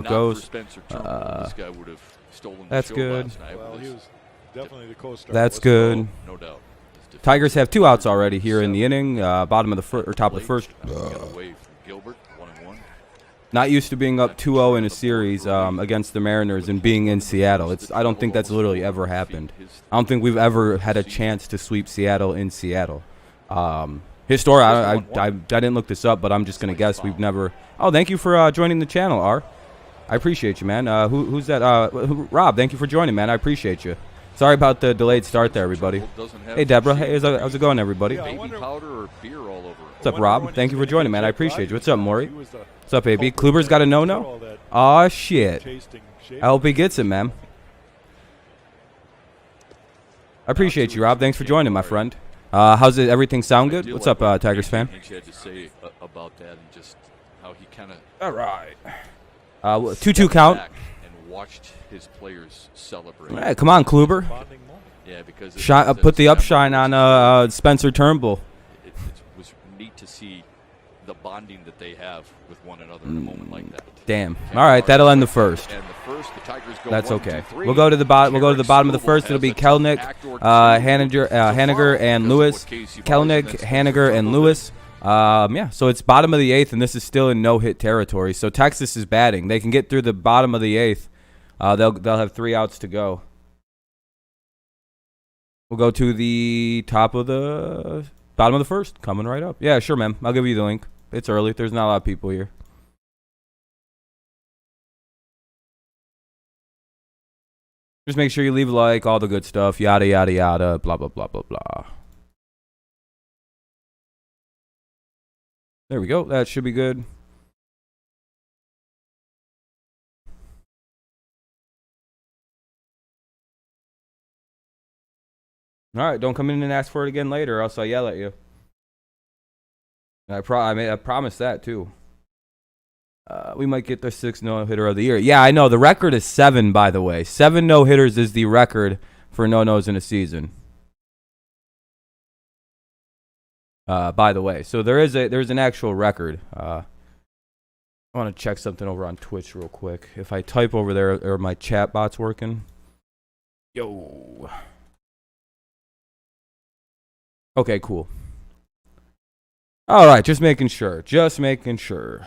goes. Spencer Turnbull, this guy would have stolen That's the show good. last night. Well, he was definitely the co-star. That's good. No doubt. Tigers have 2 outs already here in the inning. Bottom of the first or top of the first. Away from Gilbert, 1-1. Not used to being up 2-0 in a series against the Mariners and being in Seattle. I don't think that's literally ever happened. I don't think we've ever had a chance to sweep Seattle in Seattle. Historic. I didn't look this up, but I'm just gonna guess we've never. Oh, thank you for joining the channel, R. I appreciate you, man. Who's that? Rob, thank you for joining, man. I appreciate you. Sorry about the delayed start there, everybody. Hey, Deborah. Hey, how's it going, everybody? Baby powder or beer all over it. What's up, Rob? Thank you for joining, man. I appreciate you. What's up, Maury? What's up, AB? Kluber's got a no-no? Aw, shit. I hope he gets it, man. I appreciate you, Rob. Thanks for joining, my friend. How's it? Everything sound good? What's up, Tigers fan? Had to say about that and just how he kind of. All right. 2-2 count. And watched his players celebrate. All right, come on, Kluber. Yeah, because Put the upshine on Spencer Turnbull. It was neat to see the bonding that they have with one another in a moment like that. Damn. All right, that'll end the first. And the first, the Tigers go That's 1, okay. 2, 3. We'll go to the bottom. We'll go to the bottom of the first. It'll be Kelnick, Haniger, and Lewis. Kelnick, Haniger, and Lewis. Yeah. So it's bottom of the 8th, and this is still in no-hit territory. So Texas is batting. They can get through the bottom of the 8th. They'll have 3 outs to go. We'll go to the top of the bottom of the first. Coming right up. Yeah, sure, man. I'll give you the link. It's early. There's not a lot of people here. Just make sure you leave a like, all the good stuff, yada, yada, yada, blah, blah, blah, blah, blah. There we go. That should be good. All right, don't come in and ask for it again later, or else I'll yell at you. I promise that, too. We might get the 6th no-hitter of the year. Yeah, I know. The record is 7, by the way. 7 no-hitters is the record for no-nos in a season. By the way. So there's an actual record. I want to check something over on Twitch real quick. If I type over there, are my chat bots working? Yo. Okay, cool. All right, just making sure. Just making sure.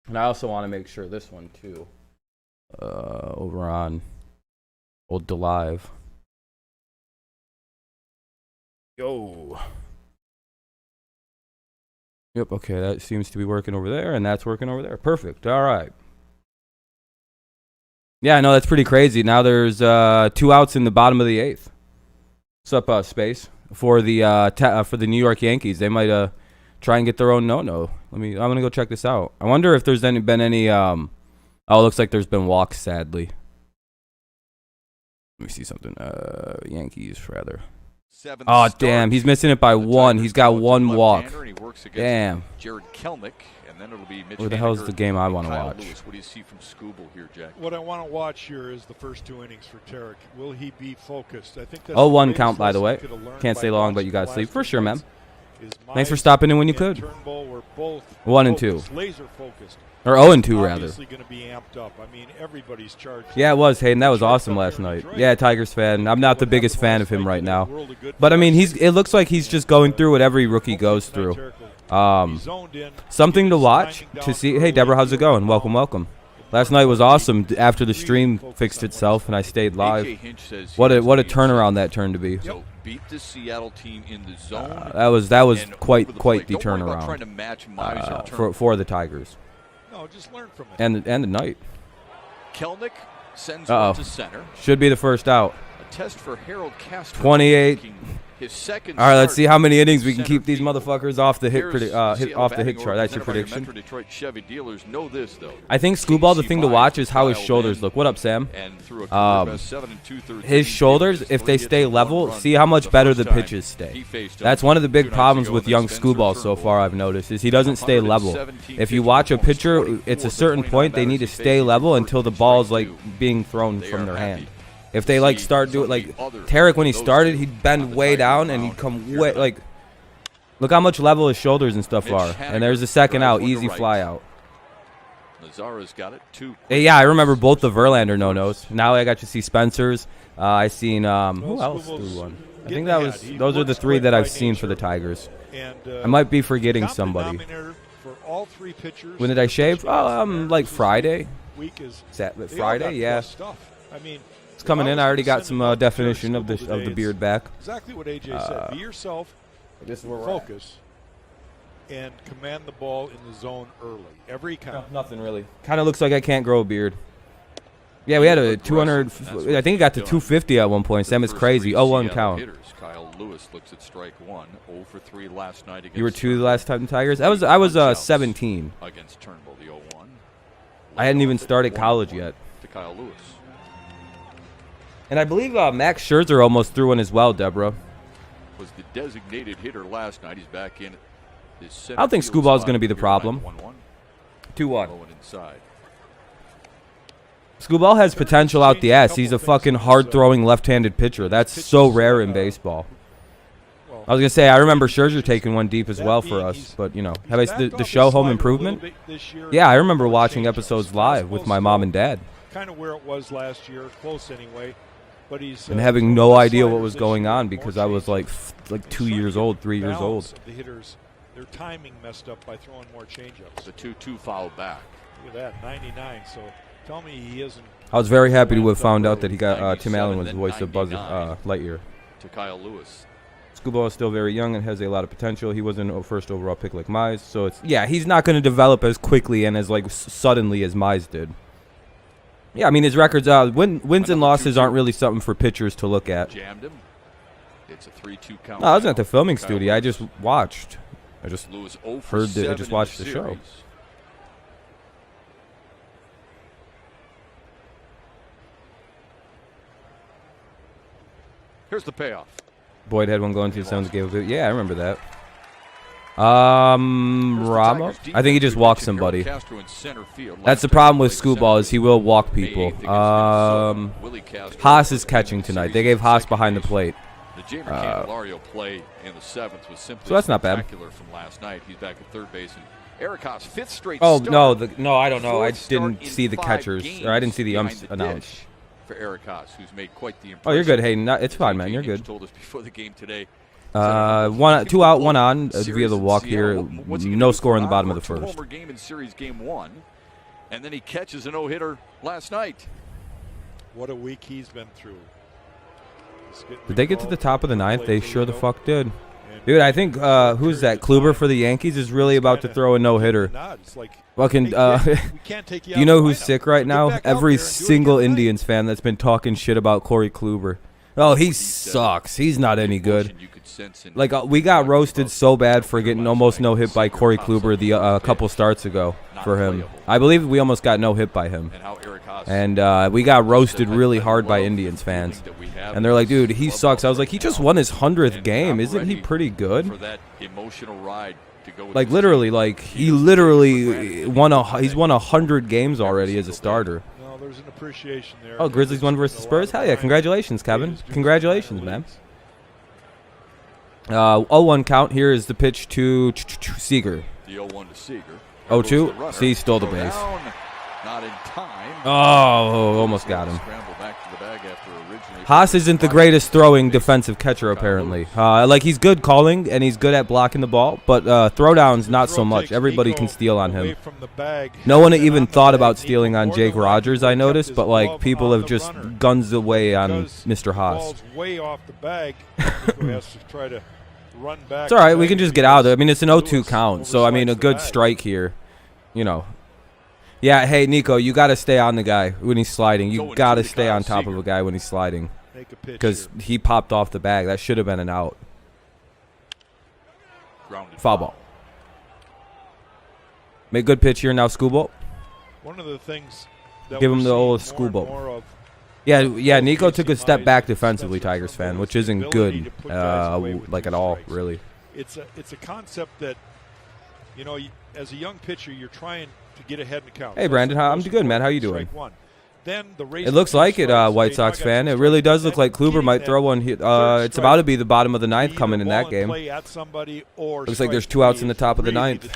And I also want to make sure this one, too. Over on Old DeLive. Yo. Yep, okay, that seems to be working over there, and that's working over there. Perfect. All right. Yeah, I know that's pretty crazy. Now there's 2 outs in the bottom of the 8th. What's up, Space? For the New York Yankees, they might try and get their own no-no. I'm gonna go check this out. I wonder if there's been any oh, it looks like there's been walks, sadly. Let me see something. Yankees rather. Oh, damn, he's missing it by 1. He's got 1 walk. Damn. Jared Kelnick, and then it'll be Mitch Where the hell is the game I want to watch? Lewis. What do you see from Scooble here, Jack? What I want to watch here is the first 2 innings for Tarek. Will he be focused? I think that's 0-1 count, by the way. Can't stay long, but you got to sleep. For sure, man. Thanks for stopping in when you could. 1 and 2. Laser focused. Or 0 and 2, rather. Obviously going to be amped up. I mean, everybody's charged. Yeah, it was, Hayden. That was awesome last night. Yeah, Tigers fan. I'm not the biggest fan of him right now. But, I mean, it looks like he's just going through what every rookie goes through. Something to watch, to see. Hey, Deborah, how's it going? Welcome, welcome. Last night was awesome after the stream fixed itself and I stayed live. What a turnaround that turned to be. So beat the Seattle team in the zone. That was quite the turnaround for the Tigers. No, just learn from it. And the night. Kelnick sends one to center. Should be the first out. A test for Harold Castro. 28. His second. All right, let's see how many innings we can keep these motherfuckers off the hit chart. That's your prediction. Detroit Chevy dealers know this though. I think Scooball, the thing to watch is how his shoulders look. What up, Sam? His shoulders, if they stay level, see how much better the pitches stay. That's one of the big problems with young Scooball so far, I've noticed, is he doesn't stay level. If you watch a pitcher, it's a certain point they need to stay level until the ball's like being thrown from their hand. If they like start doing like Tarek when he started, he'd bend way down and he'd come way like. Look how much level his shoulders and stuff are. And there's a second out, easy fly out. Nazara's got it. Yeah, I remember both the Verlander no-nos. Now I got to see Spencer's. I seen who else threw one? I think that was those are the three that I've seen for the Tigers. I might be forgetting somebody. When did I shave? Like Friday. Friday, yeah. It's coming in. I already got some definition of the beard back. Exactly what AJ said. Be yourself. Focus. And command the ball in the zone early. Every count. No, nothing really. Kind of looks like I can't grow a beard. Yeah, we had a 200. I think it got to 250 at one point. Sam is crazy. 0-1 count. Kyle Lewis looks at strike one. 0 for 3 last night against. You were 2 the last time Tigers. I was 17 against Turnbull. The 0-1. I hadn't even started college yet. To Kyle Lewis. And I believe Max Scherzer almost threw one as well. Deborah was the designated hitter last night. He's back in. I don't think Scooball is going to be the problem. 2-1. Scooball has potential out the ass. He's a fucking hard-throwing left-handed pitcher. That's so rare in baseball. I was going to say, I remember Scherzer taking one deep as well for us. But, you know, the show Home Improvement? Yeah, I remember watching episodes live with my mom and dad. Kind of where it was last year, close anyway. But he's and having no idea what was going on because I was like 2 years old, 3 years old. The hitters, their timing messed up by throwing more changeups. The 2-2 foul back. Look at that, 99. So tell me he isn't. I was very happy to have found out that he got Tim Allen was the voice of Buzz Lightyear. To Kyle Lewis. Scooball is still very young and has a lot of potential. He wasn't a first overall pick like Mize, so it's he's not going to develop as quickly and as suddenly as Mize did. Yeah, I mean his records wins and losses aren't really something for pitchers to look at. Jammed him. It's a 3-2 count. No, I wasn't at the filming studio. I just watched. I just heard I just watched the show. Here's the payoff. Boyd had one going to the Suns. Gave a yeah, I remember that. Rama? I think he just walked somebody. That's the problem with Scooball is he will walk people. Haas is catching tonight. They gave Haas behind the plate. The Jamer Candelario play in the 7th was simply so that's not bad. From last night. He's back at third base. And Eric Haas, 5th straight start. No, I don't know. I didn't see the catchers, or I didn't see the umps announced. For Eric Haas, who's made quite the impression. Oh, you're good, Hayden. It's fine, man. You're good. Told us before the game today. 2 out, 1 on via the walk here. No score in the bottom of the first. Homer game in series game 1, and then he catches a no-hitter last night. What a week he's been through. Did they get to the top of the 9th? They sure the fuck did. Dude, I think who's that? Kluber for the Yankees is really about to throw a no-hitter. Fucking, do you know who's sick right now? Every single Indians fan that's been talking shit about Corey Kluber. Oh, he sucks. He's not any good. Like, we got roasted so bad for getting almost no-hit by Corey Kluber a couple starts ago for him. I believe we almost got no-hit by him. And we got roasted really hard by Indians fans. And they're like, dude, he sucks. I was like, he just won his 100th game. Isn't he pretty good? Like, literally, he literally he's won 100 games already as a starter. There's an appreciation there. Oh, Grizzlies won versus Spurs? Hell yeah. Congratulations, Kevin. Congratulations, man. 0-1 count. Here is the pitch to Seager. The 0-1 to Seager. 0-2. See, stole the base. Not in time. Oh, almost got him. Haas isn't the greatest throwing defensive catcher, apparently. He's good calling, and he's good at blocking the ball, but throwdowns, not so much. Everybody can steal on him. No one even thought about stealing on Jake Rogers, I noticed, but, people have just guns away on Mr. Haas. It's all right. We can just get out of there. I mean, it's an 0-2 count, so, I mean, a good strike here, you know. Yeah, hey, Nico, you got to stay on the guy when he's sliding. You got to stay on top of a guy when he's sliding because he popped off the bag. That should have been an out. Foul ball. Make good pitch here now, Scooball. One of the things give him the old Scooball. Yeah, Nico took a step back defensively, Tigers fan, which isn't good, at all, really. It's a concept that, you know, as a young pitcher, you're trying to get ahead in the count. Hey, Brandon, I'm good, man. How you doing? then the race It looks like it, White Sox fan. It really does look like Kluber might throw one. It's about to be the bottom of the ninth coming in that game. Looks like there's 2 outs in the top of the ninth.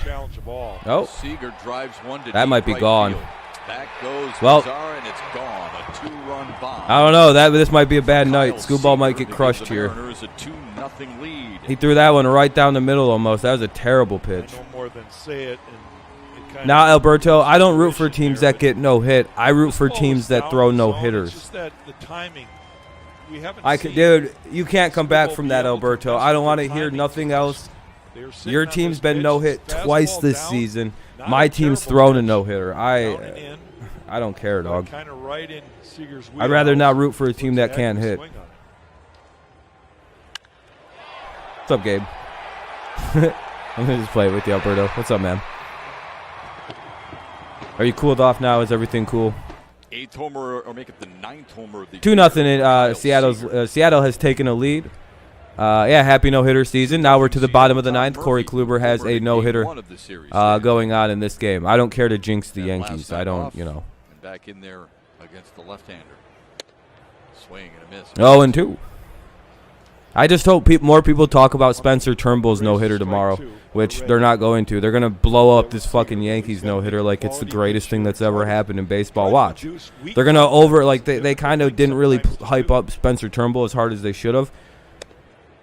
Oh, Seager drives one to that might be right gone. field. Back goes Well, Mazara, and it's gone. A 2-run bomb. I don't know. This might be a bad night. Scooball might get crushed here. Mariners a 2-0 lead. He threw that one right down the middle almost. That was a terrible pitch. No more than say it. Now, Alberto, I don't root for teams that get no hit. I root for teams that throw no hitters. Dude, you can't come back from that, Alberto. I don't want to hear nothing else. Your team's been no hit twice this season. My team's thrown a no hitter. I don't care, dog. I'd rather not root for a team that can't hit. What's up, Gabe? I'm gonna just play it with you, Alberto. What's up, man? Are you cooled off now? Is everything cool? 8th homer, or make it the 9th homer of the 2-0 in Seattle's. Seattle has taken a lead. Yeah, happy no-hitter season. Now we're to the bottom of the ninth. Corey Kluber has a no-hitter going on in this game. I don't care to jinx the Yankees. I don't, you know. Back in there against the left-hander. Swing and a miss. 0-2. I just hope more people talk about Spencer Turnbull's no-hitter tomorrow, which they're not going to. They're going to blow up this fucking Yankees no-hitter like it's the greatest thing that's ever happened in baseball. Watch. They're going to they kind of didn't really hype up Spencer Turnbull as hard as they should have.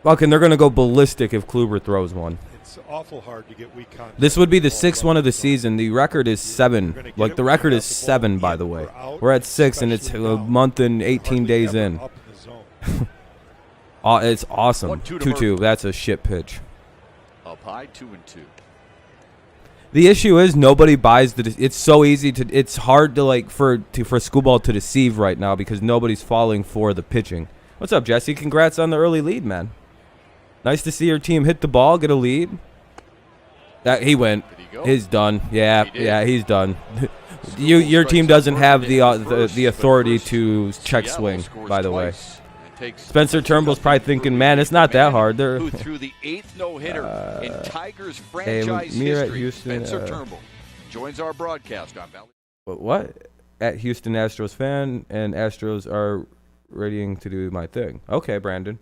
Fucking, they're going to go ballistic if Kluber throws one. It's awful hard to get weak contact. This would be the 6th one of the season. The record is 7. Like, the record is 7, by the way. We're at 6, and it's a month and 18 days in. It's awesome. 2-2. That's a shit pitch. Up high, 2-2. The issue is nobody buys the. It's so easy to. It's hard to for Scooball to deceive right now because nobody's falling for the pitching. What's up, Jesse? Congrats on the early lead, man. Nice to see your team hit the ball, get a lead. He went. He's done. Yeah, he's done. Your team doesn't have the authority to check swing, by the way. Spencer Turnbull's probably thinking, man, it's not that hard. Who threw the 8th no-hitter in Tigers franchise history. Spencer Turnbull joins our broadcast on Valley. What? At Houston Astros fan, and Astros are readying to do my thing. Okay, Brandon.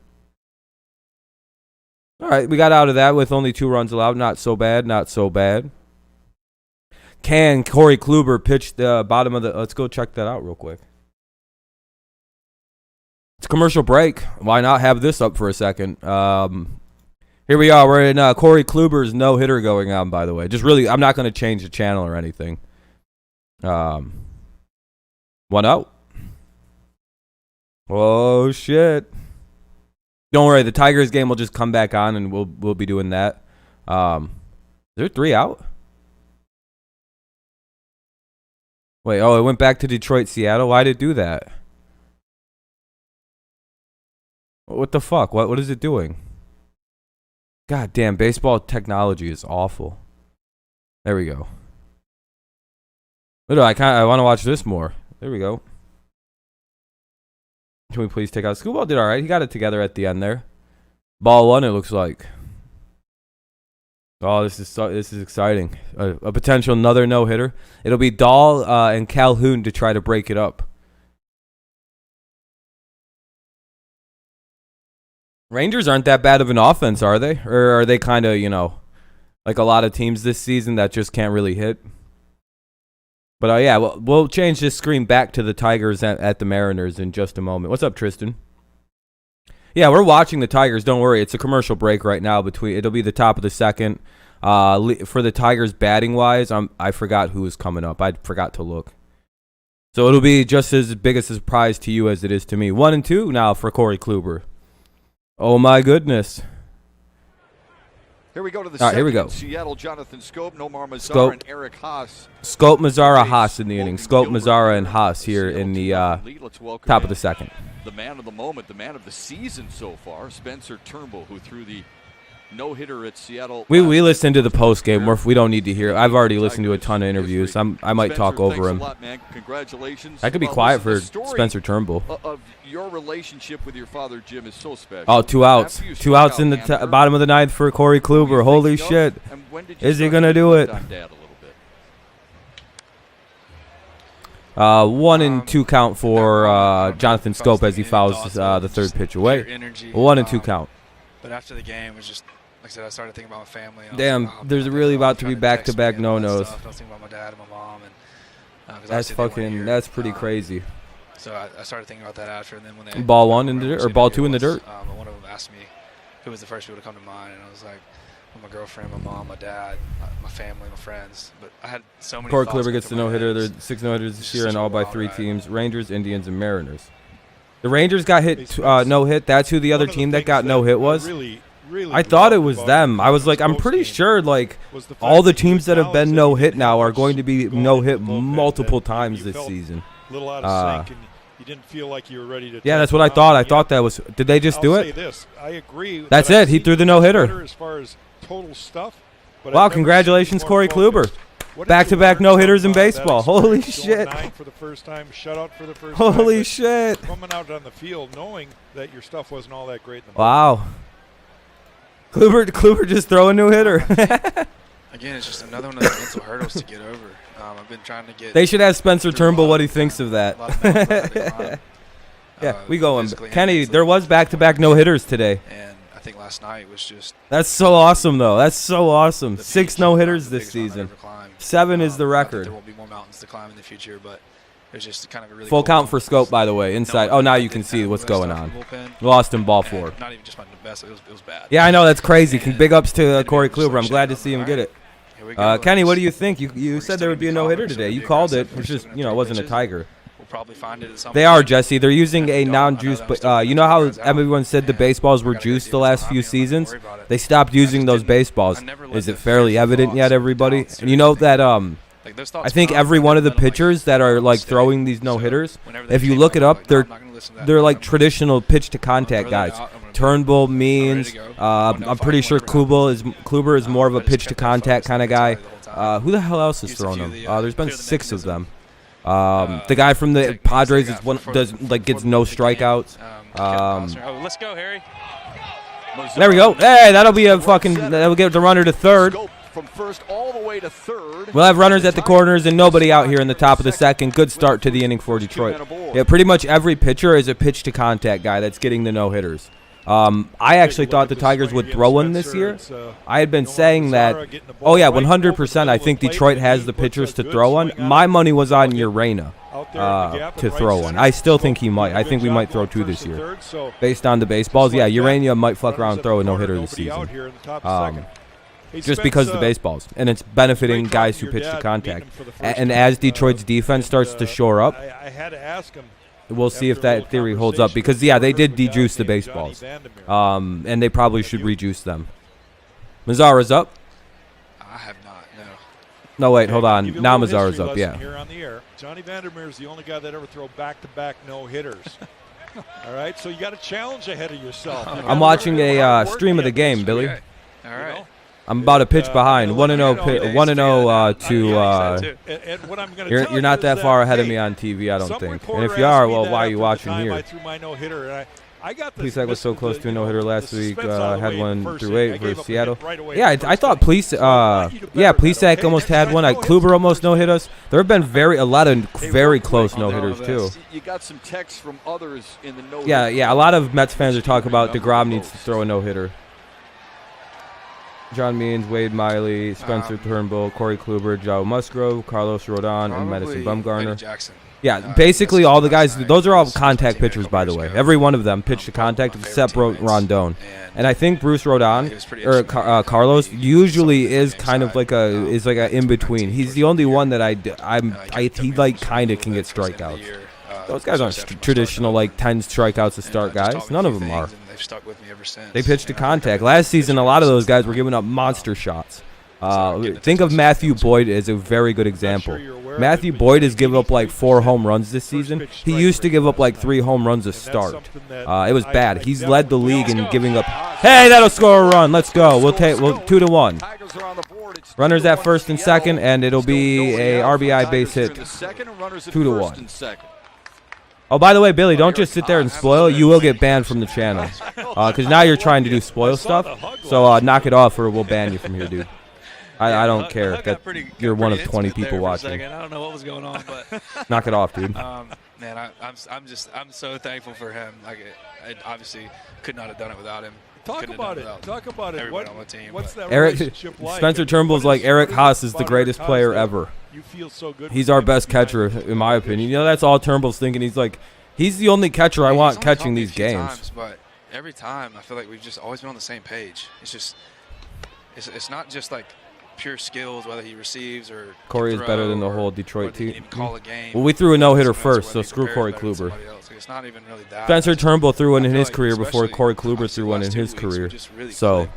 All right, we got out of that with only 2 runs allowed. Not so bad, not so bad. Can Corey Kluber pitch the bottom of the... Let's go check that out real quick. It's a commercial break. Why not have this up for a second? Here we are. We're in Corey Kluber's no-hitter going on, by the way. Just really, I'm not going to change the channel or anything. 1 out. Oh, shit. Don't worry. The Tigers game will just come back on, and we'll be doing that. Is there 3 out? Wait, it went back to Detroit, Seattle. Why did it do that? What the fuck? What is it doing? God damn, baseball technology is awful. There we go. I want to watch this more. There we go. Can we please take out Scooball? Did all right. He got it together at the end there. Ball 1, it looks like. Oh, this is exciting. A potential another no-hitter. It'll be Dahl and Calhoun to try to break it up. Rangers aren't that bad of an offense, are they? Or are they kind of, like a lot of teams this season that just can't really hit? But yeah, we'll change this screen back to the Tigers at the Mariners in just a moment. What's up, Tristan? Yeah, we're watching the Tigers. Don't worry. It's a commercial break right now. It'll be the top of the second. For the Tigers batting-wise, I forgot who is coming up. I forgot to look. So it'll be just as big a surprise to you as it is to me. 1-2 now for Corey Kluber. Oh, my goodness. Here we go to the second. Here we go. Seattle, Jonathan Scope, Nomar Mazara, and Eric Haas. Scope, Mazara, Haas in the inning. Scope, Mazara, and Haas here in the top of the second. The man of the moment, the man of the season so far, Spencer Turnbull, who threw the no-hitter at Seattle. We listened to the post game. We don't need to hear. I've already listened to a ton of interviews. I might talk over him. Congratulations. I could be quiet for Spencer Turnbull. Of your relationship with your father, Jim, is so special. Oh, 2 outs. 2 outs in the bottom of the ninth for Corey Kluber. Holy shit. Is he going to do it? 1 and 2 count for Jonathan Scope as he fouls the third pitch away. 1 and 2 count. But after the game, it was just, like I said, I started thinking about my family. Damn, there's really about to be back-to-back no-nos. I was thinking about my dad and my mom. That's pretty crazy. So I started thinking about that after, and then when they ball 1 in the dirt, or ball 2 in the dirt. One of them asked me who was the first people to come to mind, and I was like, well, my girlfriend, my mom, my dad, my family, my friends. But I had so many. Corey Kluber gets the no-hitter. There's 6 no-hitters this year, and all by 3 teams: Rangers, Indians, and Mariners. The Rangers got hit no-hit. That's who the other team that got no-hit was. I thought it was them. I was like, I'm pretty sure like all the teams that have been no-hit now are going to be no-hit multiple times this season. Little out of sync, and you didn't feel like you were ready to. Yeah, that's what I thought. I thought that was. Did they just do it? I agree. That's it. He threw the no-hitter. As far as total stuff. Wow! Congratulations, Corey Kluber. Back-to-back no-hitters in baseball. Holy shit! For the first time, shutout for the first Holy shit! Coming out on the field, knowing that your stuff wasn't all that great. Wow. Kluber just throw a no-hitter. Again, it's just another one of those mental hurdles to get over. I've been trying to get. They should ask Spencer Turnbull what he thinks of that. Yeah, we go. Kenny, there was back-to-back no-hitters today. And I think last night was just. That's so awesome, though. That's so awesome. 6 no-hitters this season. 7 is the record. There won't be more mountains to climb in the future, but it was just kind of a really full count for Scope, by the way. Inside. Oh, now you can see what's going on. Lost in ball 4. Not even just my best. It was bad. Yeah, I know. That's crazy. Big ups to Corey Kluber. I'm glad to see him get it. Kenny, what do you think? You said there would be a no-hitter today. You called it. It's just, it wasn't a Tiger. We'll probably find it at some They are, Jesse. They're using a non-juice, but you know how everyone said the baseballs were juiced the last few seasons? They stopped using those baseballs. Is it fairly evident yet, everybody? And you know that I think every one of the pitchers that are like throwing these no-hitters, if you look it up, they're like traditional pitch-to-contact guys. Turnbull, Means, I'm pretty sure Kluber is more of a pitch-to-contact kind of guy. Who the hell else is throwing them? There's been 6 of them. The guy from the Padres gets no strikeouts. Let's go, Harry. There we go. Hey, that'll get the runner to third. From first all the way to third. We'll have runners at the corners and nobody out here in the top of the second. Good start to the inning for Detroit. Yeah, pretty much every pitcher is a pitch-to-contact guy that's getting the no-hitters. I actually thought the Tigers would throw one this year. I had been saying that, 100%. I think Detroit has the pitchers to throw one. My money was on Urena to throw one. I still think he might. I think we might throw 2 this year. Based on the baseballs, yeah, Urena might fuck around and throw a no-hitter this season. Just because of the baseballs. And it's benefiting guys who pitch to contact. And as Detroit's defense starts to shore up, we'll see if that theory holds up. Because, yeah, they did dejuice the baseballs. And they probably should rejuice them. Mazzara's up. I have not, no. No, wait, hold on. Now Mazzara's up, yeah. Here on the air. Johnny Vandermeer is the only guy that ever throw back-to-back no-hitters. All right, so you got a challenge ahead of yourself. I'm watching a stream of the game, Billy. All right. I'm about a pitch behind. 1-0 to. You're not that far ahead of me on TV, I don't think. And if you are, well, why are you watching here? Plesac was so close to a no-hitter last week. Had one through 8 for Seattle. Yeah, I thought Plesac almost had one. Kluber almost no-hit us. There have been a lot of very close no-hitters too. You got some texts from others in the no-hitter. Yeah. A lot of Mets fans are talking about DeGrom needs to throw a no-hitter. John Means, Wade Miley, Spencer Turnbull, Corey Kluber, Joe Musgrove, Carlos Rodon, and Madison Bumgarner. Yeah, basically all the guys. Those are all contact pitchers, by the way. Every one of them pitched to contact except Rondon. And I think Bruce Rodon or Carlos usually is kind of like a in between. He's the only one that he like kind of can get strikeouts. Those guys aren't traditional 10 strikeouts to start guys. None of them are. Stuck with me ever since. They pitched to contact. Last season, a lot of those guys were giving up monster shots. Think of Matthew Boyd as a very good example. Matthew Boyd has given up 4 home runs this season. He used to give up 3 home runs a start. It was bad. He's led the league in giving up. Hey, that'll score a run. Let's go. We'll 2-1. Runners at first and second, and it'll be a RBI base hit. 2-1. Oh, by the way, Billy, don't just sit there and spoil. You will get banned from the channel. Because now you're trying to do spoil stuff. So knock it off or we'll ban you from here, dude. I don't care Hug that got pretty you're one of pretty 20 intimate people there for a watching. second. I don't know what was going on, but Knock it off, dude. man, I'm so thankful for him. Like, I obviously could not have done it without him. Talk about it. Talk about it. Everybody on my team. What's that Eric relationship like? Spencer Turnbull's like Eric Haas is the greatest player ever. You feel so good. He's our best catcher, in my opinion. You know, that's all Turnbull's thinking. He's like, he's the only catcher I want catching these games. Times, but every time I feel like we've just always been on the same page. It's just, it's not just like pure skills, whether he receives or Corey is better than the whole Detroit team. Call a game. Well, we threw a no-hitter first, so screw Corey Kluber. It's not even really that. Spencer Turnbull threw one in his career before Corey Kluber threw one in his career. So,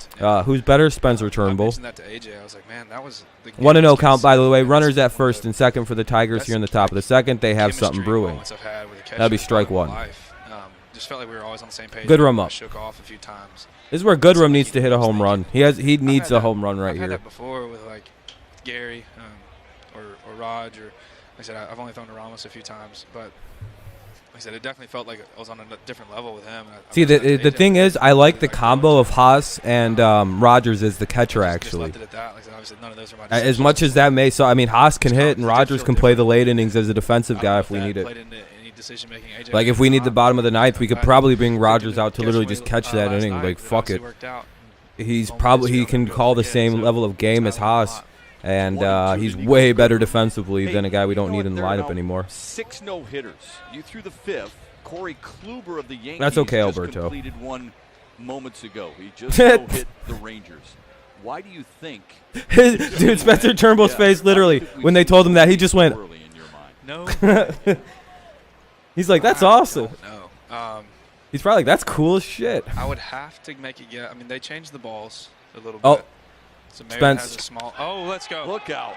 who's better? Spencer Turnbull. I mentioned that to AJ. I was like, man, that was the 1-0 count, by the way. Runners at first and second for the Tigers here in the top of the second. They have something brewing. That'd be strike one. Just felt like we were always on the same page. Goodrum up. Shook off a few times. This is where Goodrum needs to hit a home run. He needs a home run right I've had here. that before with like Gary or Raj, or like I said, I've only thrown to Ramos a few times, but like I said, it definitely felt like I was on a different level with him. See, the thing is, I like the combo of Haas and Rogers as the catcher, actually. As much as that may, so I mean, Haas can hit and Rogers can play the late innings as a defensive guy if we need it. Like if we need the bottom of the ninth, we could probably bring Rogers out to literally just catch that inning. Like fuck it. He can call the same level of game as Haas. And he's way better defensively than a guy we don't need in the lineup anymore. 6 no-hitters. You threw the 5th. Corey Kluber of the Yankees. That's okay, just Alberto. Completed one moments ago. He just no-hit the Rangers. Why do you think? Dude, Spencer Turnbull's face literally when they told him that, he just went. No. He's like, that's awesome. No. He's probably like, that's cool as shit. I would have to make it get. I mean, they changed the balls a little bit. Oh. So maybe Spence. has a small. Oh, let's go. Look out.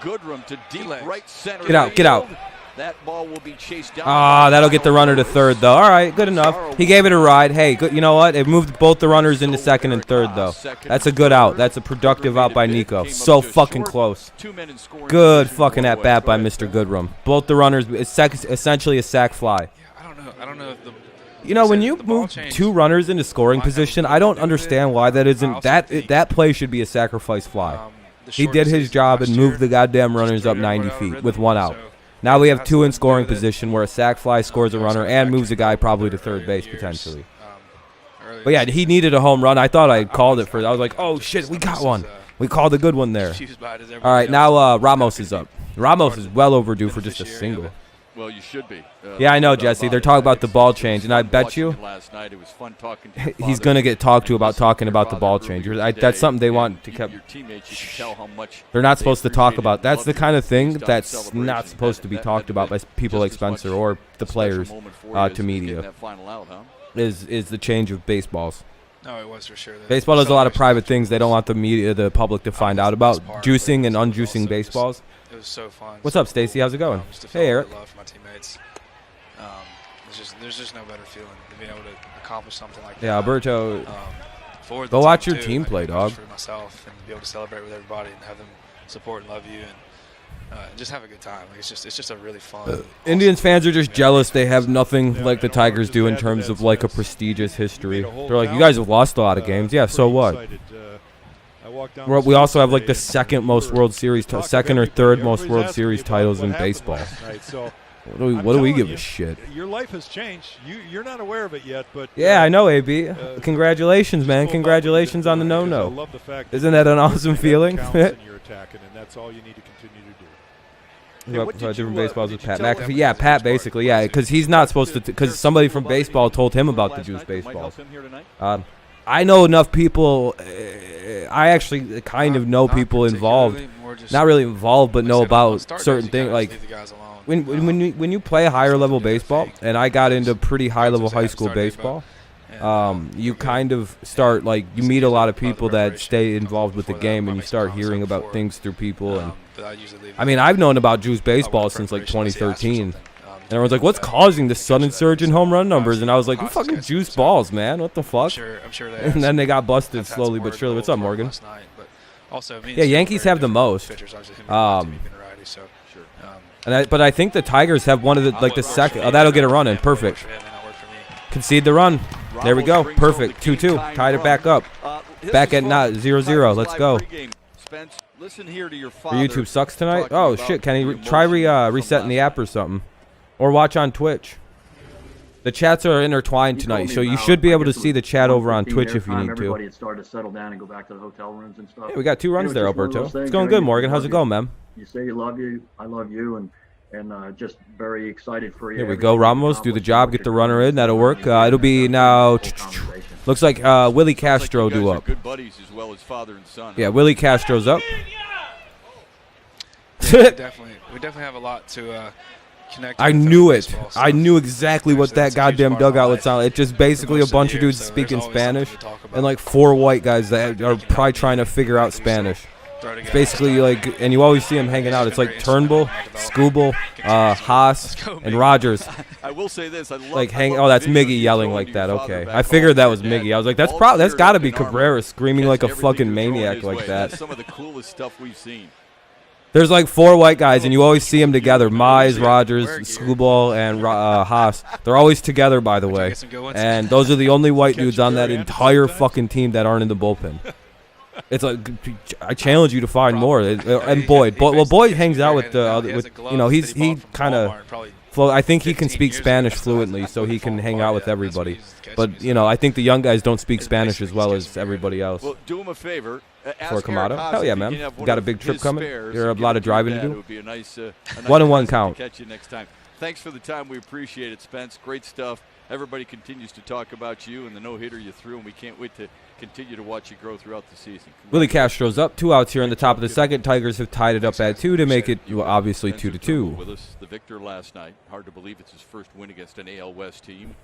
Goodrum to deep right center. Get out, get out. That ball will be chased down. That'll get the runner to third, though. All right, good enough. He gave it a ride. Hey, good. You know what? It moved both the runners into second and third, though. That's a good out. That's a productive out by Nico. So fucking close. Good fucking at bat by Mr. Goodrum. Both the runners, essentially a sac fly. Yeah, I don't know if the. You know, when you move 2 runners into scoring position, I don't understand why that isn't. That play should be a sacrifice fly. He did his job and moved the goddamn runners up 90 feet with 1 out. Now we have 2 in scoring position where a sac fly scores a runner and moves a guy probably to third base potentially. But yeah, he needed a home run. I thought I called it for. I was like, oh shit, we got one. We called a good one there. All right, now Ramos is up. Ramos is well overdue for just a single. Well, you should be. Yeah, I know, Jesse. They're talking about the ball change, and I bet you he's going to get talked to about talking about the ball change. That's something they want to keep. They're not supposed to talk about. That's the kind of thing that's not supposed to be talked about by people like Spencer or the players to media, is the change of baseballs. No, it was for sure. Baseball does a lot of private things they don't want the media, the public to find out about. Juicing and unjuicing baseballs. It was so fun. What's up, Stacy? How's it going? Hey, Eric. Love for my teammates. There's just no better feeling than being able to accomplish something like that. Yeah, Alberto. Go watch your team play, dog. For myself and be able to celebrate with everybody and have them support and love you and just have a good time. Like, it's just a really fun. Indians fans are just jealous they have nothing like the Tigers do in terms of like a prestigious history. They're like, you guys have lost a lot of games. Yeah, so what? We also have like the second most World Series, second or third most World Series titles in baseball. What do we give a shit? Your life has changed. You're not aware of it yet, but yeah, I know, AB. Congratulations, man. Congratulations on the no-no. Isn't that an awesome feeling? You're attacking, and that's all you need to continue to do. Different baseballs with Pat McAfee. Yeah, Pat basically. Yeah, because he's not supposed to. Because somebody from baseball told him about the juice baseballs. I know enough people. I actually kind of know people involved. Not really involved, but know about certain things. Like when you play higher level baseball, and I got into pretty high level high school baseball. You kind of start like you meet a lot of people that stay involved with the game, and you start hearing about things through people. And I mean, I've known about juice baseball since like 2013. And everyone's like, what's causing this sudden surge in home run numbers? And I was like, we fucking juice balls, man. What the fuck? I'm sure and then they got busted slowly but surely. What's up, Morgan? Yeah, Yankees have the most. But I think the Tigers have one of the second. Oh, that'll get a run in. Perfect. Concede the run. There we go. Perfect. 2-2. Tied it back up. Back at 0-0. Let's go. Listen here to your Your father. YouTube sucks tonight? Oh, shit. Can he try resetting the app or something? Or watch on Twitch. The chats are intertwined tonight, so you should be able to see the chat over on Twitch if you need to. Everybody had started to settle down and go back to the hotel rooms and stuff. Yeah, we got 2 runs there, Alberto. It's going good, Morgan. How's it going, man? You say you love you, I love you, and just very excited for you. Here we go, Ramos. Do the job, get the runner in. That'll work. It'll be now. Looks like Willie Castro due up. Good buddies as well as father and son. Yeah, Willie Castro's up. Yeah, we definitely have a lot to connect. I knew it. I knew exactly what that goddamn dugout would sound like. It's just basically a bunch of dudes speaking Spanish and like 4 white guys that are probably trying to figure out Spanish. It's basically like, and you always see them hanging out. It's like Turnbull, Scooble, Haas, and Rogers. I will say this. Like oh, that's Miggy yelling like that. Okay, I figured that was Miggy. I was like, that's got to be Cabrera screaming like a fucking maniac like that. Some of the coolest stuff we've seen. There's like 4 white guys, and you always see them together. Mize, Rogers, Screwball, and Haas. They're always together, by the way. And those are the only white dudes on that entire fucking team that aren't in the bullpen. It's like, I challenge you to find more. And Boyd. Well, Boyd hangs out with the other, you know, he kind of, I think he can speak Spanish fluently, so he can hang out with everybody. But, you know, I think the young guys don't speak Spanish as well as everybody else. Well, do him a favor. For Kamado? Hell yeah, man. Got a big trip coming? There are a lot of driving to do? It would be a nice 1-1 count. Catch you next time. Thanks for the time. We appreciate it, Spence. Great stuff. Everybody continues to talk about you and the no-hitter you threw, and we can't wait to continue to watch you grow throughout the season. Willie Castro's up. 2 outs here in the top of the second. Tigers have tied it up at 2 to make it, obviously, 2-2. With us, the victor last night. Hard to believe it's his first win against an AL West team.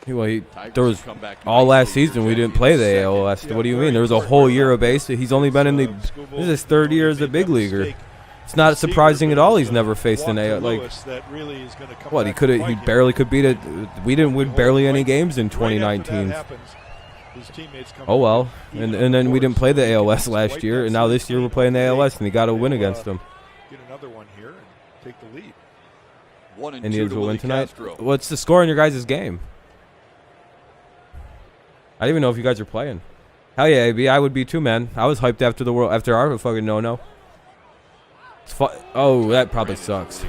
Well, there was all last season we didn't play the AL West. What do you mean? There was a whole year of base. He's only been in the. This is his 3rd year as a big leaguer. It's not surprising at all. He's never faced an AL. Like, what he could have. He barely could beat it. We didn't win barely any games in 2019. Oh well, and then we didn't play the AL West last year, and now this year we're playing the AL West, and he got a win against them. Get another one here and take the lead. 1-2 Indians will win tonight. Castro. What's the score in your guys' game? I didn't even know if you guys are playing. Hell yeah, AB, I would be too, man. I was hyped after our fucking no-no. Oh, that probably sucks.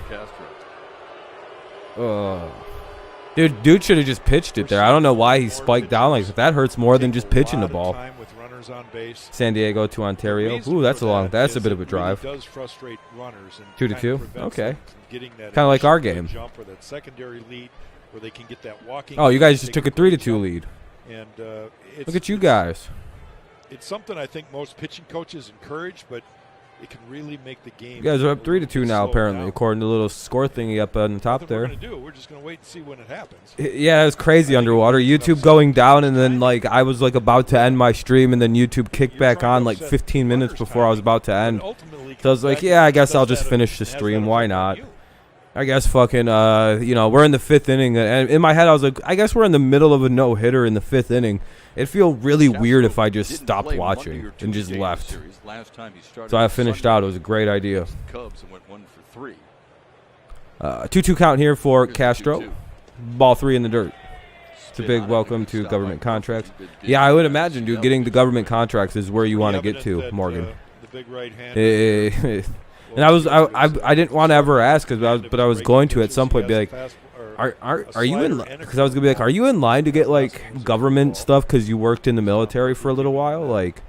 Dude should have just pitched it there. I don't know why he spiked down like that. That hurts more than just pitching the ball. San Diego to Ontario. Ooh, that's a bit of a drive. 2-2. Okay. Kind of like our game. Oh, you guys just took a 3-2 lead. And look at you guys. It's something I think most pitching coaches encourage, but it can really make the game. You guys are up 3-2 now, apparently, according to the little score thingy up on the top there. We're just gonna wait and see when it happens. Yeah, it's crazy underwater. YouTube going down, and then like I was like about to end my stream, and then YouTube kicked back on like 15 minutes before I was about to end. So I was like, yeah, I guess I'll just finish the stream. Why not? I guess fucking, you know, we're in the 5th inning, and in my head I was like, I guess we're in the middle of a no-hitter in the 5th inning. It'd feel really weird if I just stopped watching and just left. So I finished out. It was a great idea. 2-2 count here for Castro. Ball 3 in the dirt. It's a big welcome to government contracts. Yeah, I would imagine, dude, getting the government contracts is where you want to get to, Morgan. And I didn't want to ever ask, but I was going to at some point be like, are you in? Because I was gonna be like, are you in line to get like government stuff because you worked in the military for a little while? Like,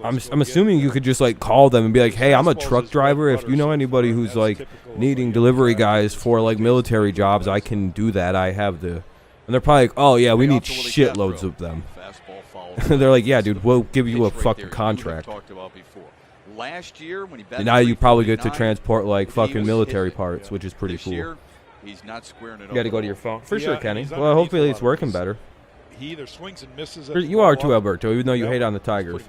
I'm assuming you could just like call them and be like, hey, I'm a truck driver. If you know anybody who's like needing delivery guys for like military jobs, I can do that. I have the. And they're probably like, oh yeah, we need shitloads of them. They're like, yeah, dude, we'll give you a fucking contract. Last year when he and now you probably get to transport like fucking military parts, which is pretty cool. He's not squaring it. You got to go to your phone for sure, Kenny. Well, hopefully it's working better. He either swings and misses. You are too, Alberto, even though you hate on the Tigers.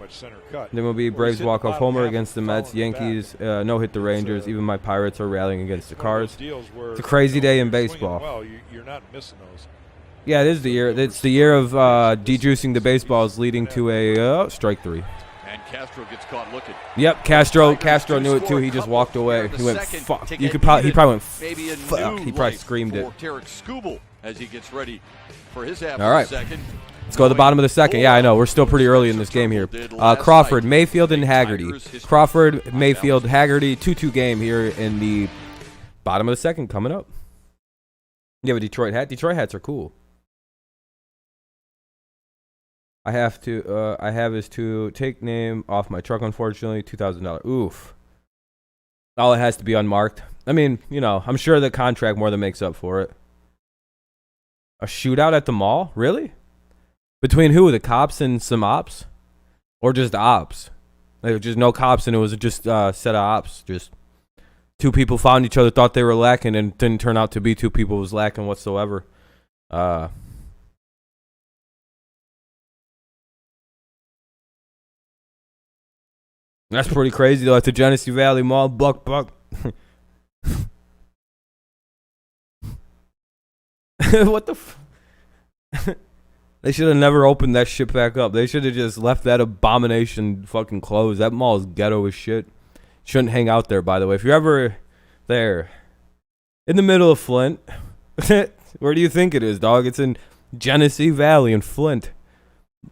Then will be Braves walk-off homer against the Mets, Yankees no-hit the Rangers. Even my Pirates are rallying against the Cards. It's a crazy day in baseball. Well, you're not missing those. Yeah, it is the year. It's the year of de-juicing the baseballs, leading to a strike 3. And Castro gets caught looking. Yep, Castro knew it too. He just walked away. He went fuck. He probably went fuck. He probably screamed it. Tarek Scooble as he gets ready for his half All right. second. Let's go to the bottom of the second. Yeah, I know. We're still pretty early in this game here. Crawford, Mayfield, and Haggerty. Crawford, Mayfield, Haggerty. 2-2 game here in the bottom of the second coming up. You have a Detroit hat? Detroit hats are cool. I have is to take name off my truck, unfortunately. $2,000. Oof. All it has to be unmarked. I mean, you know, I'm sure the contract more than makes up for it. A shootout at the mall? Really? Between who? The cops and some ops? Or just ops? Like, just no cops and it was just a set of ops. Just two people found each other, thought they were lacking, and didn't turn out to be two people was lacking whatsoever. That's pretty crazy, though. At the Genesee Valley Mall, buck. What the They should have never opened that shit back up. They should have just left that abomination fucking closed. That mall is ghetto as shit. Shouldn't hang out there, by the way. If you're ever there, in the middle of Flint, where do you think it is, dog? It's in Genesee Valley in Flint.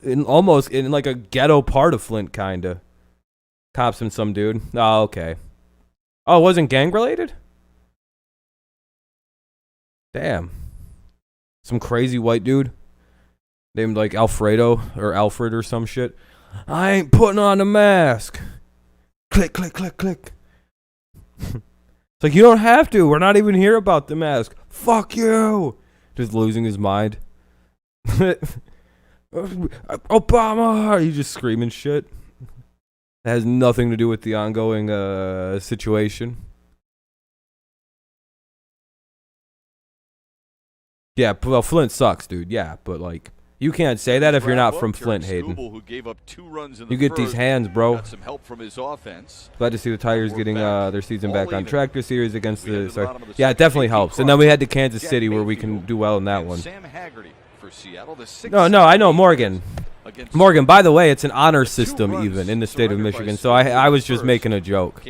Almost in like a ghetto part of Flint, kinda. Cops and some dude. Oh, okay. Oh, it wasn't gang related? Damn. Some crazy white dude named like Alfredo or Alfred or some shit. I ain't putting on a mask. Click, click, click, click. It's like, you don't have to. We're not even here about the mask. Fuck you. Just losing his mind. Obama. He's just screaming shit. That has nothing to do with the ongoing situation. Yeah, well, Flint sucks, dude. Yeah, but like, you can't say that if you're not from Flint, Hayden. Who gave up 2 runs in the you get first, these hands, bro. got some help from his offense. Glad to see the Tigers getting their season back on track this series against the. Yeah, it definitely helps. And then we had to Kansas City where we can do well in that one. Sam Haggerty for Seattle, no, I know Morgan. Morgan, by the way, it's an honor system even in the state of Michigan. So I was just making a joke.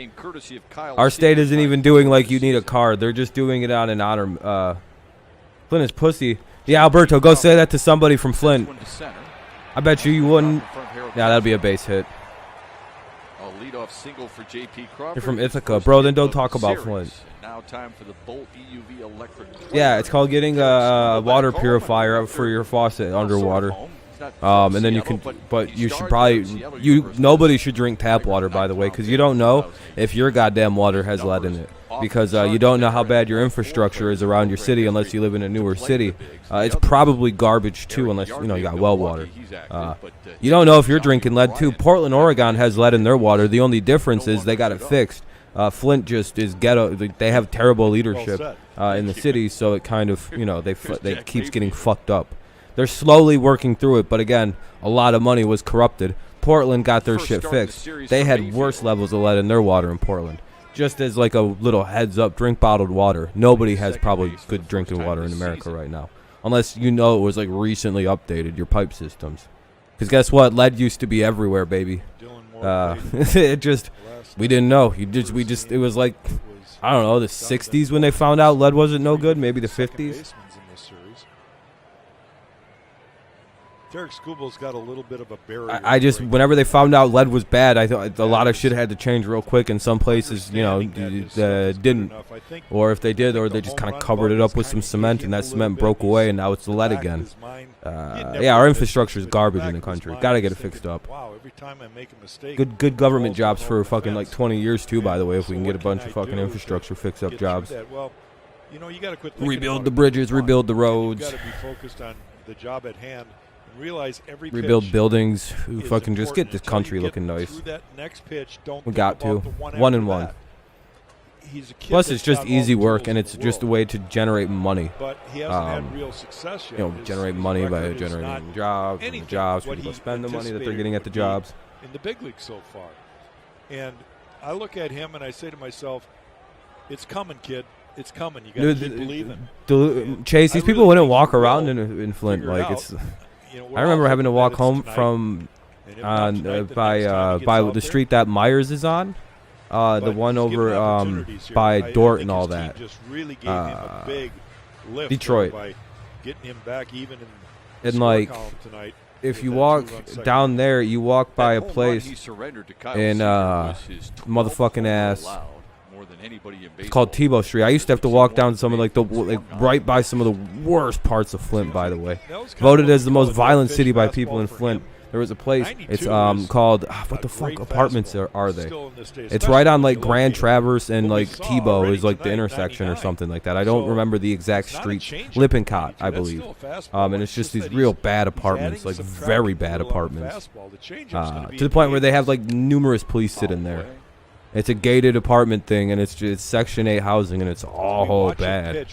Our state isn't even doing like you need a card. They're just doing it on an honor. Flint is pussy. Yeah, Alberto, go say that to somebody from Flint. I bet you wouldn't. Yeah, that'd be a base hit. Leadoff single for JP Crawford. You're from Ithaca, bro. Then don't talk about Flint. Now time for the Bolt EUV electric. Yeah, it's called getting a water purifier for your faucet underwater. And then you can, but you should probably, nobody should drink tap water, by the way, because you don't know if your goddamn water has lead in it. Because you don't know how bad your infrastructure is around your city unless you live in a newer city. It's probably garbage too, unless you got well water. You don't know if you're drinking lead too. Portland, Oregon has lead in their water. The only difference is they got it fixed. Flint just is ghetto. They have terrible leadership in the city, so it kind of they keeps getting fucked up. They're slowly working through it, but again, a lot of money was corrupted. Portland got their shit fixed. They had worse levels of lead in their water in Portland. Just as like a little heads up, drink bottled water. Nobody has probably good drinking water in America right now. Unless it was like recently updated, your pipe systems. Because guess what? Lead used to be everywhere, baby. We didn't know. It was like, I don't know, the 60s when they found out lead wasn't no good. Maybe the 50s. Derek Skubel's got a little bit of a barrier. Whenever they found out lead was bad, I thought a lot of shit had to change real quick. In some places, didn't. Or if they did, or they just kind of covered it up with some cement, and that cement broke away, and now it's the lead again. Yeah, our infrastructure is garbage in the country. Got to get it fixed up. Good government jobs for fucking like 20 years too, by the way, if we can get a bunch of fucking infrastructure fix up jobs. Rebuild the bridges, rebuild the roads. You got to be focused on the job at hand. Realize every rebuild buildings. Who fucking just get this country looking nice. We got to 1-1. Plus, it's just easy work, and it's just a way to generate money. But he hasn't had real success yet. Generate money by generating jobs. And jobs, people spend the money that they're getting at the jobs. In the big league so far, and I look at him and I say to myself, "It's coming, kid. It's coming. You got to keep believing." Chase, these people wouldn't walk around in Flint like it's. I remember having to walk home from by the street that Myers is on, the one over by Dort and all that. Detroit. And like, if you walk down there, you walk by a place in motherfucking ass. It's called Tebow Street. I used to have to walk down some of right by some of the worst parts of Flint, by the way. Voted as the most violent city by people in Flint. There was a place. It's called what the fuck apartments are they? It's right on like Grand Traverse and like Tebow is like the intersection or something like that. I don't remember the exact street. Lippincott, I believe. And it's just these real bad apartments, like very bad apartments, to the point where they have like numerous police sit in there. It's a gated apartment thing, and it's Section 8 housing, and it's all bad.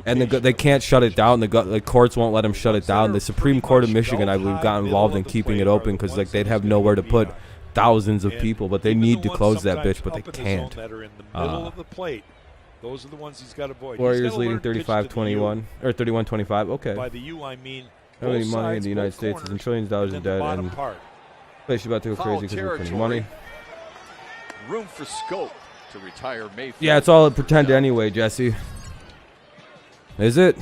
And they can't shut it down. The courts won't let them shut it down. The Supreme Court of Michigan, I believe, got involved in keeping it open because like they'd have nowhere to put thousands of people, but they need to close that bitch, but they can't. Those are the ones he's got to avoid. Warriors leading 35-21 or 31-25. Okay. By the U, I mean how many money in the United States is in trillions of dollars in debt, and place about to go crazy because we're printing money. Room for scope to retire Mayfield. Yeah, it's all a pretend anyway, Jesse. Is it?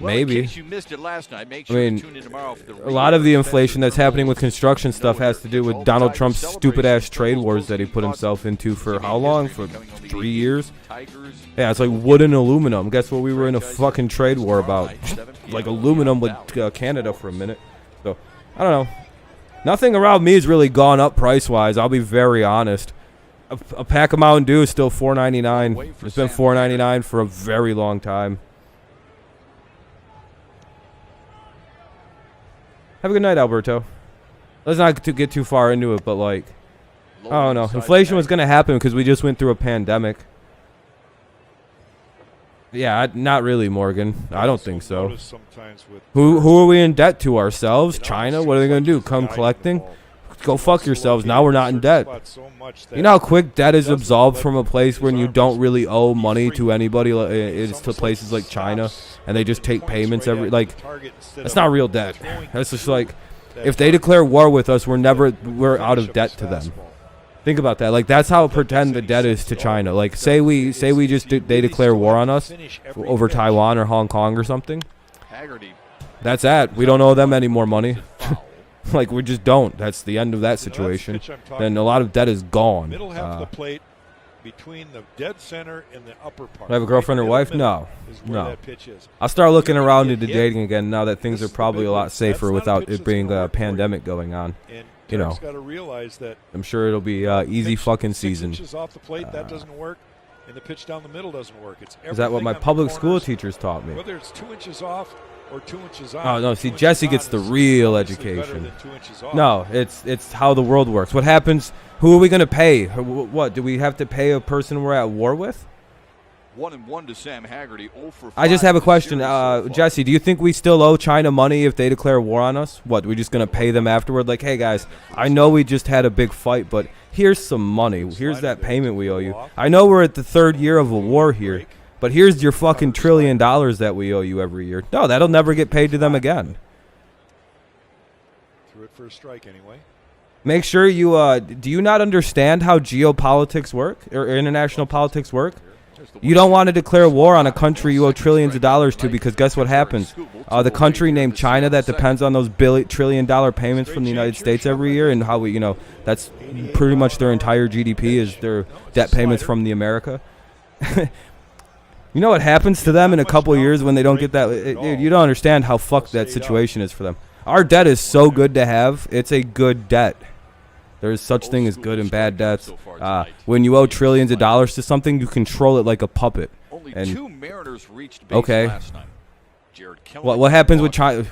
Well, maybe. In case you missed it last night, make sure to tune in tomorrow for the a lot of the inflation that's happening with construction stuff has to do with Donald Trump's stupid-ass trade wars that he put himself into for how long? For 3 years? Yeah, it's like wood and aluminum. Guess what we were in a fucking trade war about? Like aluminum with Canada for a minute. So, I don't know. Nothing around me has really gone up price-wise. I'll be very honest. A pack of Mountain Dew is still $4.99. It's been $4.99 for a very long time. Have a good night, Alberto. Let's not get too far into it, but like, I don't know. Inflation was going to happen because we just went through a pandemic. Yeah, not really, Morgan. I don't think so. Who are we in debt to? Ourselves? China? What are they going to do? Come collecting? Go fuck yourselves. Now we're not in debt. You know how quick debt is absolved from a place when you don't really owe money to anybody? It's to places like China, and they just take payments every, like, that's not real debt. That's just like, if they declare war with us, we're out of debt to them. Think about that. Like, that's how pretend the debt is to China. Like, say they declare war on us over Taiwan or Hong Kong or something. That's that. We don't owe them any more money. Like, we just don't. That's the end of that situation. Then a lot of debt is gone. Middle half of the plate between the dead center and the upper part. Do I have a girlfriend or wife? No. No. I'll start looking around into dating again now that things are probably a lot safer without it being a pandemic going on. You know, I'm sure it'll be easy fucking season. 6 inches off the plate, that doesn't work, and the pitch down the middle doesn't work. Is that what my public school teachers taught me? Whether it's 2 inches off or 2 inches off. Oh no! See, Jesse gets the real education. No, it's how the world works. What happens? Who are we going to pay? What do we have to pay a person we're at war with? 1-1 to Sam Haggerty. 0 for 5. I just have a question, Jesse. Do you think we still owe China money if they declare war on us? What? We're just going to pay them afterward? Like, hey guys, I know we just had a big fight, but here's some money. Here's that payment we owe you. I know we're at the 3rd year of a war here. But here's your fucking $1 trillion that we owe you every year. No, that'll never get paid to them again. Threw it for a strike anyway. Make sure you do you not understand how geopolitics work or international politics work? You don't want to declare war on a country you owe trillions of dollars to because guess what happens? The country named China that depends on those $1 trillion payments from the United States every year and how we, that's pretty much their entire GDP is their debt payments from the America. You know what happens to them in a couple of years when they don't get that? Dude, you don't understand how fucked that situation is for them. Our debt is so good to have. It's a good debt. There is such thing as good and bad debts. When you owe trillions of dollars to something, you control it like a puppet. And 2 Mariners reached base last night. What happens with China?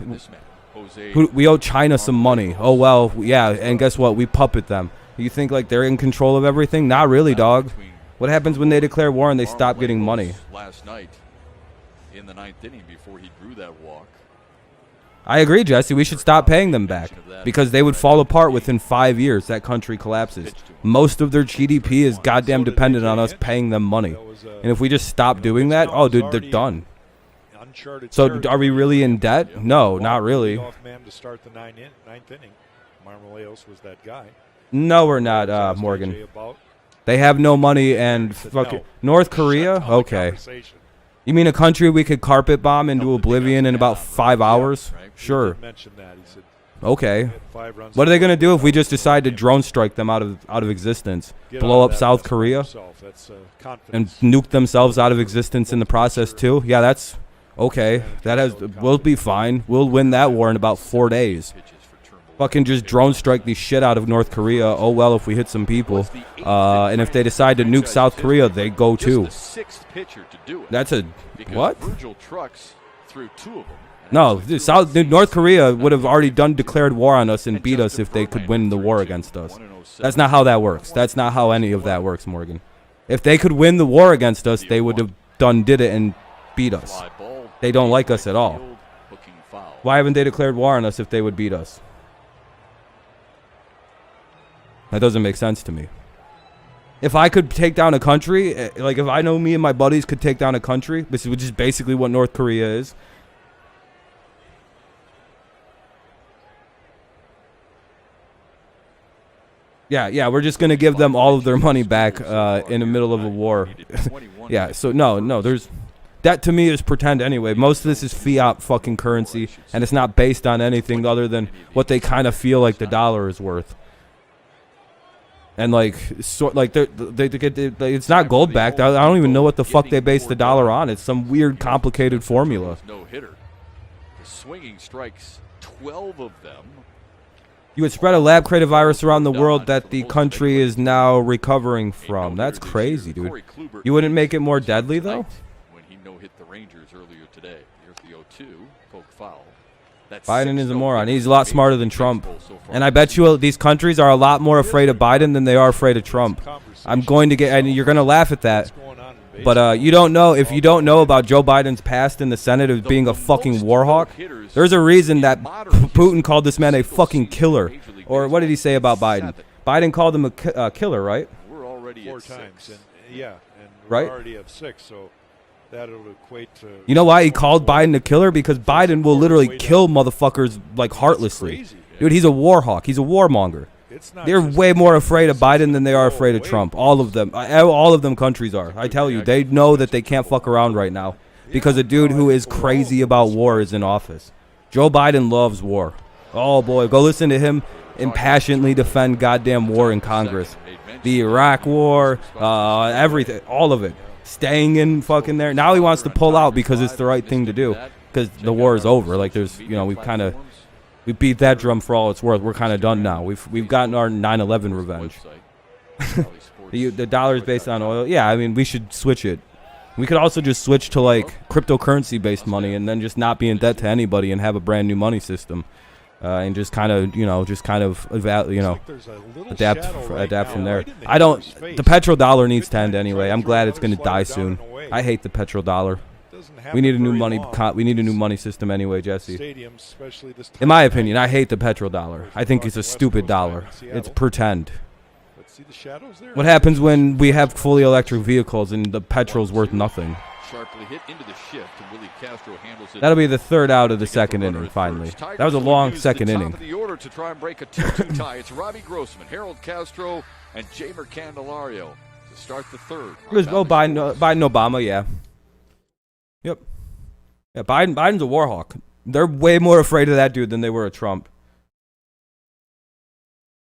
We owe China some money. Oh, well, yeah, and guess what? We puppet them. You think like they're in control of everything? Not really, dog. What happens when they declare war and they stop getting money? Last night in the 9th inning before he drew that walk. I agree, Jesse. We should stop paying them back because they would fall apart within 5 years. That country collapses. Most of their GDP is goddamn dependent on us paying them money. And if we just stop doing that, oh, dude, they're done. So are we really in debt? No, not really. No, we're not, Morgan. They have no money and fucking North Korea? Okay. You mean a country we could carpet bomb into oblivion in about 5 hours? Right. Sure. He did mention that. He said Okay. they had 5 runs What are they to gonna do if we just go. decide to drone strike them out of existence, Get blow out up of that South mess by Korea, himself. That's, and confidence. nuke themselves out of existence in the process too? Yeah, that's okay. We'll be fine. We'll win that war in about 4 days. Fucking just drone strike the shit out of North Korea. Oh well, if we hit some people, and if they decide to nuke South Korea, they go too. That's a what? Virgil Trucks threw 2 of them. No, North Korea would have already declared war on us and beat us if they could win the war against us. That's not how that works. That's not how any of that works, Morgan. If they could win the war against us, they would have did it and beat us. They don't like us at all. Why haven't they declared war on us if they would beat us? That doesn't make sense to me. If I could take down a country, like if I know me and my buddies could take down a country, which is basically what North Korea is. Yeah, we're just gonna give them all of their money back in the middle of a war. Yeah, so no, there's that to me is pretend anyway. Most of this is fiat fucking currency, and it's not based on anything other than what they kind of feel like the dollar is worth. And like, it's not gold backed. I don't even know what the fuck they base the dollar on. It's some weird, complicated formula. No hitter. The swinging strikes, 12 of them. You would spread a lab-created virus around the world that the country is now recovering from. That's crazy, dude. You wouldn't make it more deadly, though? When he no-hit the Rangers earlier today. Here's the 0-2, poke foul. Biden is a moron. He's a lot smarter than Trump. And I bet you these countries are a lot more afraid of Biden than they are afraid of Trump. I'm going to get, and you're going to laugh at that. But you don't know, if you don't know about Joe Biden's past in the Senate of being a fucking war hawk, there's a reason that Putin called this man a fucking killer. Or what did he say about Biden? Biden called him a killer, right? We're already 4 at times. 6. And, yeah, and Right? we're already at 6, so that'll equate to... You know why he called Biden a killer? Because Biden will literally kill motherfuckers like heartlessly. Dude, he's a war hawk. He's a warmonger. They're way more afraid of Biden than they are afraid of Trump. All of them. All of them countries are. I tell you, they know that they can't fuck around right now because a dude who is crazy about war is in office. Joe Biden loves war. Oh, boy. Go listen to him impassionately defend goddamn war in Congress. The Iraq war, everything, all of it. Staying in fucking there. Now he wants to pull out because it's the right thing to do because the war is over. Like, there's, you know, we beat that drum for all it's worth. We're kind of done now. We've gotten our 9/11 revenge. The dollar is based on oil. Yeah, I mean, we should switch it. We could also just switch to like cryptocurrency-based money and then just not be in debt to anybody and have a brand new money system, and just kind of, adapt from there. The petrodollar needs to end anyway. I'm glad it's going to die soon. I hate the petrodollar. We need a new money. We need a new money system anyway, Jesse. In my opinion, I hate the petrodollar. I think it's a stupid dollar. It's pretend. What happens when we have fully electric vehicles and the petrol's worth nothing? Sharply hit into the shift, and Willie Castro handles it. That'll be the third out of the second inning, finally. That was a long second inning. Top of the order to try and break a 2-2 tie. It's Robbie Grossman, Harold Castro, and Jamer Candelario to start the third. It was Biden, Obama, yeah. Yep. Yeah, Biden's a war hawk. They're way more afraid of that dude than they were of Trump.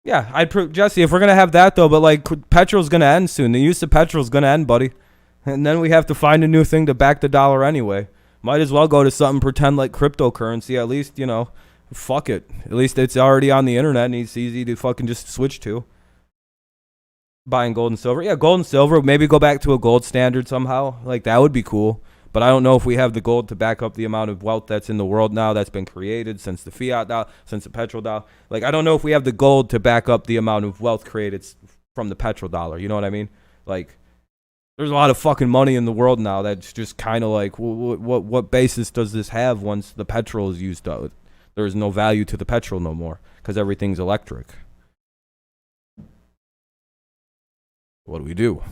Yeah, Jesse, if we're gonna have that though, but like petrol's gonna end soon. The use of petrol's gonna end, buddy, and then we have to find a new thing to back the dollar anyway. Might as well go to something pretend like cryptocurrency. At least, you know, fuck it. At least it's already on the internet and it's easy to fucking just switch to. Buying gold and silver, yeah, gold and silver. Maybe go back to a gold standard somehow. Like that would be cool. But I don't know if we have the gold to back up the amount of wealth that's in the world now that's been created since the fiat dollar, since the petrodollar. Like, I don't know if we have the gold to back up the amount of wealth created from the petrodollar. You know what I mean? Like, there's a lot of fucking money in the world now that's just kind of like, what basis does this have once the petrol is used up? There's no value to the petrol no more because everything's electric. What do we do?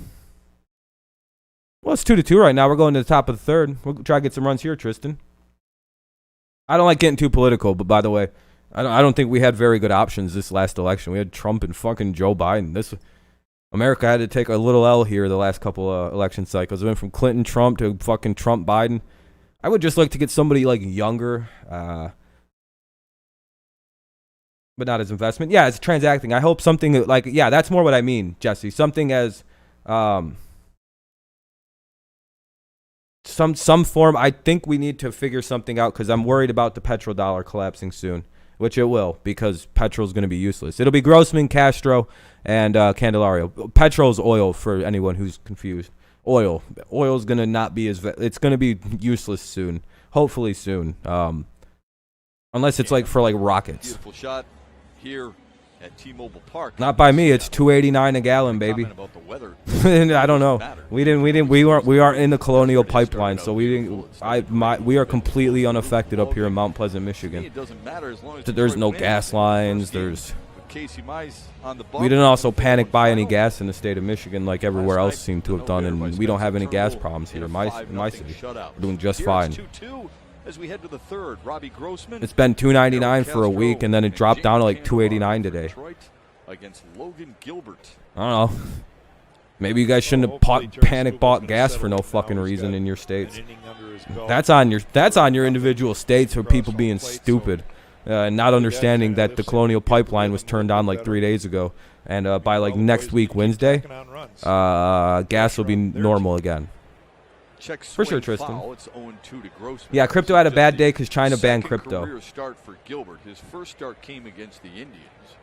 Well, it's 2-2 right now. We're going to the top of the third. We'll try to get some runs here, Tristan. I don't like getting too political, but by the way, I don't think we had very good options this last election. We had Trump and fucking Joe Biden. America had to take a little L here the last couple election cycles. It went from Clinton, Trump to fucking Trump, Biden. I would just like to get somebody like younger, but not as investment. Yeah, it's transacting. I hope something like, yeah, that's more what I mean, Jesse. Something as some form. I think we need to figure something out because I'm worried about the petrodollar collapsing soon, which it will because petrol's going to be useless. It'll be Grossman, Castro, and Candelario. Petrol's oil for anyone who's confused. Oil's going to not be as it's going to be useless soon. Hopefully soon. Unless it's like for like rockets. Beautiful shot here at T-Mobile Park. Not by me. It's $2.89 a gallon, baby. About the weather. I don't know. We aren't in the Colonial Pipeline, so we are completely unaffected up here in Mount Pleasant, Michigan. It doesn't matter as long as There's no gas lines. Casey Mize on the We didn't also panic buy any gas in the state of Michigan like everywhere else seemed to have done, and we don't have any gas problems here in my city. We're doing just fine. As we head to the third, Robbie Grossman. It's been $2.99 for a week, and then it dropped down to like $2.89 today. Against Logan Gilbert. I don't know. Maybe you guys shouldn't have panic bought gas for no fucking reason in your states. That's on your individual states for people being stupid and not understanding that the Colonial Pipeline was turned on like 3 days ago, and by like next week Wednesday, gas will be normal again. For sure, Tristan. Yeah, crypto had a bad day because China banned crypto. Career start for Gilbert. His first start came against the Indians,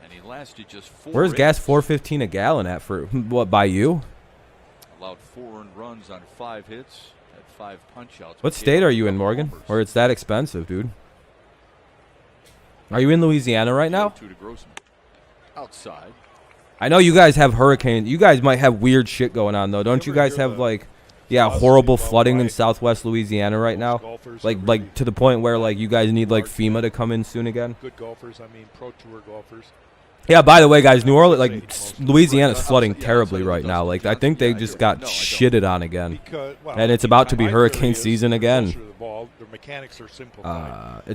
and he lasted just 4 Where's gas $4.15 a gallon at for what? By you? Allowed 4 earned runs on 5 hits, had 5 punch-outs. What state are you in, Morgan? Or it's that expensive, dude? Are you in Louisiana right now? Outside. I know you guys have hurricanes. You guys might have weird shit going on, though. Don't you guys have like... Yeah, horrible flooding in southwest Louisiana right now. Like to the point where like you guys need like FEMA to come in soon again. Good golfers, I mean pro tour golfers. Yeah, by the way, guys, New Orleans, like Louisiana's flooding terribly right now. Like I think they just got shitted on again, and it's about to be hurricane season again. It's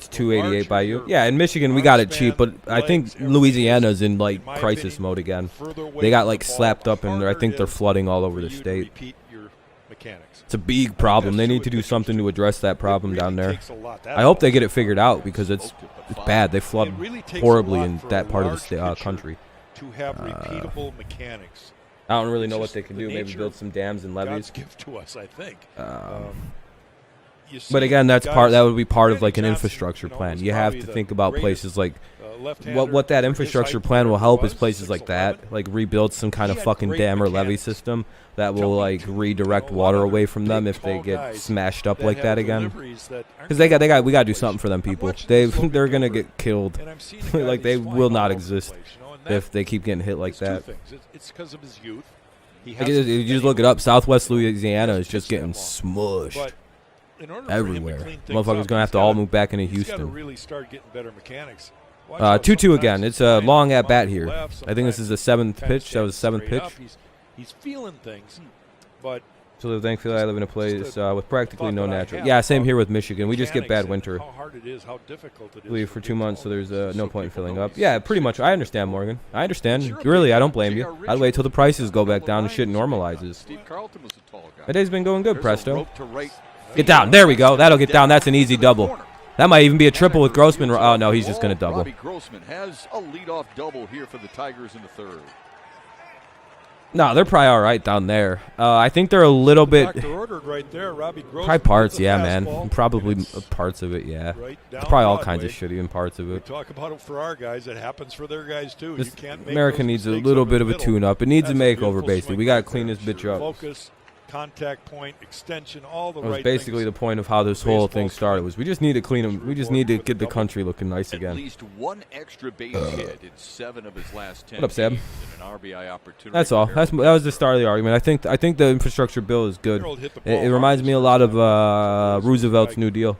$2.88 by you. Yeah, in Michigan we got it cheap, but I think Louisiana's in like crisis mode again. They got like slapped up, and I think they're flooding all over the state. It's a big problem. They need to do something to address that problem down there. I hope they get it figured out because it's bad. They flood horribly in that part of the country. To have repeatable mechanics. I don't really know what they can do. Maybe build some dams and levees. God's gift to us, I think. But again, that would be part of like an infrastructure plan. You have to think about places like what that infrastructure plan will help is places like that, like rebuild some kind of fucking dam or levee system that will like redirect water away from them if they get smashed up like that again. Because we got to do something for them people. They're gonna get killed. Like they will not exist if they keep getting hit like that. It's because of his youth. You just look it up. Southwest Louisiana is just getting smushed everywhere. Motherfuckers gonna have to all move back into Houston. Really start getting better mechanics. 2-2 again. It's a long at bat here. I think this is the 7th pitch. That was the 7th pitch. He's feeling things, but so thankfully I live in a place with practically no natural. Yeah, same here with Michigan. We just get bad winter. How hard it is, how difficult it is. Leave for 2 months, so there's no point in filling up. Yeah, pretty much. I understand, Morgan. I understand. Really, I don't blame you. I'd wait till the prices go back down and shit normalizes. That day's been going good, Presto. Get down. There we go. That'll get down. That's an easy double. That might even be a triple with Grossman. Oh, no, he's just going to double. Robbie Grossman has a leadoff double here for the Tigers in the third. No, they're probably all right down there. I think they're a little bit... Right there, Robbie Grossman. Probably parts, yeah, man. Probably parts of it, yeah. There's probably all kinds of shitty in parts of it. We talk about it for our guys. It happens for their guys, too. America needs a little bit of a tune-up. It needs a makeover, basically. We got to clean this bitch up. Focus, contact point, extension, all the right things. That was basically the point of how this whole thing started. Was we just need to clean them. We just need to get the country looking nice again. At least one extra base hit in 7 of his last 10. What up, Sam? An RBI opportunity. That's all. That was the start of the argument. I think the infrastructure bill is good. It reminds me a lot of Roosevelt's New Deal.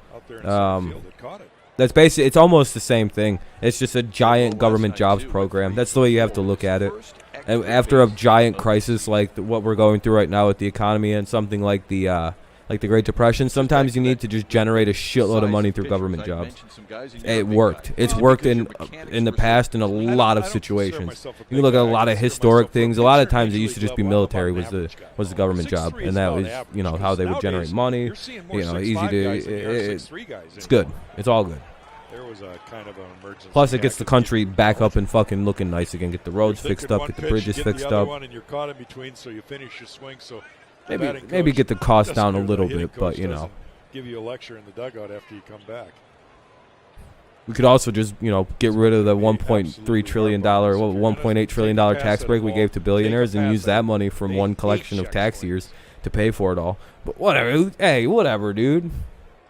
That's basically, it's almost the same thing. It's just a giant government jobs program. That's the way you have to look at it. And after a giant crisis like what we're going through right now with the economy and something like the like the Great Depression, sometimes you need to just generate a shitload of money through government jobs. It worked. It's worked in the past in a lot of situations. You look at a lot of historic things. A lot of times it used to just be military was the government job, and that was, you know, how they would generate money. You know, easy to. It's good. It's all good. There was a kind of an emergency. Plus, it gets the country back up and fucking looking nice again. Get the roads fixed up. Get the bridges fixed up. And you're caught in between, so you finish your swing. So Maybe get the cost down a little bit, but you know. Give you a lecture in the dugout after you come back. We could also just, you know, get rid of the $1.3 trillion, $1.8 trillion tax break we gave to billionaires and use that money from one collection of tax years to pay for it all. But whatever. Hey, whatever, dude.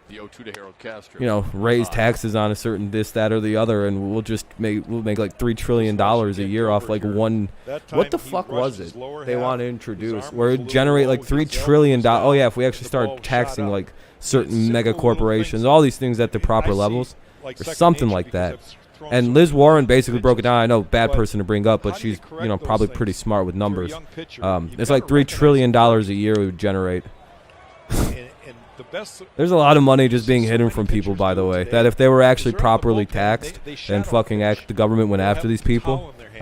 The 0-2 to Harold Castro. You know, raise taxes on a certain this, that, or the other, and we'll make like $3 trillion a year off like one. What the fuck was it they want to introduce? Where it generate like $3 trillion. Oh yeah, if we actually start taxing like certain mega corporations, all these things at the proper levels, or something like that. And Liz Warren basically broke it down. I know, bad person to bring up, but she's, you know, probably pretty smart with numbers. It's like $3 trillion a year we would generate. There's a lot of money just being hidden from people, by the way, that if they were actually properly taxed and fucking the government went after these people, it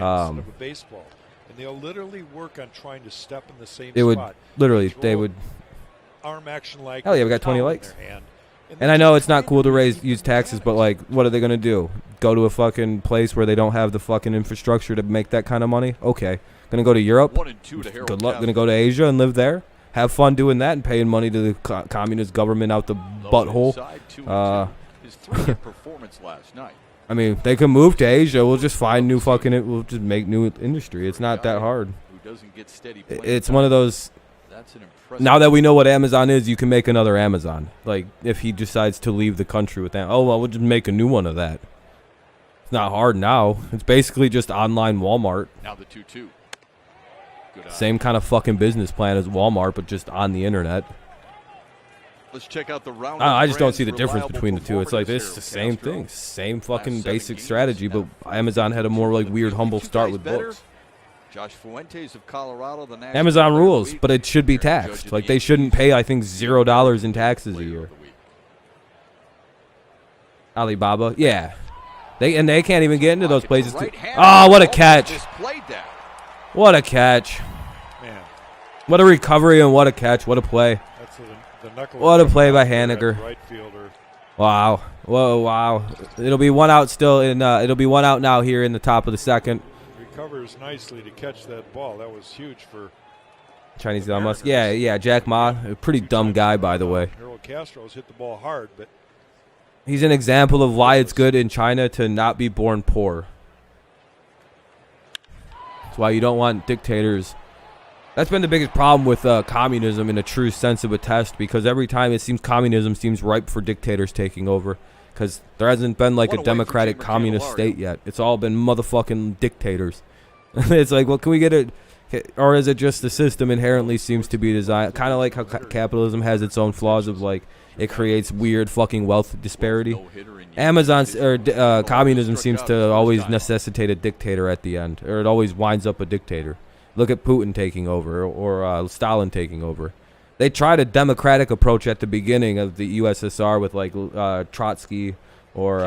would literally, they would, hell yeah, we got 20 likes. And I know it's not cool to use taxes, but like, what are they going to do? Go to a fucking place where they don't have the fucking infrastructure to make that kind of money? Okay. Going to go to Europe? Good luck. Going to go to Asia and live there? Have fun doing that and paying money to the communist government out the butthole. I mean, they can move to Asia. We'll just find new fucking. We'll just make new industry. It's not that hard. It's one of those. Now that we know what Amazon is, you can make another Amazon. Like if he decides to leave the country with that, oh well, we'll just make a new one of that. It's not hard now. It's basically just online Walmart. Now the 2-2. Same kind of fucking business plan as Walmart, but just on the internet. Let's check out the round. I just don't see the difference between the two. It's like this is the same thing, same fucking basic strategy, but Amazon had a more like weird, humble start with books. Josh Fuentes of Colorado, the Amazon rules, but it should be taxed. Like they shouldn't pay, I think, $0 in taxes a year. Alibaba, yeah, they can't even get into those places. Oh, what a catch! What a catch! Man. What a recovery and what a catch! What a play! What a play by Haniger! Wow! Whoa! Wow! It'll be one out still. It'll be one out now here in the top of the second. Recovers nicely to catch that ball. That was huge for Chinese guy must. Yeah. Jack Ma, a pretty dumb guy, by the way. Harold Castro's hit the ball hard, but he's an example of why it's good in China to not be born poor. That's why you don't want dictators. That's been the biggest problem with communism in a true sense of a test, because every time it seems communism seems ripe for dictators taking over, because there hasn't been like a democratic communist state yet. It's all been motherfucking dictators. It's like, well, can we get it? Or is it just the system inherently seems to be designed, kind of like how capitalism has its own flaws of like it creates weird fucking wealth disparity. Amazon's or communism seems to always necessitate a dictator at the end, or it always winds up a dictator. Look at Putin taking over, or Stalin taking over. They tried a democratic approach at the beginning of the USSR with like Trotsky or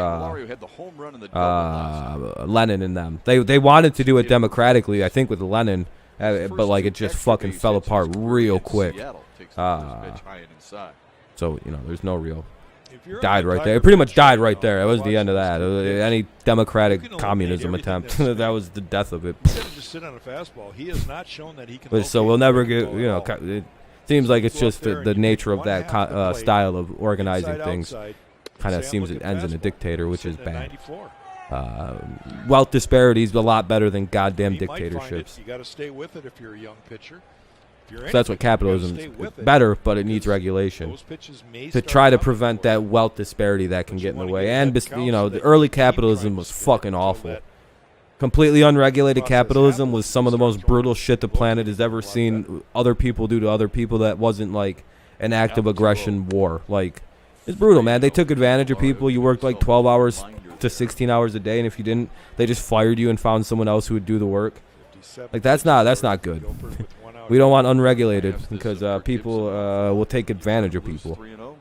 Lenin and them. They wanted to do it democratically, I think, with Lenin, but like it just fucking fell apart real quick. So, you know, there's no real. Died right there. It pretty much died right there. That was the end of that. Any democratic communism attempt, that was the death of it. But so we'll never get, you know, it seems like it's just the nature of that style of organizing things. Kind of seems it ends in a dictator, which is bad. Wealth disparities a lot better than goddamn dictatorships. You got to stay with it if you're a young pitcher. So that's what capitalism is better, but it needs regulation to try to prevent that wealth disparity that can get in the way. And, you know, the early capitalism was fucking awful. Completely unregulated capitalism was some of the most brutal shit the planet has ever seen other people do to other people. That wasn't like an act of aggression war. Like, it's brutal, man. They took advantage of people. You worked like 12 hours to 16 hours a day, and if you didn't, they just fired you and found someone else who would do the work. Like, that's not good. We don't want unregulated because people will take advantage of people. 3-0.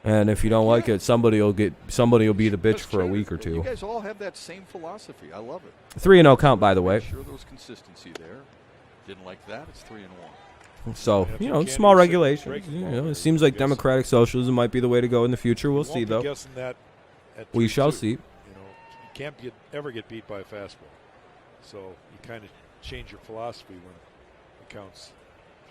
And if you don't like it, somebody will be the bitch for a week or two. You guys all have that same philosophy. I love it. 3-0 count, by the way. Sure, there was consistency there. Didn't like that. It's 3-1. So, you know, small regulations. You know, it seems like democratic socialism might be the way to go in the future. We'll see, though. We shall see. You know, you can't ever get beat by a fastball. So you kind of change your philosophy when it counts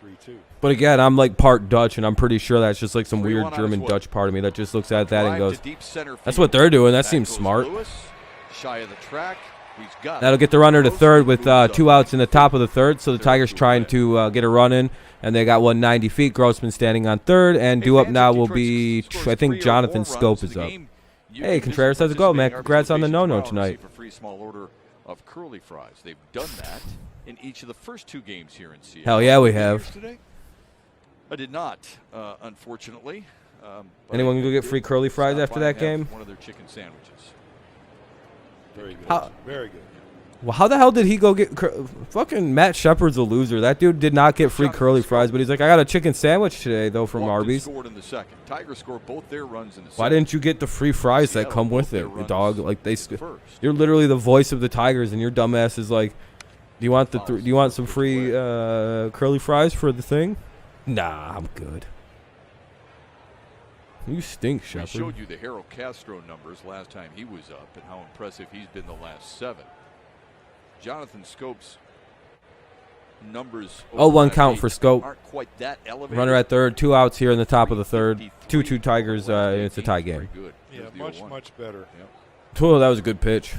3-2. But again, I'm like part Dutch, and I'm pretty sure that's just like some weird German Dutch part of me that just looks at that and goes, that's what they're doing. That seems smart. Shy of the track. He's got That'll get the runner to third with 2 outs in the top of the third. So the Tigers trying to get a run in, and they got 190 feet. Grossman standing on third, and due up now will be, I think, Jonathan Scope is up. Hey, Contreras, how's it go, man? Congrats on the no-no tonight. For free small order of curly fries. They've done that in each of the first 2 games here in Seattle. Hell yeah, we have. I did not, unfortunately. Anyone go get free curly fries after that game? One of their chicken sandwiches. Very good. Very good. Well, how the hell did he go get fucking Matt Shepard's a loser. That dude did not get free curly fries, but he's like, I got a chicken sandwich today, though, from Arby's. Scored in the second. Tigers scored both their runs in the second. Why didn't you get the free fries that come with it, dog? Like you're literally the voice of the Tigers, and your dumbass is like, do you want some free curly fries for the thing? Nah, I'm good. You stink, Shepard. We showed you the Harold Castro numbers last time he was up and how impressive he's been the last 7. Jonathan Scope's numbers. 0-1 count for Scope. Aren't quite that elevated. Runner at third. 2 outs here in the top of the third. 2-2 Tigers. It's a tie game. Yeah, much better. Yep. Oh, that was a good pitch.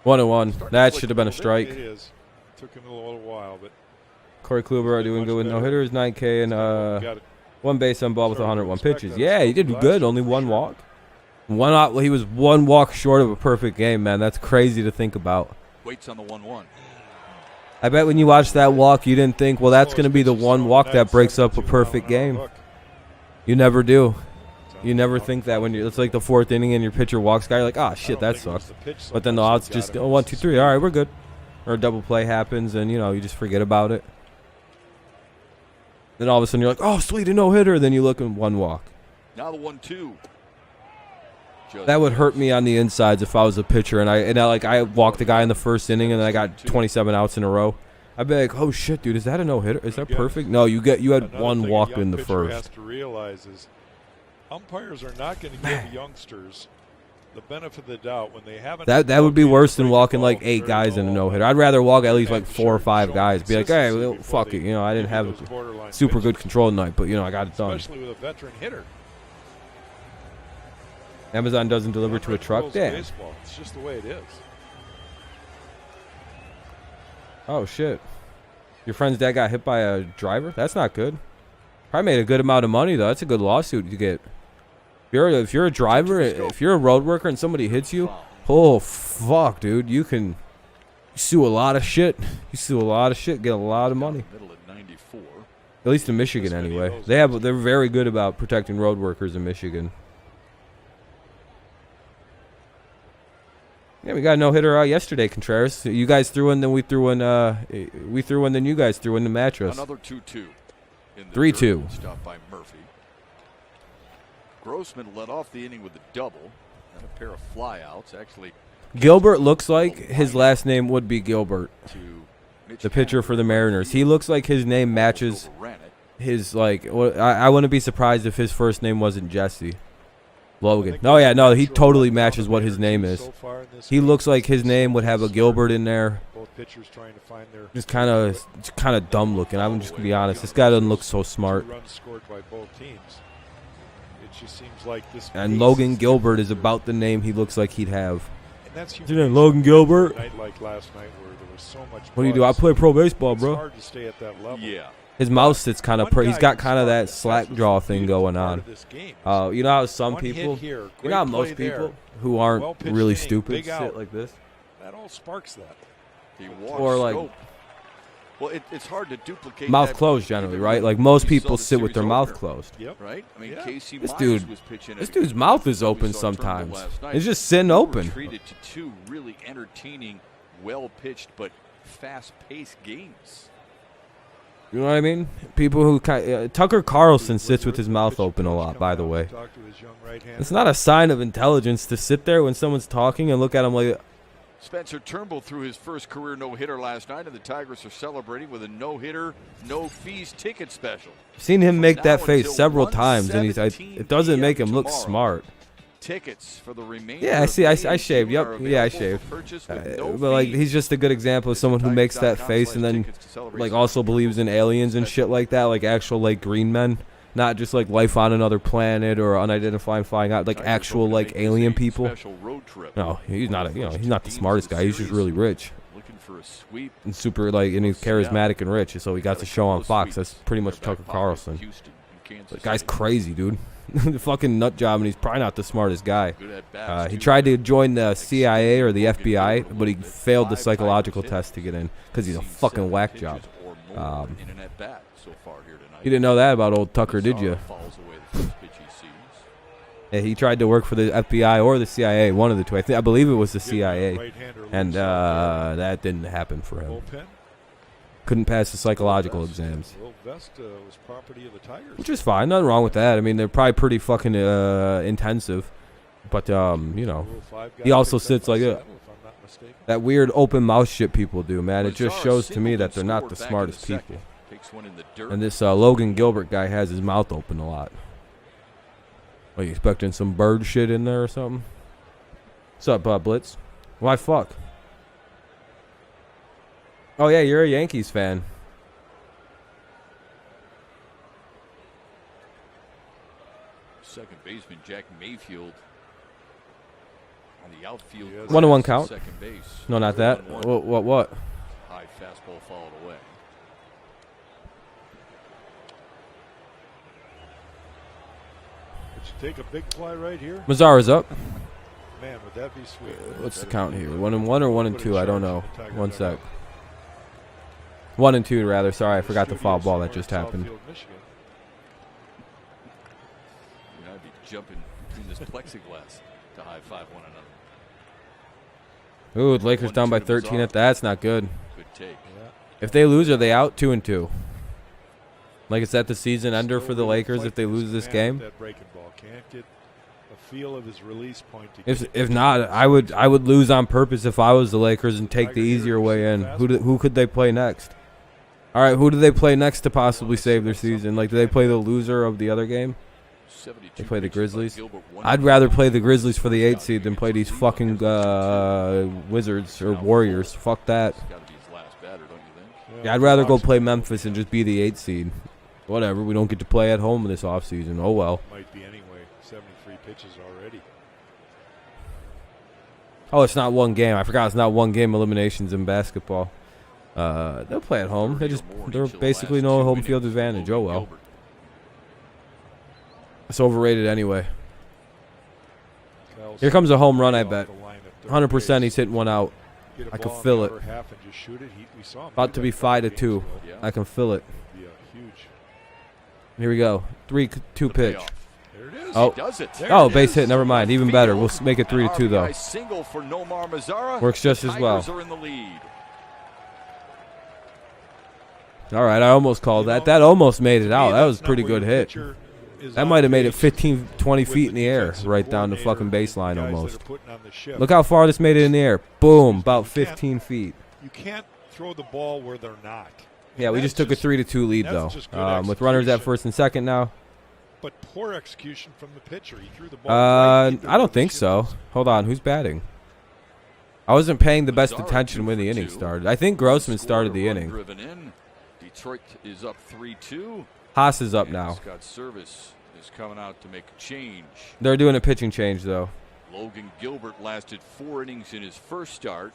1-1. That should have been a strike. It is. Took him a little while, but Corey Kluber doing good with no hitters, 9K, and 1 base on ball with 101 pitches. Yeah, he did good. Only 1 walk. 1 out. Well, he was 1 walk short of a perfect game, man. That's crazy to think about. Waits on the 1-1. I bet when you watched that walk, you didn't think, well, that's going to be the 1 walk that breaks up a perfect game. You never do. You never think that when it's like the 4th inning and your pitcher walks guy, you're like, oh, shit, that sucks. But then the outs just go 1, 2, 3. All right, we're good. Or a double play happens, and, you know, you just forget about it. Then all of a sudden you're like, oh, sweet, a no-hitter. Then you look and 1 walk. Now the 1-2. That would hurt me on the insides if I was a pitcher and I walked the guy in the 1st inning and then I got 27 outs in a row. I'd be like, oh shit, dude, is that a no-hitter? Is that perfect? No, you had 1 walk in the 1st. Has to realize is umpires are not going to give youngsters the benefit of the doubt when they haven't. That would be worse than walking like 8 guys in a no-hitter. I'd rather walk at least like 4 or 5 guys. Be like, hey, well, fuck it, you know, I didn't have super good control tonight, but you know, I got it done. Especially with a veteran hitter. Amazon doesn't deliver to a truck? Damn. It's just the way it is. Oh, shit. Your friend's dad got hit by a driver? That's not good. Probably made a good amount of money, though. That's a good lawsuit to get. If you're a driver, if you're a road worker and somebody hits you, oh, fuck, dude. You can sue a lot of shit. You sue a lot of shit, get a lot of money. At least in Michigan, anyway. They're very good about protecting road workers in Michigan. Yeah, we got a no-hitter yesterday, Contreras. You guys threw in, then we threw in. We threw in, then you guys threw in the mattress. Another 2-2. 3-2. Stopped by Murphy. Grossman led off the inning with a double and a pair of flyouts. Actually, Gilbert looks like his last name would be Gilbert. The pitcher for the Mariners. He looks like his name matches his like. I wouldn't be surprised if his first name wasn't Jesse. Logan. Oh yeah, no, he totally matches what his name is. He looks like his name would have a Gilbert in there. Just kind of dumb looking. I'm just gonna be honest. This guy doesn't look so smart. And Logan Gilbert is about the name he looks like he'd have. Isn't it Logan Gilbert? What do you do? I play pro baseball, bro. Yeah. His mouth sits kind of. He's got kind of that slack jaw thing going on. You know how some people, you know how most people who aren't really stupid sit like this. That all sparks that. Or like, well, it's hard to duplicate. Mouth closed generally, right? Like most people sit with their mouth closed. Yep. Right. I mean, Casey this dude's mouth is open sometimes. It's just sitting open. Treated to 2 really entertaining, well-pitched but fast-paced games. You know what I mean? People who Tucker Carlson sits with his mouth open a lot, by the way. It's not a sign of intelligence to sit there when someone's talking and look at him like. Spencer Turnbull threw his first career no-hitter last night, and the Tigers are celebrating with a no-hitter, no-fees ticket special. I've seen him make that face several times, and it doesn't make him look smart. Tickets for the remainder. Yeah, I see. I shaved. Yep. Yeah, I shaved. But like, he's just a good example of someone who makes that face and then like also believes in aliens and shit like that, like actual like green men, not just like life on another planet or unidentified flying out, like actual like alien people. No, he's not. He's not the smartest guy. He's just really rich. And super like, and he's charismatic and rich, so he got the show on Fox. That's pretty much Tucker Carlson. The guy's crazy, dude. The fucking nut job, and he's probably not the smartest guy. He tried to join the CIA or the FBI, but he failed the psychological test to get in because he's a fucking whack job. You didn't know that about old Tucker, did you? Yeah, he tried to work for the FBI or the CIA, one of the two. I believe it was the CIA, and that didn't happen for him. Couldn't pass the psychological exams. Which is fine. Nothing wrong with that. I mean, they're probably pretty fucking intensive. But, you know, he also sits like that weird open mouth shit people do, man. It just shows to me that they're not the smartest people. And this Logan Gilbert guy has his mouth open a lot. Are you expecting some bird shit in there or something? What's up, Blitz? Why fuck? Oh, yeah, you're a Yankees fan. Second baseman Jack Mayfield on the outfield. 1-1 count. Second base. No, not that. What? High fastball fouled away. Would you take a big fly right here? Mazzara's up. Man, would that be sweet? What's the count here? 1-1 or 1-2? I don't know. One sec. 1-2 rather. Sorry, I forgot the foul ball that just happened. I'd be jumping between this plexiglass to high five one another. Ooh, the Lakers down by 13 at that. That's not good. Good take. If they lose, are they out 2-2? Like, is that the season ender for the Lakers if they lose this game? If not, I would lose on purpose if I was the Lakers and take the easier way in. Who could they play next? All right, who do they play next to possibly save their season? Like, do they play the loser of the other game? They play the Grizzlies. I'd rather play the Grizzlies for the 8 seed than play these fucking Wizards or Warriors. Fuck that. Yeah, I'd rather go play Memphis and just be the 8 seed. Whatever, we don't get to play at home this offseason. Oh, well. Might be anyway. 73 pitches already. Oh, it's not one game. I forgot it's not one game eliminations in basketball. They'll play at home. They're basically no home field advantage. Oh, well. It's overrated anyway. Here comes a home run, I bet. 100% he's hitting one out. I can feel it. About to be 5-2. I can feel it. Here we go. 3-2 pitch. Oh, base hit. Never mind. Even better. We'll make it 3-2 though. Works just as well. All right, I almost called that. That almost made it out. That was a pretty good hit. That might have made it 15, 20 feet in the air, right down the fucking baseline almost. Look how far this made it in the air. Boom, about 15 feet. You can't throw the ball where they're not. Yeah, we just took a 3-2 lead though, with runners at first and second now. But poor execution from the pitcher. He threw the ball. I don't think so. Hold on, who's batting? I wasn't paying the best attention when the inning started. I think Grossman started the inning. Detroit is up 3-2. Haas is up now. Scott Service is coming out to make a change. They're doing a pitching change though. Logan Gilbert lasted 4 innings in his first start.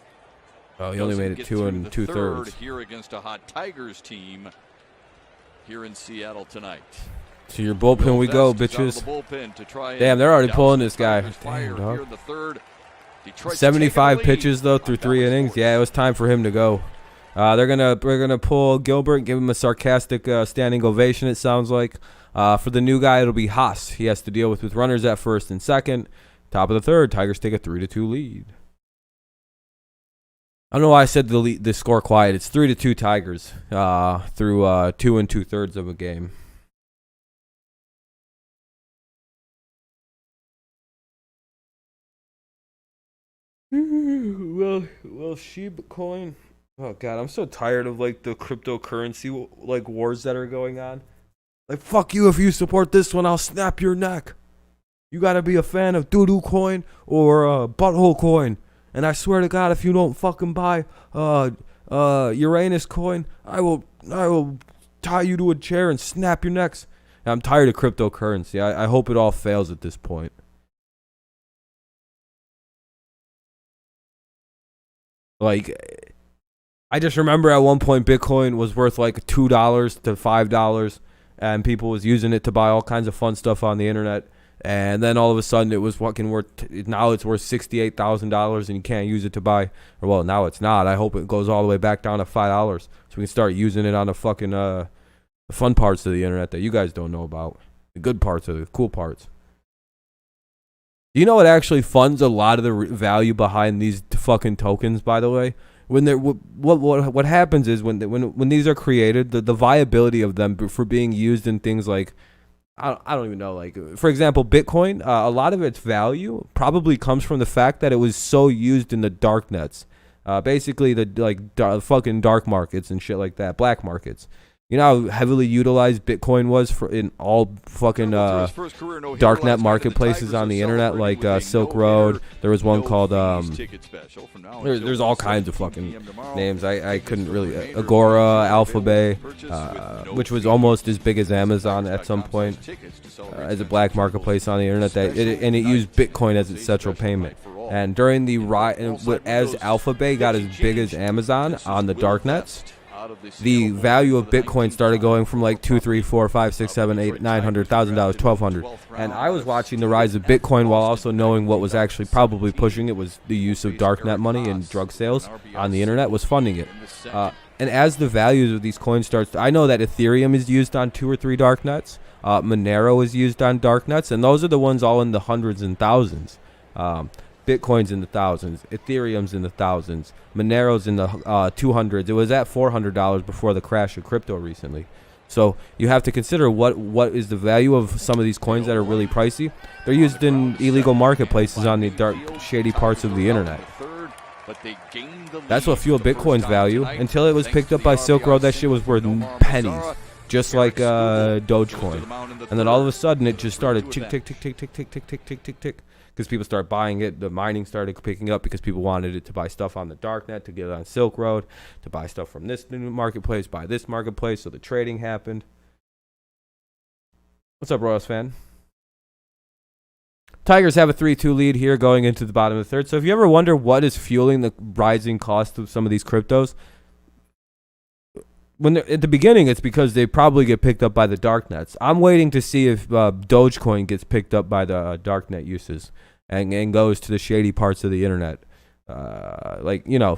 Oh, he only made it 2 2/3 here against a hot Tigers team here in Seattle tonight. To your bullpen we go, bitches. Damn, they're already pulling this guy. Damn, dog. 75 pitches though through 3 innings. Yeah, it was time for him to go. They're gonna pull Gilbert, give him a sarcastic standing ovation. It sounds like. For the new guy, it'll be Haas. He has to deal with runners at first and second. Top of the third, Tigers take a 3-2 lead. I don't know why I said the score quiet. It's 3-2 Tigers through 2 2/3 of a game. Well, Shiba coin. Oh God, I'm so tired of like the cryptocurrency like wars that are going on. Like, fuck you if you support this one, I'll snap your neck. You gotta be a fan of doo-doo coin or butthole coin. And I swear to God, if you don't fucking buy Uranus coin, I will tie you to a chair and snap your necks. And I'm tired of cryptocurrency. I hope it all fails at this point. Like, I just remember at one point Bitcoin was worth like $2 to $5, and people was using it to buy all kinds of fun stuff on the internet. And then all of a sudden it was fucking worth, now it's worth $68,000 and you can't use it to buy, or well, now it's not. I hope it goes all the way back down to $5 so we can start using it on the fucking the fun parts of the internet that you guys don't know about. The good parts of the cool parts. Do you know what actually funds a lot of the value behind these fucking tokens, by the way? When they're, what happens is when these are created, the viability of them for being used in things like, I don't even know, like, for example, Bitcoin, a lot of its value probably comes from the fact that it was so used in the dark nets. Basically, the fucking dark markets and shit like that, black markets. You know how heavily utilized Bitcoin was in all fucking darknet marketplaces on the internet, like Silk Road. There was one called there's all kinds of fucking names. I couldn't really Agora, Alphabay, which was almost as big as Amazon at some point, as a black marketplace on the internet. And it used Bitcoin as its central payment. And during the as Alphabay got as big as Amazon on the darknets, the value of Bitcoin started going from like $200,000, $300,000, $500,000, $600,000, $700,000, $800,000, $900,000, $1,200,000. And I was watching the rise of Bitcoin while also knowing what was actually probably pushing it was the use of darknet money and drug sales on the internet was funding it. And as the values of these coins starts, I know that Ethereum is used on 2 or 3 darknets. Monero is used on darknets, and those are the ones all in the hundreds and thousands. Bitcoin's in the thousands, Ethereum's in the thousands, Monero's in the 200s. It was at $400 before the crash of crypto recently. So you have to consider what is the value of some of these coins that are really pricey. They're used in illegal marketplaces on the dark, shady parts of the internet. That's what fueled Bitcoin's value until it was picked up by Silk Road. That shit was worth pennies, just like Dogecoin. And then all of a sudden it just started tick, tick, tick, tick, tick, tick, tick, tick, tick, tick, tick. Because people started buying it, the mining started picking up because people wanted it to buy stuff on the darknet, to get it on Silk Road, to buy stuff from this new marketplace, buy this marketplace, so the trading happened. What's up, Royals fan? Tigers have a 3-2 lead here going into the bottom of the third. So if you ever wonder what is fueling the rising cost of some of these cryptos, when at the beginning, it's because they probably get picked up by the darknets. I'm waiting to see if Dogecoin gets picked up by the darknet uses and goes to the shady parts of the internet, like the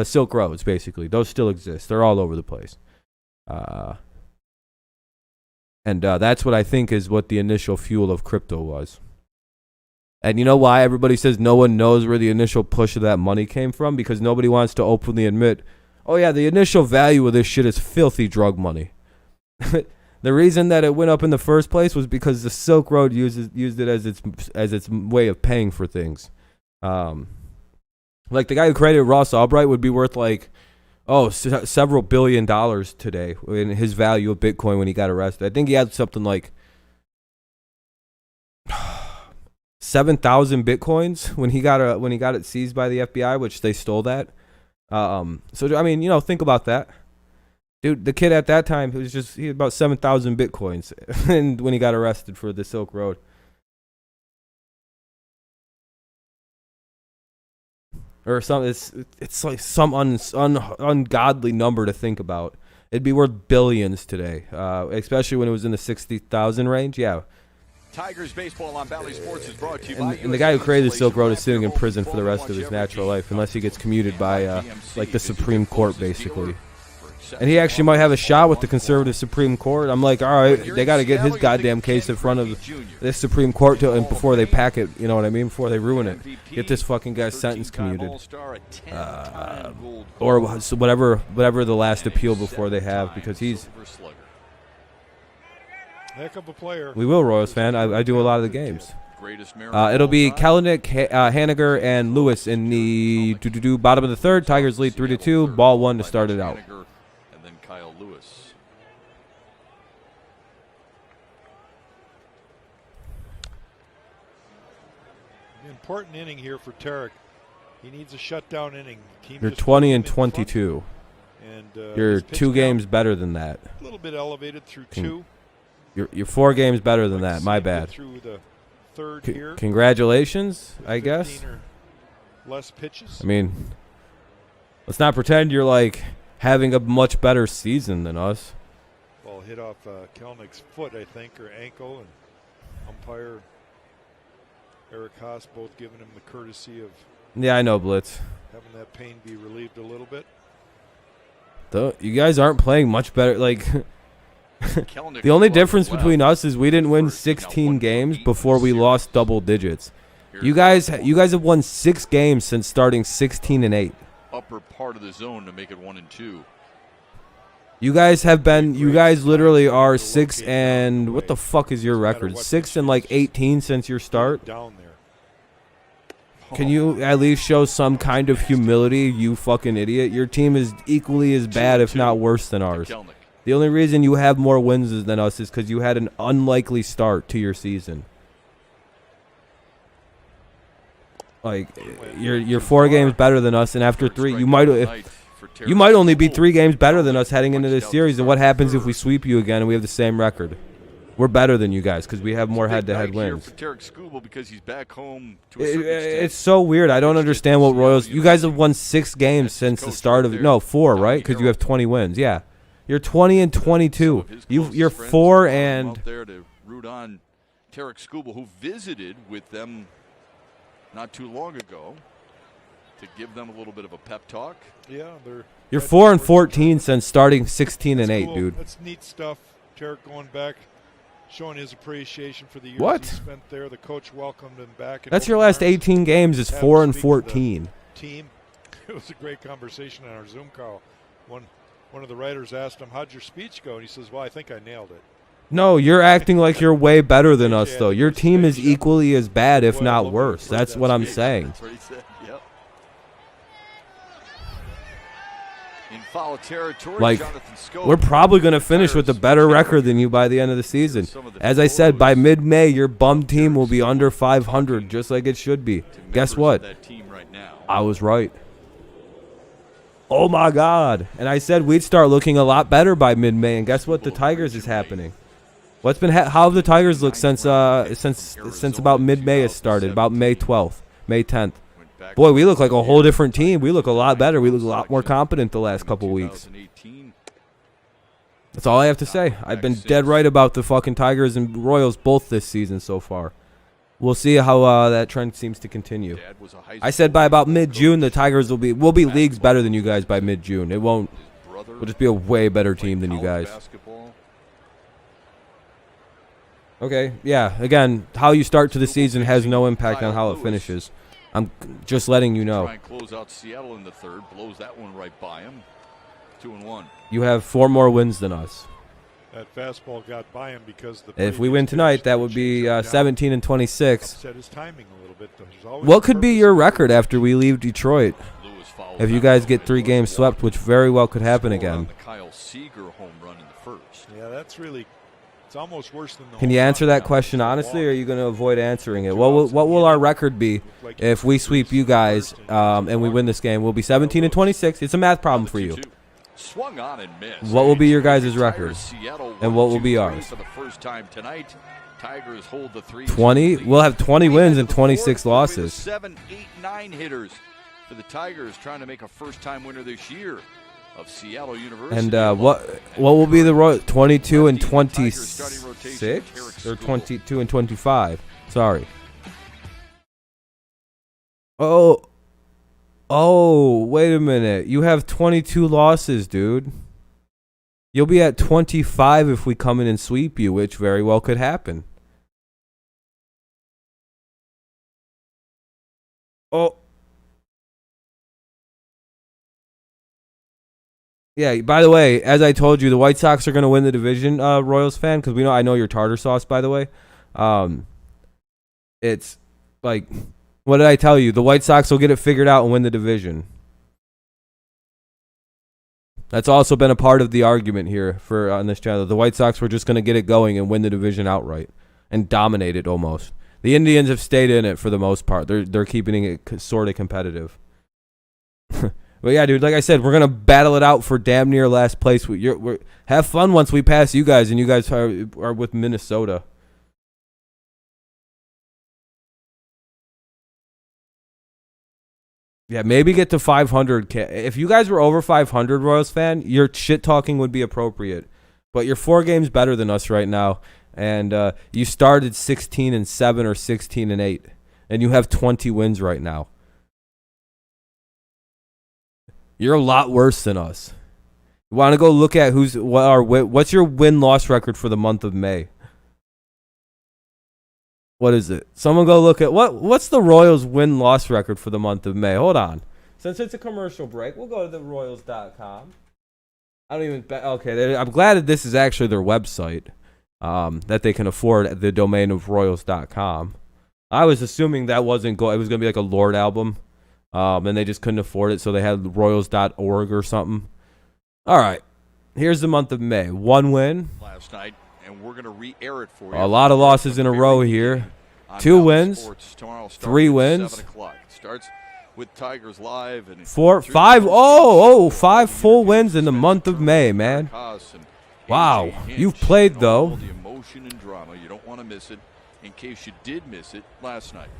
Silk Roads. Basically, those still exist. They're all over the place, and that's what I think is what the initial fuel of crypto was. And you know why everybody says no one knows where the initial push of that money came from? Because nobody wants to openly admit, oh yeah, the initial value of this shit is filthy drug money. The reason that it went up in the first place was because the Silk Road used it as its way of paying for things. Like the guy who created Ross Albright would be worth like several $1 billion today in his value of Bitcoin when he got arrested. I think he had something like 7,000 Bitcoins when he got it seized by the FBI, which they stole that. So I mean, think about that. Dude, the kid at that time, he had about 7,000 Bitcoins and when he got arrested for the Silk Road. Or it's like some ungodly number to think about. It'd be worth billions today, especially when it was in the 60,000 range. Yeah. Tigers baseball on Valley Sports is brought to you by and the guy who created the Silk Road is sitting in prison for the rest of his natural life, unless he gets commuted by like the Supreme Court, basically. and he actually might have a shot with the conservative Supreme Court. I'm like, all right, they got to get his goddamn case in front of this Supreme Court before they pack it. You know what I mean? Before they ruin it, get this fucking guy's sentence commuted, or whatever the last appeal before they have, because he's. Heck of a player. We will, Royals fan. I do a lot of the games. It'll be Kalanick, Haniger, and Lewis in the bottom of the third. Tigers lead 3-2. Ball 1 to start it out. And then Kyle Lewis. An important inning here for Tarek. He needs a shutdown inning. You're 20 and 22. And you're 2 games better than that. A little bit elevated through 2. You're 4 games better than that. My bad. Through the third here. Congratulations, I guess. Less pitches. I mean, let's not pretend you're like having a much better season than us. Ball hit off Kelnick's foot, I think, or ankle, and umpire Eric Haas both giving him the courtesy of. Yeah, I know, Blitz. Having that pain be relieved a little bit. You guys aren't playing much better. Like, the only difference between us is we didn't win 16 games before we lost double digits. You guys have won 6 games since starting 16-8. Upper part of the zone to make it 1-2. You guys literally are 6 and what the fuck is your record? 6 and like 18 since your start. Down there. Can you at least show some kind of humility, you fucking idiot? Your team is equally as bad, if not worse, than ours. The only reason you have more wins than us is because you had an unlikely start to your season. Like, you're 4 games better than us, and after 3, you might only be 3 games better than us heading into this series. And what happens if we sweep you again and we have the same record? We're better than you guys because we have more head-to-head wins. Because he's back home it's so weird. I don't understand what Royals. You guys have won 6 games since the start of 4, right? Because you have 20 wins. Yeah, you're 20 and 22. You're 4 and. Out there to root on Tarek Skubal, who visited with them not too long ago, to give them a little bit of a pep talk. Yeah, you're 4 and 14 since starting 16-8, cool. Dude. That's neat stuff. Tarek going back, showing his appreciation for the years he spent there. The coach welcomed him back. That's your last 18 games is 4 and 14. Team. It was a great conversation on our Zoom call. One of the writers asked him, "How'd your speech go?" And he says, "Well, I think I nailed it." No, you're acting like you're way better than us, though. Your team is equally as bad, if not worse. That's what I'm saying. That's what he said. Yep. In foul territory, like, we're probably going to finish with a better record than you by the end of the season. As I said, by mid-May, your bum team will be under 500, just like it should be. Guess what? I was right. Oh, my God. And I said we'd start looking a lot better by mid-May, and guess what? The Tigers is happening. How have the Tigers looked since about mid-May has started, about May 12th, May 10th? Boy, we look like a whole different team. We look a lot better. We look a lot more competent the last couple weeks. That's all I have to say. I've been dead right about the fucking Tigers and Royals both this season so far. We'll see how that trend seems to continue. I said by about mid-June, the Tigers will be leagues better than you guys by mid-June. We'll just be a way better team than you guys. Okay, yeah. Again, how you start to the season has no impact on how it finishes. I'm just letting you know. Try and close out Seattle in the third. Blows that one right by him. 2-1. You have 4 more wins than us. That fastball got by him because if we win tonight, that would be 17 and 26. Upset his timing a little bit. What could be your record after we leave Detroit? If you guys get 3 games swept, which very well could happen again. The Kyle Seager home run in the first. Yeah, that's really. It's almost worse than the. Can you answer that question honestly, or are you going to avoid answering it? What will our record be if we sweep you guys and we win this game? We'll be 17 and 26. It's a math problem for you. Swung on and missed. What will be your guys' record? And what will be ours? For the first time tonight, Tigers hold the 20. We'll have 20 wins and 26 losses. 7, 8, 9 hitters for the Tigers, trying to make a first-time winner this year of Seattle University. And what will be the 22 and 26 or 22 and 25? Sorry. Oh, wait a minute. You have 22 losses, dude. You'll be at 25 if we come in and sweep you, which very well could happen. Oh. Yeah, by the way, as I told you, the White Sox are going to win the division, Royals fan, because I know you're tartar sauce, by the way. It's like, what did I tell you? The White Sox will get it figured out and win the division. That's also been a part of the argument here on this channel. The White Sox were just going to get it going and win the division outright and dominate it almost. The Indians have stayed in it for the most part. They're keeping it sort of competitive. But yeah, dude, like I said, we're going to battle it out for damn near last place. Have fun once we pass you guys and you guys are with Minnesota. Yeah, maybe get to 500. If you guys were over 500, Royals fan, your shit talking would be appropriate. But you're 4 games better than us right now, and you started 16-7 or 16-8, and you have 20 wins right now. You're a lot worse than us. You want to go look at what's your win-loss record for the month of May? What is it? Someone go look at what's the Royals win-loss record for the month of May? Hold on. Since it's a commercial break, we'll go to the Royals.com. I don't even bet. Okay, I'm glad that this is actually their website, that they can afford the domain of Royals.com. I was assuming that it was going to be like a Lord album, and they just couldn't afford it, so they had Royals.org or something. All right, here's the month of May. 1 win. Last night. And we're going to re-air it for you. A lot of losses in a row here. 2 wins, 3 wins. 7 o'clock. Starts with Tigers live and 5 full wins in the month of May, man. Wow, you've played though. The emotion and drama, you don't want to miss it. In case you did miss it last night,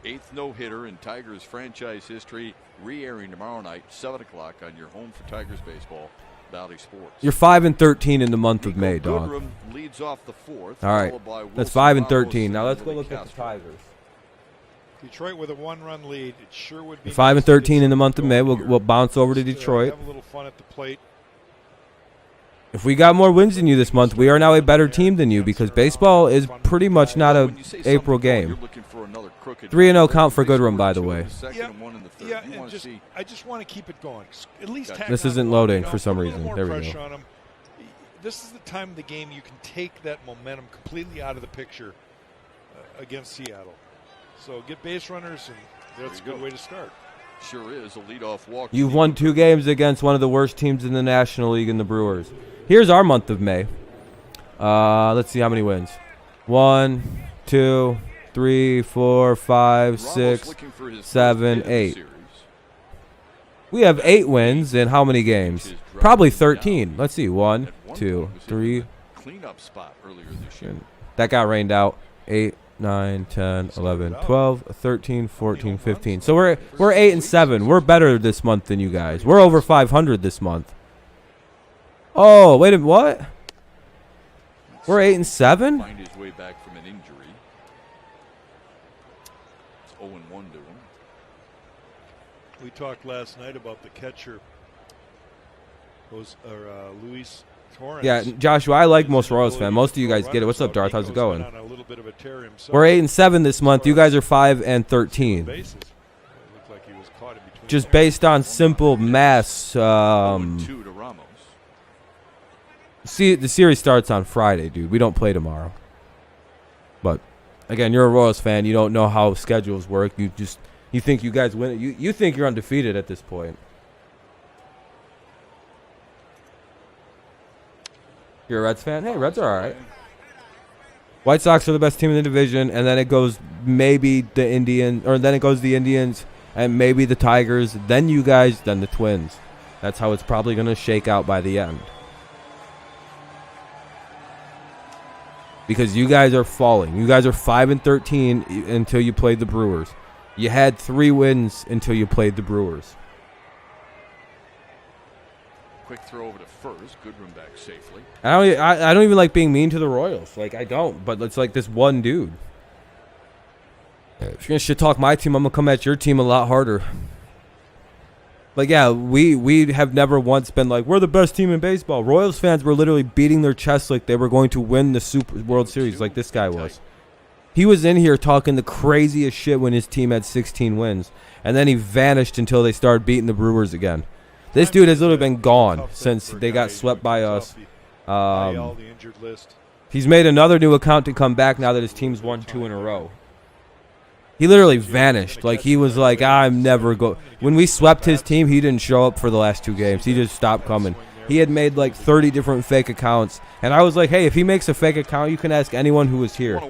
8th no-hitter in Tigers franchise history, re-airing tomorrow night, 7 o'clock on your home for Tigers baseball. Valley Sports. You're 5-13 in the month of May, dog. Leads off the 4th, all right, that's 5-13. Now let's go look at the Tigers. Detroit with a 1-run lead. It sure would be. 5-13 in the month of May. We'll bounce over to Detroit. Have a little fun at the plate. If we got more wins than you this month, we are now a better team than you because baseball is pretty much not a April game. 3-0 count for Goodrum, by the way. Yeah, and I just want to keep it going. At least this isn't loading for some reason. There we go. This is the time of the game you can take that momentum completely out of the picture against Seattle. So get base runners, and that's a good way to start. Sure is a leadoff walk. You've won 2 games against one of the worst teams in the National League in the Brewers. Here's our month of May. Let's see how many wins. 1, 2, 3, 4, 5, 6, 7, 8. We have 8 wins in how many games? Probably 13. Let's see. 1, 2, 3. Cleanup spot earlier this year. That got rained out. 8, 9, 10, 11, 12, 13, 14, 15. So we're 8-7. We're better this month than you guys. We're over 500 this month. Oh, wait a minute. What? We're 8-7? Find his way back from an injury. It's 0-1 to him. We talked last night about the catcher, Luis Torrens. Yeah, Joshua, I like most Royals fan. Most of you guys get it. What's up, Darth? How's it going? We're 8-7 this month. You guys are 5-13. Just based on simple math. See, the series starts on Friday, dude. We don't play tomorrow. But again, you're a Royals fan. You don't know how schedules work. You think you guys win it. You think you're undefeated at this point. You're a Reds fan? Hey, Reds are all right. White Sox are the best team in the division, and then it goes maybe the Indians, or then it goes the Indians, and maybe the Tigers, then you guys, then the Twins. That's how it's probably going to shake out by the end. Because you guys are falling. You guys are 5-13 until you played the Brewers. You had 3 wins until you played the Brewers. Quick throw over to first. Goodrum back safely. I don't even like being mean to the Royals. Like, I don't. But it's like this one dude. If you're going to shit talk my team, I'm going to come at your team a lot harder. Like, yeah, we have never once been like, we're the best team in baseball. Royals fans were literally beating their chests like they were going to win the Super World Series like this guy was. He was in here talking the craziest shit when his team had 16 wins. And then he vanished until they started beating the Brewers again. This dude has literally been gone since they got swept by us. He's made another new account to come back now that his team's won 2 in a row. He literally vanished. Like, he was like, I'm never go. When we swept his team, he didn't show up for the last 2 games. He just stopped coming. He had made like 30 different fake accounts. And I was like, hey, if he makes a fake account, you can ask anyone who was here.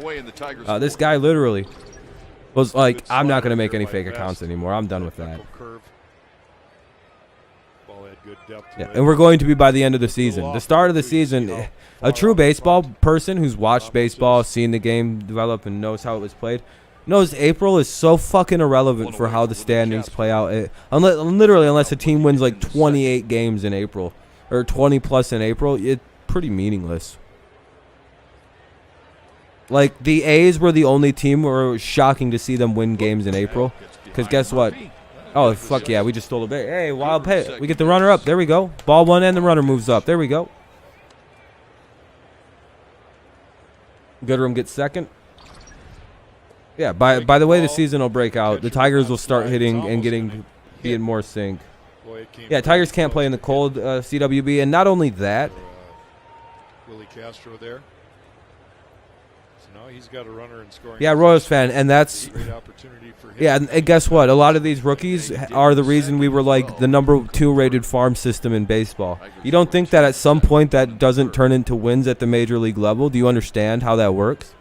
This guy literally was like, I'm not going to make any fake accounts anymore. I'm done with that. Yeah, and we're going to be by the end of the season. The start of the season, a true baseball person who's watched baseball, seen the game develop, and knows how it was played, knows April is so fucking irrelevant for how the standings play out. Unless a team wins like 28 games in April or 20 plus in April, it's pretty meaningless. Like, the A's were the only team where it was shocking to see them win games in April. Because guess what? Oh, fuck yeah, we just stole a base. Hey, wild pay. We get the runner up. There we go. Ball 1 and the runner moves up. There we go. Goodrum gets second. Yeah, by the way the season will break out, the Tigers will start hitting and be in more sync. Yeah, Tigers can't play in the cold CWB, and not only that. Willie Castro there. So now he's got a runner in scoring. Yeah, Royals fan, and that's yeah. And guess what? A lot of these rookies are the reason we were like the #2 rated farm system in baseball. You don't think that at some point that doesn't turn into wins at the major league level? Do you understand how that works?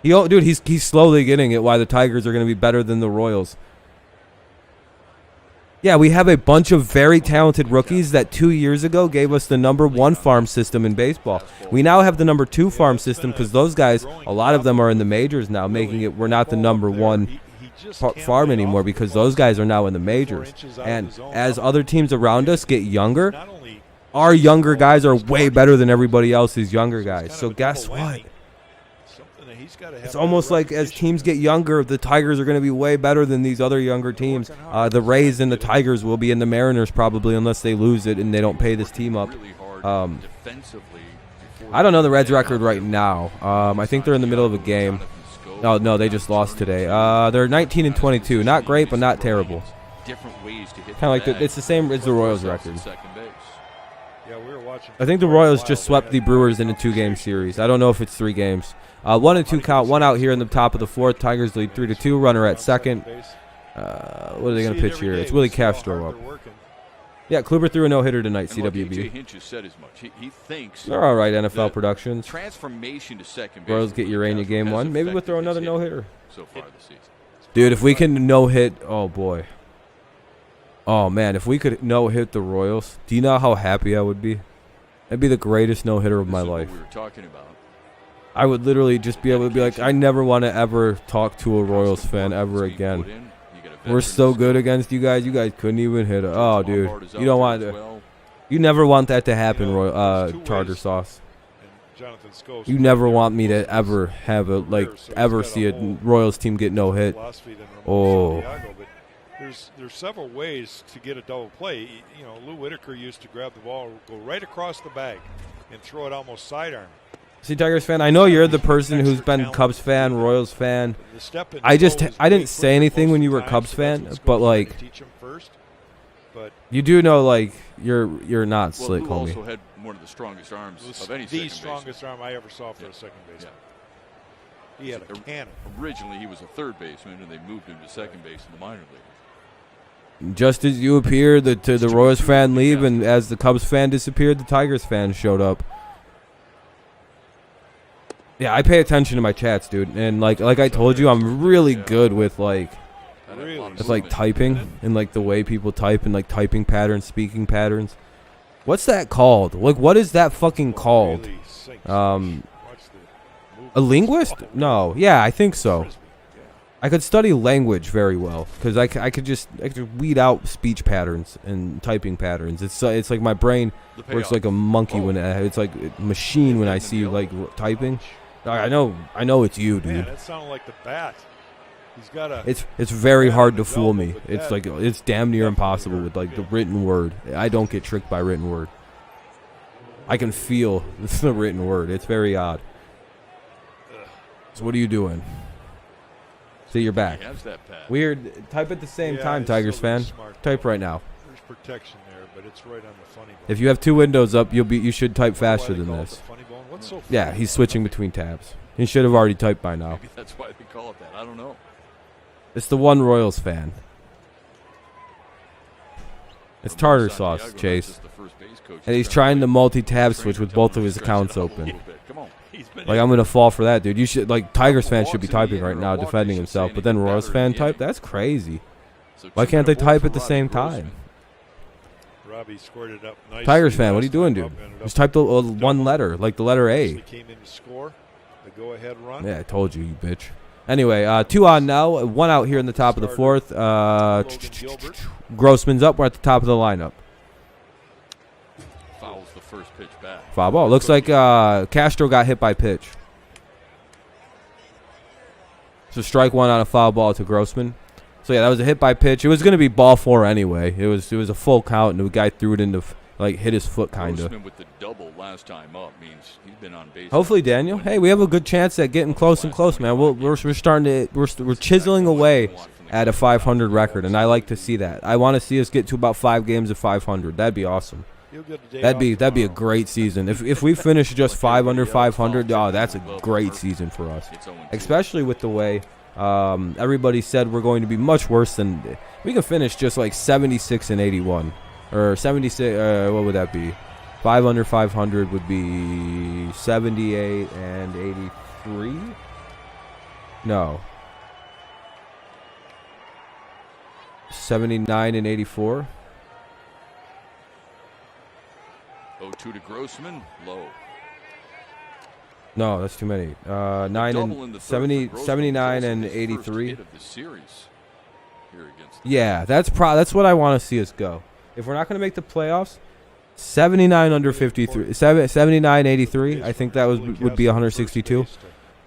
Dude, he's slowly getting it why the Tigers are going to be better than the Royals. Yeah, we have a bunch of very talented rookies that 2 years ago gave us the #1 farm system in baseball. We now have the #2 farm system because those guys, a lot of them are in the majors now, making it we're not the #1 farm anymore because those guys are now in the majors. And as other teams around us get younger, our younger guys are way better than everybody else's younger guys. So guess what? It's almost like as teams get younger, the Tigers are going to be way better than these other younger teams. The Rays and the Tigers will be in the Mariners probably unless they lose it and they don't pay this team up. I don't know the Reds' record right now. I think they're in the middle of a game. Oh, no, they just lost today. They're 19-22. Not great, but not terrible. Kind of like it's the same as the Royals' record. I think the Royals just swept the Brewers in a 2-game series. I don't know if it's 3 games. 1-2 count, 1 out here in the top of the 4th. Tigers lead 3-2. Runner at second. What are they going to pitch here? It's Willie Castro up. Yeah, Kluber threw a no-hitter tonight, CWB. They're all right, NFL Productions. Royals get Urania game 1. Maybe we'll throw another no-hitter. Dude, if we can no-hit, oh, boy. Oh, man, if we could no-hit the Royals, do you know how happy I would be? That'd be the greatest no-hitter of my life. I would literally just be able to be like, I never want to ever talk to a Royals fan ever again. We're so good against you guys. You guys couldn't even hit it. Oh, dude. You don't want to. You never want that to happen, Tartar Sauce. You never want me to ever have ever see a Royals team get no hit. Oh. There's several ways to get a double play. You know, Lou Whitaker used to grab the ball, go right across the bag, and throw it almost sidearm. See, Tigers fan, I know you're the person who's been Cubs fan, Royals fan. I didn't say anything when you were Cubs fan, but like, you do know like you're not slick, homie. Also had one of the strongest arms of any the strongest arm I ever saw for a second baseman. Yeah. He had a cannon. Originally, he was a third baseman, and they moved him to second base in the minor league. Just as you appeared, the Royals fan leave, and as the Cubs fan disappeared, the Tigers fan showed up. Yeah, I pay attention to my chats, dude, and like I told you, I'm really good with like typing and like the way people type and like typing patterns, speaking patterns. What's that called? Like, what is that fucking called? A linguist? No. Yeah, I think so. I could study language very well because I could weed out speech patterns and typing patterns. It's like my brain works like a monkey when it's like a machine when I see like typing. I know it's you, dude. Man, that sounded like the bat. He's got a. It's very hard to fool me. It's like it's damn near impossible with like the written word. I don't get tricked by written word. I can feel the written word. It's very odd. So what are you doing? See, you're back. Weird. Type at the same time, Tigers fan. Type right now. There's protection there, but it's right on the funny bone. If you have 2 windows up, you should type faster than Why they this. call it the funny bone? What's so funny Yeah, he's about switching between tabs. He should have already typed by now. Maybe that's why they call it that. I don't know. It's the one Royals fan. It's tartar sauce, Chase. And he's trying to multi-tab switch with both of his accounts open. Like, I'm going to fall for that, dude. You should, like, Tigers fan should be typing right now, defending himself. But then Royals fan type? That's crazy. Why can't they type at the same time? Robbie scored it up nicely. Tigers fan, what are you doing, dude? Just type the one letter, like the letter A. Came in to score the go-ahead run. Yeah, I told you, you bitch. Anyway, 2 on now. 1 out here in the top of the 4th. Grossman's up. We're at the top of the lineup. Fouls the first pitch back. Foul ball. Looks like Castro got hit by pitch. So strike 1 on a foul ball to Grossman. So yeah, that was a hit by pitch. It was going to be ball 4 anyway. It was a full count, and the guy threw it into like hit his foot kind of. Grossman with the double last time up means he's been on base. Hopefully, Daniel. Hey, we have a good chance at getting close and close, man. We're starting to we're chiseling away at a 500 record, and I like to see that. I want to see us get to about 5 games of 500. That'd be awesome. That'd be a great season. If we finish just 5 under 500, oh, that's a great season for us. Especially with the way everybody said we're going to be much worse than we can finish just like 76 and 81 or 76. What would that be? 5 under 500 would be 78 and 83. No. 79 and 84. 0-2 to Grossman, low. No, that's too many. 9 and 79 and 83. Yeah, that's what I want to see us go. If we're not going to make the playoffs, 79 under 53, 79 83. I think that would be 162.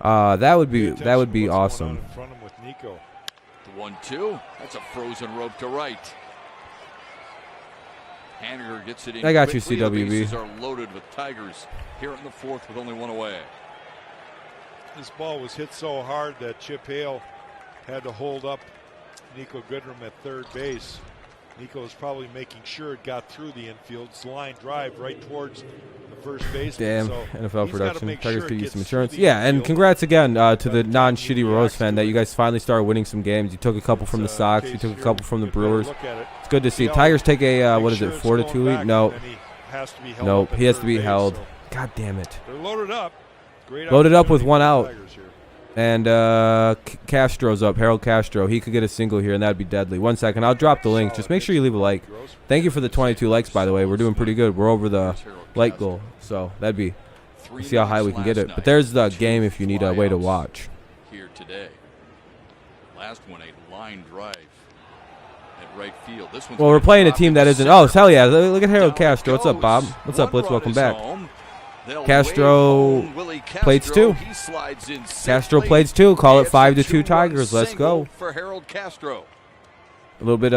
That would be awesome. The 1-2. That's a frozen rope to right. Haniger gets it in. I got you, quickly. CWB. The bases are loaded with Tigers here in the 4th with only 1 away. This ball was hit so hard that Chip Hale had to hold up Nico Goodrum at third base. Nico was probably making sure it got through the infield. It's line drive right towards the first baseman. Damn, so NFL production. Tigers could use some insurance. Yeah, Yeah, and congrats again to the non-shitty Rose fan that you guys finally started winning some games. You took a couple from the Sox. You took a couple from the Brewers. It's good to see. Tigers take a, what is it, 4-2 lead? No. Nope, he has to be held. God damn it. They're loaded up. Loaded up with 1 out. And Castro's up, Harold Castro. He could get a single here, and that'd be deadly. 1 second. I'll drop the link. Just make sure you leave a like. Thank you for the 22 likes, by the way. We're doing pretty good. We're over the like goal. So that'd be, we'll see how high we can get it. But there's the game if you need a way to watch. Here today. Last one, a line drive at right field. This one's Well, we're playing a team that isn't. Oh, hell yeah. Look at Harold Castro. What's up, Bob? What's up, Blitz? Welcome back. Castro plates 2. Castro plates 2. Call it 5-2 Tigers. Let's go. For Harold Castro. A little bit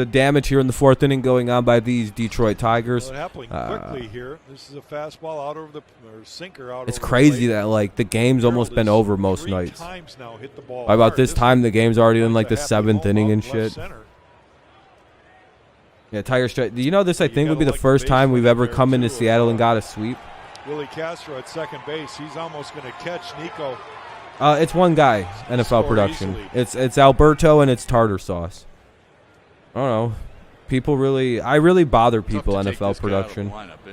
of damage here in the 4th inning going on by these Detroit Tigers. Well, happening quickly here. This is a fastball out over the sinker out. It's crazy that like the game's almost been over most nights. By about this time, the game's already in like the 7th inning and shit. Yeah, Tigers. Do you know this? I think would be the first time we've ever come into Seattle and got a sweep. Willie Castro at second base. He's almost going to catch Nico. It's one guy. NFL production. It's Alberto and it's tartar sauce. I don't know. I really bother people, NFL production.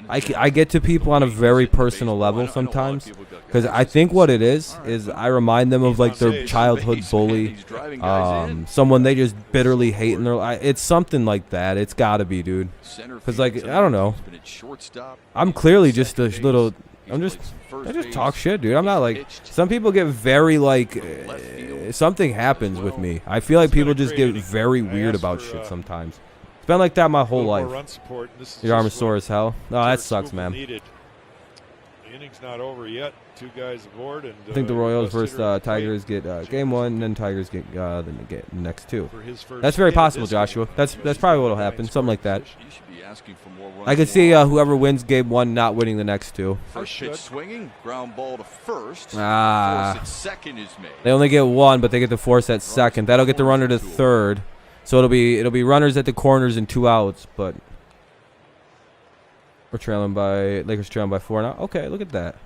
I get to people on a very personal level sometimes because I think what it is I remind them of like their childhood bully, someone they just bitterly hate in their life. It's something like that. It's got to be, dude. Because like I don't know. I'm clearly just a little. I just talk shit, dude. I'm not like some people get very like something happens with me. I feel like people just get very weird about shit sometimes. It's been like that my whole life. Your arm is sore as hell. Oh, that sucks, man. The inning's not over yet. 2 guys aboard, and I think the Royals best versus hitter in the plate. Tigers get game 1, and then Tigers get the next 2. For his first That's very hit of possible, this game. Joshua. That's probably what'll happen, something like that. You should be asking for more runs. I could see whoever wins game 1 not winning the next 2. First pitch swinging, ground ball to first. Force at second is made. They only get 1, but they get the force at second. That'll get the runner to third. So it'll be runners at the corners and 2 outs, but Lakers trailing by 4 now. Okay, look at that.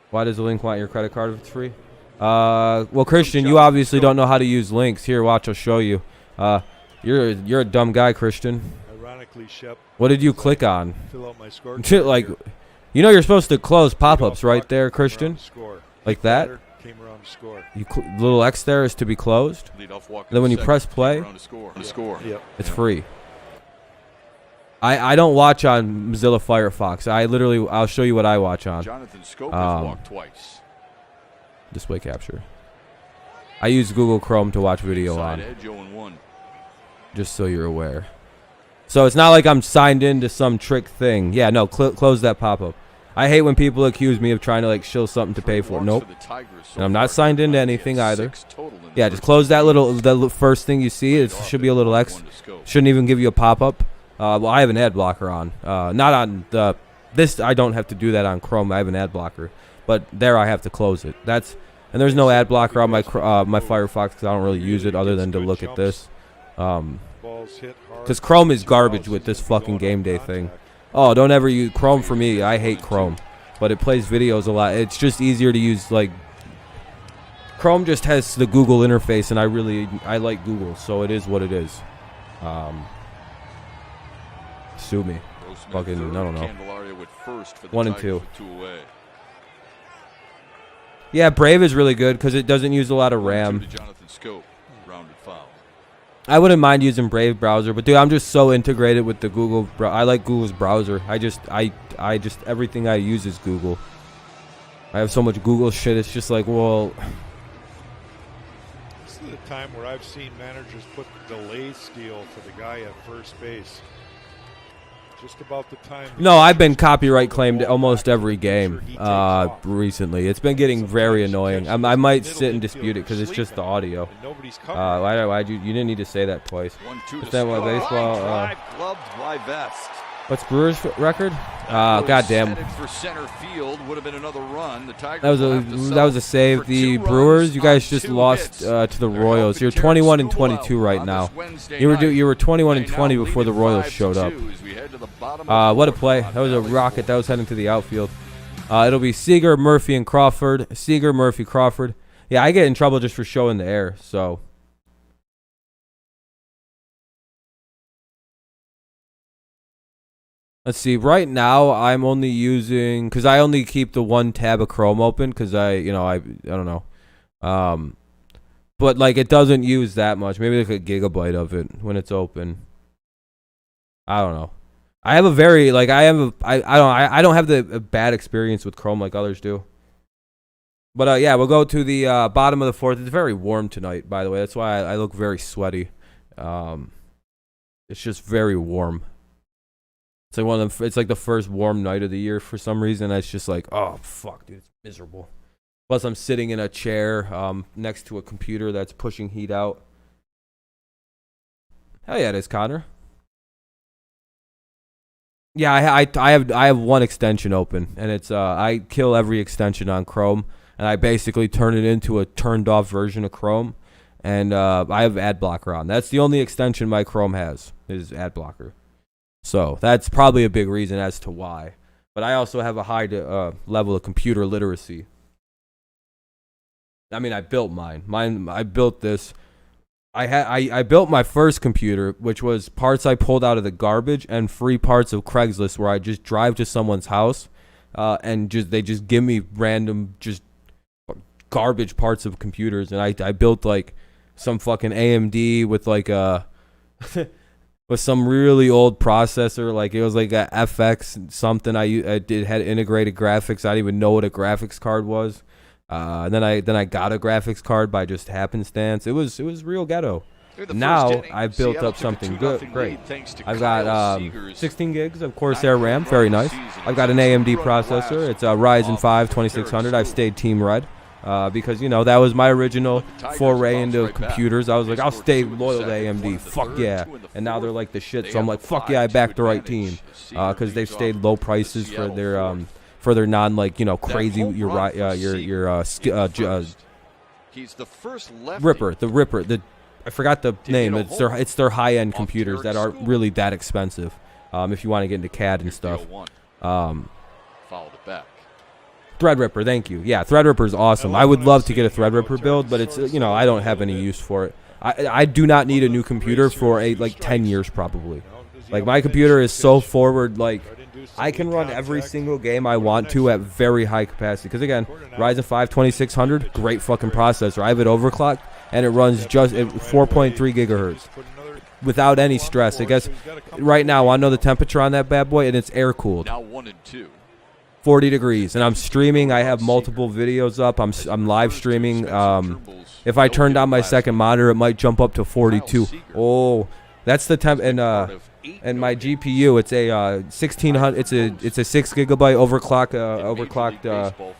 Why does the link want your credit card if it's free? Well, Christian, you obviously don't know how to use links. Here, watch, I'll show you. You're a dumb guy, Christian. Ironically, Shep, What did you click on? fill out my score. Like, you know you're supposed to close pop-ups right there, Christian. Like that. Came around to score. Little X there is to be closed. Leadoff walk Then when you second, press came play, around to score. Yep. it's free. I don't watch on Mozilla Firefox. I'll show you what I watch on. Jonathan Scope has walked twice. Display capture. I use Google Chrome to watch video Side on, edge 0-1. just so you're aware. So it's not like I'm signed into some trick thing. Yeah, no, close that pop-up. I hate when people accuse me of trying to like shill something to pay for it. Nope. And I'm not signed into anything either. Yeah, just close the first thing you see. It should be a little X. Shouldn't even give you a pop-up. Well, I have an ad blocker on. Not on this. I don't have to do that on Chrome. I have an ad blocker, but there I have to close it. And there's no ad blocker on my Firefox because I don't really use it other than to look at this. Because Chrome is garbage with this fucking game day thing. Oh, don't ever use Chrome for me. I hate Chrome, but it plays videos a lot. It's just easier to use. Like Chrome just has the Google interface, and I like Google, so it is what it is. Sue me. Fucking, I don't know. 1 and 2. Yeah, Brave is really good because it doesn't use a lot of RAM. I wouldn't mind using Brave browser, but dude, I'm just so integrated with the Google. I like Google's browser. I just everything I use is Google. I have so much Google shit. It's just like, well. This is the time where I've seen managers put delay steal for the guy at first base. Just about the time. No, I've been copyright claimed almost every game recently. It's been getting very annoying. I might sit and dispute it because it's just the audio. Why you didn't need to say that twice. Is that what baseball? What's Brewers' record? Goddamn. That was a save. The Brewers, you guys just lost to the Royals. You're 21 and 22 right now. You were 21 and 20 before the Royals showed up. What a play! That was a rocket. That was heading to the outfield. It'll be Seager, Murphy, and Crawford. Seager, Murphy, Crawford. Yeah, I get in trouble just for showing the air. So. Let's see. Right now, I'm only using because I only keep the 1 tab of Chrome open because I don't know. But like it doesn't use that much. Maybe like a gigabyte of it when it's open. I don't know. I have a very like I don't have the bad experience with Chrome like others do. But yeah, we'll go to the bottom of the 4th. It's very warm tonight, by the way. That's why I look very sweaty. It's just very warm. It's like it's like the first warm night of the year for some reason. It's just like, oh fuck, dude, it's miserable. Plus, I'm sitting in a chair next to a computer that's pushing heat out. Hell yeah, it is, Connor. Yeah, I have 1 extension open, and it's I kill every extension on Chrome, and I basically turn it into a turned off version of Chrome, and I have ad blocker on. That's the only extension my Chrome has is ad blocker. So that's probably a big reason as to why. But I also have a high level of computer literacy. I mean, I built mine. I built this. I built my first computer, which was parts I pulled out of the garbage and free parts of Craigslist, where I just drive to someone's house, and they just give me random just garbage parts of computers, and I built like some fucking AMD with like a. With some really old processor, like it was like a FX something. I had integrated graphics. I didn't even know what a graphics card was. And then I got a graphics card by just happenstance. It was real ghetto. Now I've built up something good, great. I've got 16 gigs of Corsair RAM, very nice. I've got an AMD processor. It's a Ryzen 5 2600. I've stayed Team Red because, you know, that was my original foray into computers. I was like, I'll stay loyal to AMD. Fuck yeah. And now they're like the shit. So I'm like, fuck yeah, I backed the right team because they've stayed low prices for their non, like, you know, crazy He's the first lefty. Ripper. I forgot the name. It's their high-end computers that aren't really that expensive. If you want to get into CAD and stuff. Fouled it back. Threadripper, thank you. Yeah, Threadripper is awesome. I would love to get a Threadripper build, but it's, you know, I don't have any use for it. I do not need a new computer for like 10 years probably. Like, my computer is so forward, like, I can run every single game I want to at very high capacity. Because, again, Ryzen 5 2600, great fucking processor. I have it overclocked, and it runs just at 4.3 gigahertz without any stress. I guess right now, I know the temperature on that bad boy, and it's air-cooled. Now 1 and 2. 40 degrees, and I'm streaming. I have multiple videos up. I'm live streaming. If I turn down my second monitor, it might jump up to 42. Oh, that's the temp. And my GPU, it's a 1600. It's a 6 gigabyte overclocked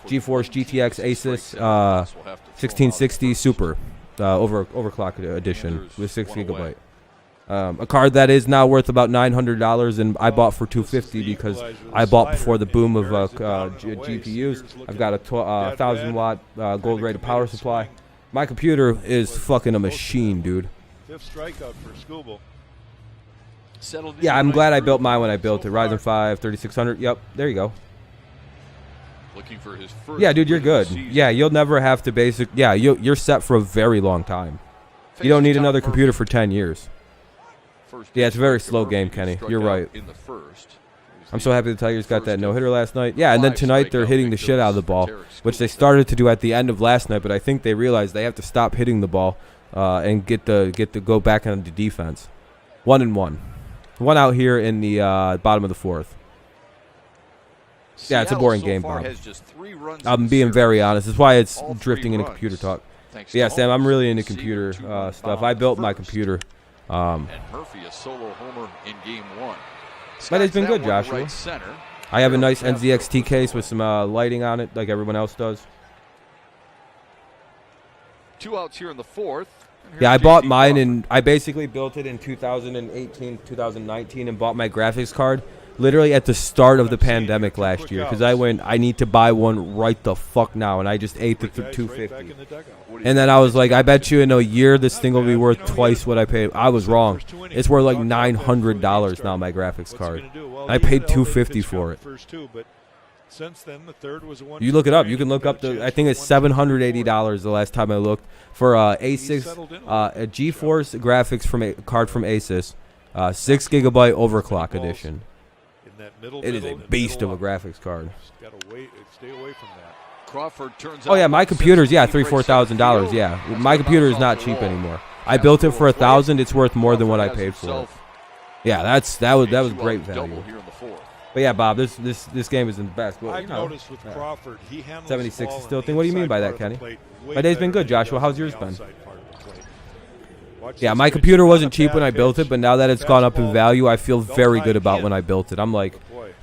GeForce GTX Asus 1660 Super overclock edition with 6 gigabyte. A card that is now worth about $900, and I bought for $250 because I bought before the boom of GPUs. I've got a 1,000-watt gold-rated power supply. My computer is fucking a machine, dude. Fifth strikeout for Skubal. Yeah, I'm glad I built mine when I built it. Ryzen 5 3600. Yep, there you go. Looking for his first. Yeah, dude, you're good. Yeah, you'll never have to Yeah, you're set for a very long time. You don't need another computer for 10 years. Yeah, it's a very slow game, Kenny. You're right. I'm so happy the Tigers got that no-hitter last night. Yeah, and then tonight they're hitting the shit out of the ball, which they started to do at the end of last night, but I think they realized they have to stop hitting the ball and get the go back on the defense. 1-1. One out here in the bottom of the fourth. Yeah, it's a boring game, Bob. I'm being very honest. That's why it's drifting into computer talk. Yeah, Sam, I'm really into computer stuff. I built my computer. And Murphy a solo homer in game 1. My day's been good, Joshua. I have a nice NZXT case with some lighting on it, like everyone else does. 2 outs here in the 4th. Yeah, I bought mine, and I basically built it in 2018, 2019, and bought my graphics card literally at the start of the pandemic last year because I need to buy one right the fuck now, and I just ate the $250. And then I was like, I bet you in a year this thing will be worth twice what I paid. I was wrong. It's worth like $900 now, my graphics card. I paid $250 for it. Since then, the third was a one. You look it up. You can look up I think it's $780 the last time I looked for Asus, a GeForce graphics card from Asus, 6 gigabyte overclock edition. It is a beast of a graphics card. Stay away from that. Crawford turns oh yeah, my computer's $3,000-$4,000. Yeah, my computer is not cheap anymore. I built it for $1,000. It's worth more than what I paid for it. Yeah, that was great value. But yeah, Bob, this game isn't the best. But, I've noticed with Crawford, he handles 76 is still thing. What do you mean by that, Kenny? My day's been good, Joshua. How's yours been? Yeah, my computer wasn't cheap when I built it, but now that it's gone up in value, I feel very good about when I built it. I'm like,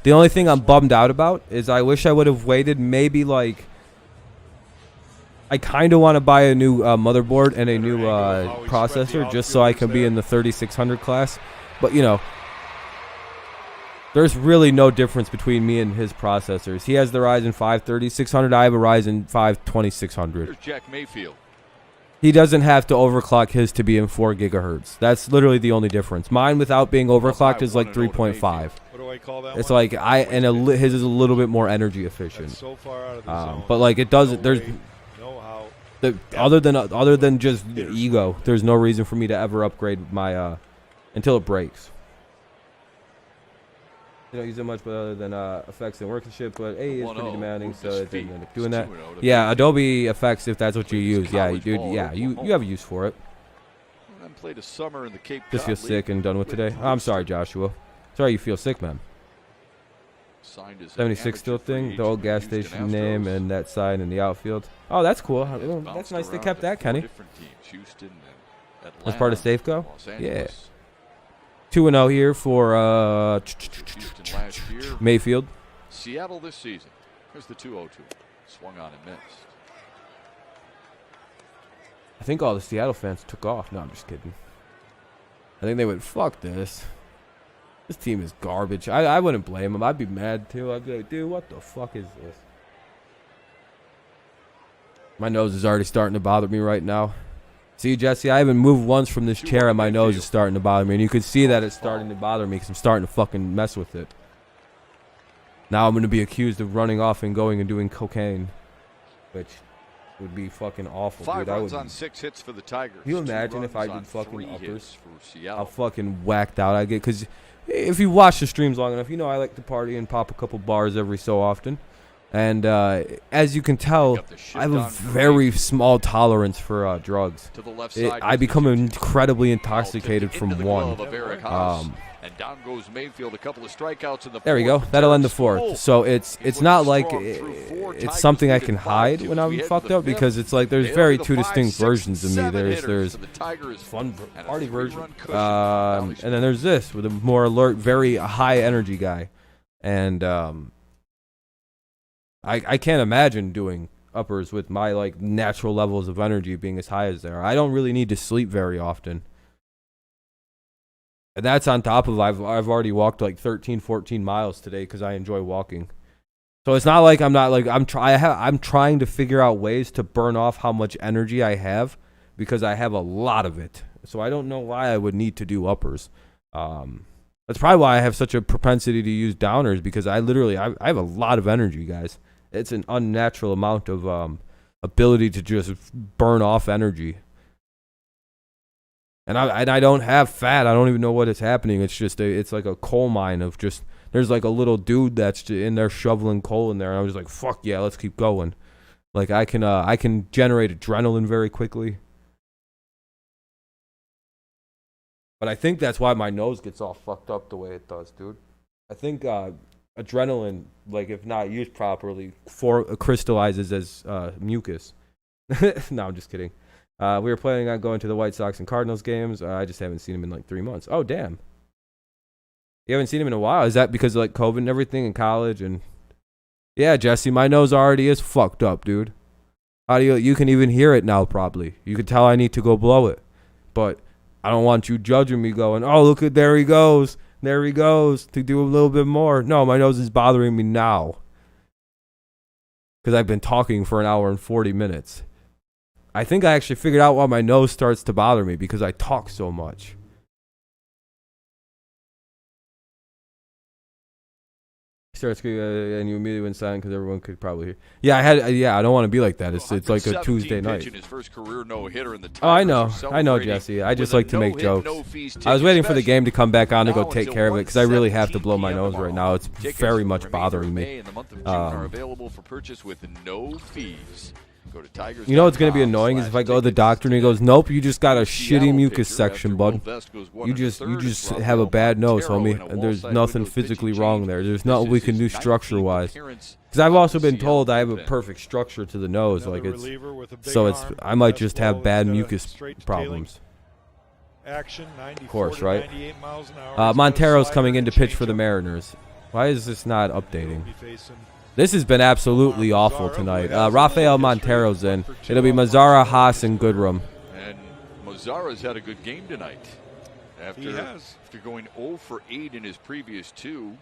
the only thing I'm bummed out about is I wish I would have waited maybe like, I kind of want to buy a new motherboard and a new processor just so I can be in the 3600 class. But, you know, there's really no difference between me and his processors. He has the Ryzen 5 3600. I have a Ryzen 5 2600. Here's Jack Mayfield. He doesn't have to overclock his to be in 4 gigahertz. That's literally the only difference. Mine without being overclocked is like 3.5. What do I call that? It's like his is a little bit more energy efficient. So far out of the zone. But like it does. There's other than just ego. There's no reason for me to ever upgrade my until it breaks. You don't use it much, but other than effects and workmanship, but hey, it's pretty demanding, so it didn't end up doing that. Yeah, Adobe Effects, if that's what you use. Yeah, dude. Yeah, you have a use for it. Played a summer in the Cape Just feel sick and done with today. Oh, I'm sorry, Joshua. Sorry you feel sick, man. 76 still thing, the old gas station name and that sign in the outfield. Oh, that's cool. That's nice they kept that, Kenny. That's part of Safeco? Los Yeah. Angeles. 2-0 here for Houston last year. Mayfield. Seattle this season. Here's the 2-0 to him. Swung on and missed. I think all the Seattle fans took off. No, I'm just kidding. I think they went, fuck this. This team is garbage. I wouldn't blame them. I'd be mad too. I'd be like, dude, what the fuck is this? My nose is already starting to bother me right now. See, Jesse, I haven't moved once from this chair and my nose is starting to bother me. And you can see that it's starting to bother me because I'm starting to fucking mess with it. Now I'm going to be accused of running off and going and doing cocaine. Which would be fucking awful, dude. 5 runs on 6 hits for the Tigers. Can you 2 imagine if I runs did on fucking 3 uppers? hits for Seattle. How fucking whacked out I get. Because if you watch the streams long enough, you know I like to party and pop a couple bars every so often. And as you can tell, I have a very small tolerance for drugs. To the left side, I become incredibly intoxicated from one. And down goes Mayfield, a couple of strikeouts in the There we go. That'll end the fourth. So it's not like it's something I can hide when I'm fucked up, because it's like there's very two distinct versions of me. There's fun party version, and then there's this with a more alert, very high energy guy, and I can't imagine doing uppers with my like natural levels of energy being as high as they are. I don't really need to sleep very often. And that's on top of I've already walked like 13, 14 miles today because I enjoy walking. So it's not like I'm trying to figure out ways to burn off how much energy I have, because I have a lot of it. So I don't know why I would need to do uppers. That's probably why I have such a propensity to use downers, because I have a lot of energy, guys. It's an unnatural amount of ability to just burn off energy. And I don't have fat. I don't even know what is happening. It's just it's like a coal mine of just, there's like a little dude that's in there shoveling coal in there, and I'm just like, fuck yeah, let's keep going. Like I can generate adrenaline very quickly. But I think that's why my nose gets all fucked up the way it does, dude. I think adrenaline, like if not used properly, crystallizes as mucus. No, I'm just kidding. We were planning on going to the White Sox and Cardinals games. I just haven't seen him in like 3 months. Oh, damn. You haven't seen him in a while. Is that because of like COVID and everything in college? And yeah, Jesse, my nose already is fucked up, dude. How do you can even hear it now probably. You can tell I need to go blow it. But I don't want you judging me going, oh, look at, there he goes. There he goes to do a little bit more. No, my nose is bothering me now. Because I've been talking for 1 hour and 40 minutes. I think I actually figured out why my nose starts to bother me, because I talk so much. Starts and you immediately went silent because everyone could probably hear. Yeah, I don't want to be like that. It's like a Tuesday night. His first career no-hitter in the oh, I know, Jesse. I just like to make jokes. I was waiting for the game to come back on to go take care of it, because I really have to blow my nose right now. It's very much bothering me. Are available for purchase with no fees. Go to Tigers. You know what's going to be annoying is if I go to the doctor and he goes, nope, you just got a shitty mucus section, bud. You just have a bad nose, homie. And there's nothing physically wrong there. There's nothing we can do structure-wise. Because I've also been told I have a perfect structure to the nose, like I might just have bad mucus problems. Of course, right? Montero's coming in to pitch for the Mariners. Why is this not updating? This has been absolutely awful tonight. Rafael Montero's in. It'll be Mazzara, Haas, and Goodrum. And Mazzara's had a good game tonight. After going 0 for 8 in his previous 2,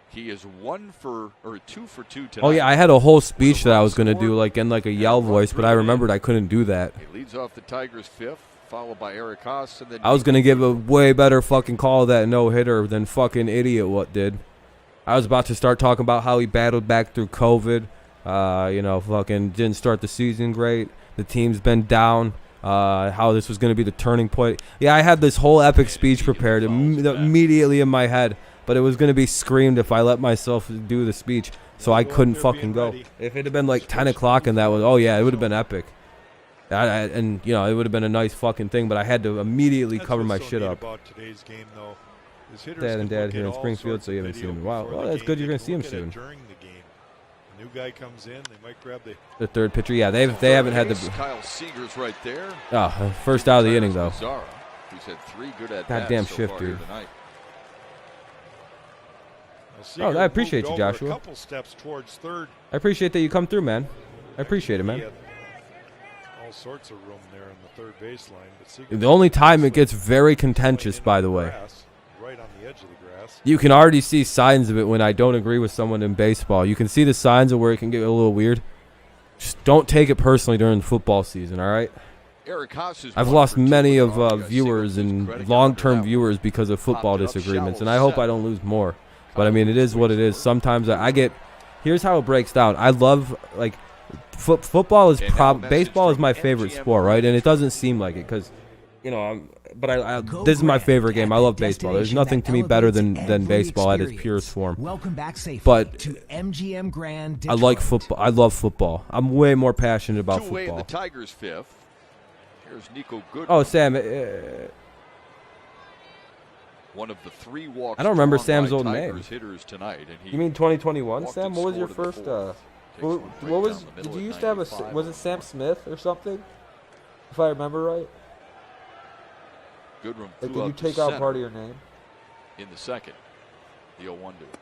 he is 2 for 2 tonight. Oh yeah, I had a whole speech that I was gonna do, like in like a yell voice, but I remembered I couldn't do that. He leads off the Tigers 5th, followed by Eric Haas, and then I was gonna give a way better fucking call of that no-hitter than fucking idiot what did. I was about to start talking about how he battled back through COVID. Fucking didn't start the season great. The team's been down. How this was going to be the turning point. Yeah, I had this whole epic speech prepared immediately in my head, but it was going to be screamed if I let myself do the speech, so I couldn't fucking go. If it had been like 10 o'clock and that was, oh yeah, it would have been epic. And it would have been a nice fucking thing, but I had to immediately cover my shit up. Dad and Dad here in Springfield, so you haven't seen him in a while. Well, that's good. You're going to see him soon. New guy comes in, they might grab the third pitcher. Yeah, they haven't had the Kyle Seager's right there. first out of the inning though. who's had 3 good at Goddamn bats so shift, far dude. here tonight. Seager I appreciate moved you, over Joshua. A couple steps towards third. I appreciate that you come through, man. I appreciate it, He man. had all sorts of room there in the third baseline. But Seager The only time it gets very contentious, by the way. grass, right on the edge of the grass. You can already see signs of it when I don't agree with someone in baseball. You can see the signs of where it can get a little weird. Just don't take it personally during the football season, all right? Eric Haas is I've one lost for 2 many with of an RBI viewers single. and Credit long-term under that viewers because of football Popped it up disagreements, shallow and I hope I center. don't lose more. But, I mean, it is what it is. Sometimes I get – here's how it breaks down. I love – like, football is And now a message baseball is from my favorite MGM sport, right? And it doesn't seem like it because, you know, this is my favorite game. I love baseball. There's nothing to me better than baseball at its purest form. Welcome back safely But to MGM Grand I like Detroit. football. I love football. I'm way more passionate about 2 away in the football. Tigers' 5th. Here's Nico Goodrum. Oh, Sam. One of the 3 walks. I don't remember drawn Sam's by old Tigers name. hitters tonight, and he You mean 2021, walked Sam? and What was your scored in first? the 4th. Takes What, one what right was? down the middle Did you at used to have a? 95 Was it Sam Smith or something? If I remember right. Goodrum Like, flew did you out to take out center part of your name? in the 2nd. The 0-1 to it.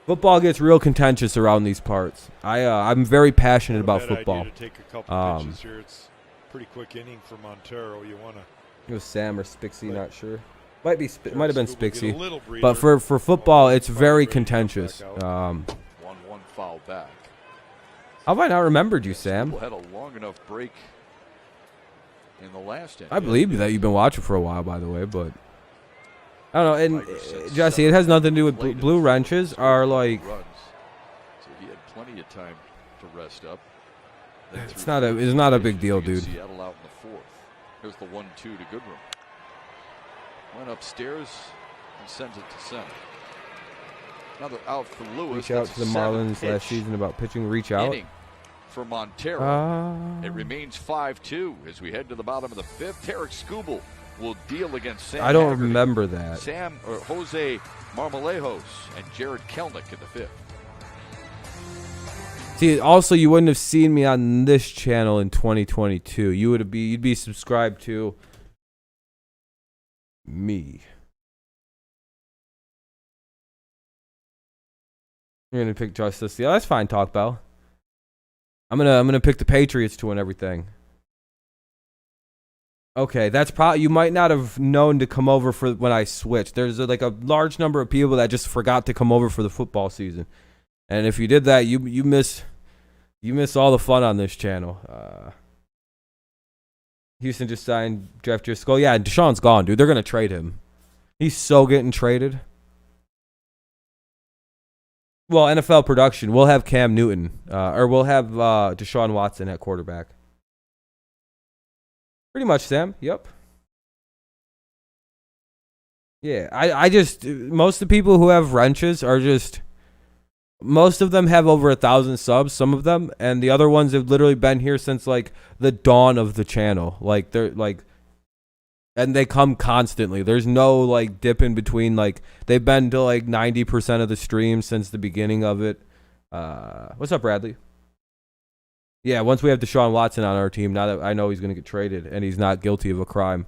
Football gets real contentious around these parts. I'm very passionate Not a about bad football. idea to take a couple pitches here. It's a pretty quick inning for Montero. You want to It was Sam or Spixie, not sure. Might have been Spixie. But But for football, it's very contentious. How 1-1 foul back. have I not remembered you, Sam? Had a long enough break in the last inning. I believe that you've been watching for a while, by the way, but I don't know. And Jesse, it has nothing to do with blue wrenches. Are like runs. So he had plenty of time to rest up. Then it's threw not a 3 big deal, pitches to dude. get Seattle out in the 4th. Here's the 1-2 to Goodrum. Went upstairs and sends it to center. Another out for Lewis. Reach out That's to the a 7th Marlins last pitch season about pitching. Reach out. inning for Montero. It remains 5-2 as we head to the bottom of the 5th. Tarek Skubal will deal against Sam I don't Haggerty. remember that. Jose Marmolejos and Jared Kelnick in the 5th. See, also you wouldn't have seen me on this channel in 2022. You'd be subscribed to me. You're gonna pick Justice. Yeah, that's fine, Talk Bell. I'm gonna pick the Patriots to win everything. Okay, that's probably you might not have known to come over for when I switched. There's like a large number of people that just forgot to come over for the football season, and if you did that, you miss all the fun on this channel. Houston just signed Jeff Driscoll. Yeah, Deshaun's gone, dude. They're gonna trade him. He's so getting traded. Well, NFL production, we'll have Cam Newton, or we'll have Deshaun Watson at quarterback. Pretty much, Sam. Yep. Yeah, I just, most of the people who have wrenches are just, most of them have over 1,000 subs, some of them, and the other ones have literally been here since, like, the dawn of the channel. Like, they're, like, and they come constantly. There's no, like, dip in between. Like, they've been to, like, 90% of the streams since the beginning of it. What's up, Bradley? Yeah, once we have Deshaun Watson on our team, now that I know he's going to get traded and he's not guilty of a crime.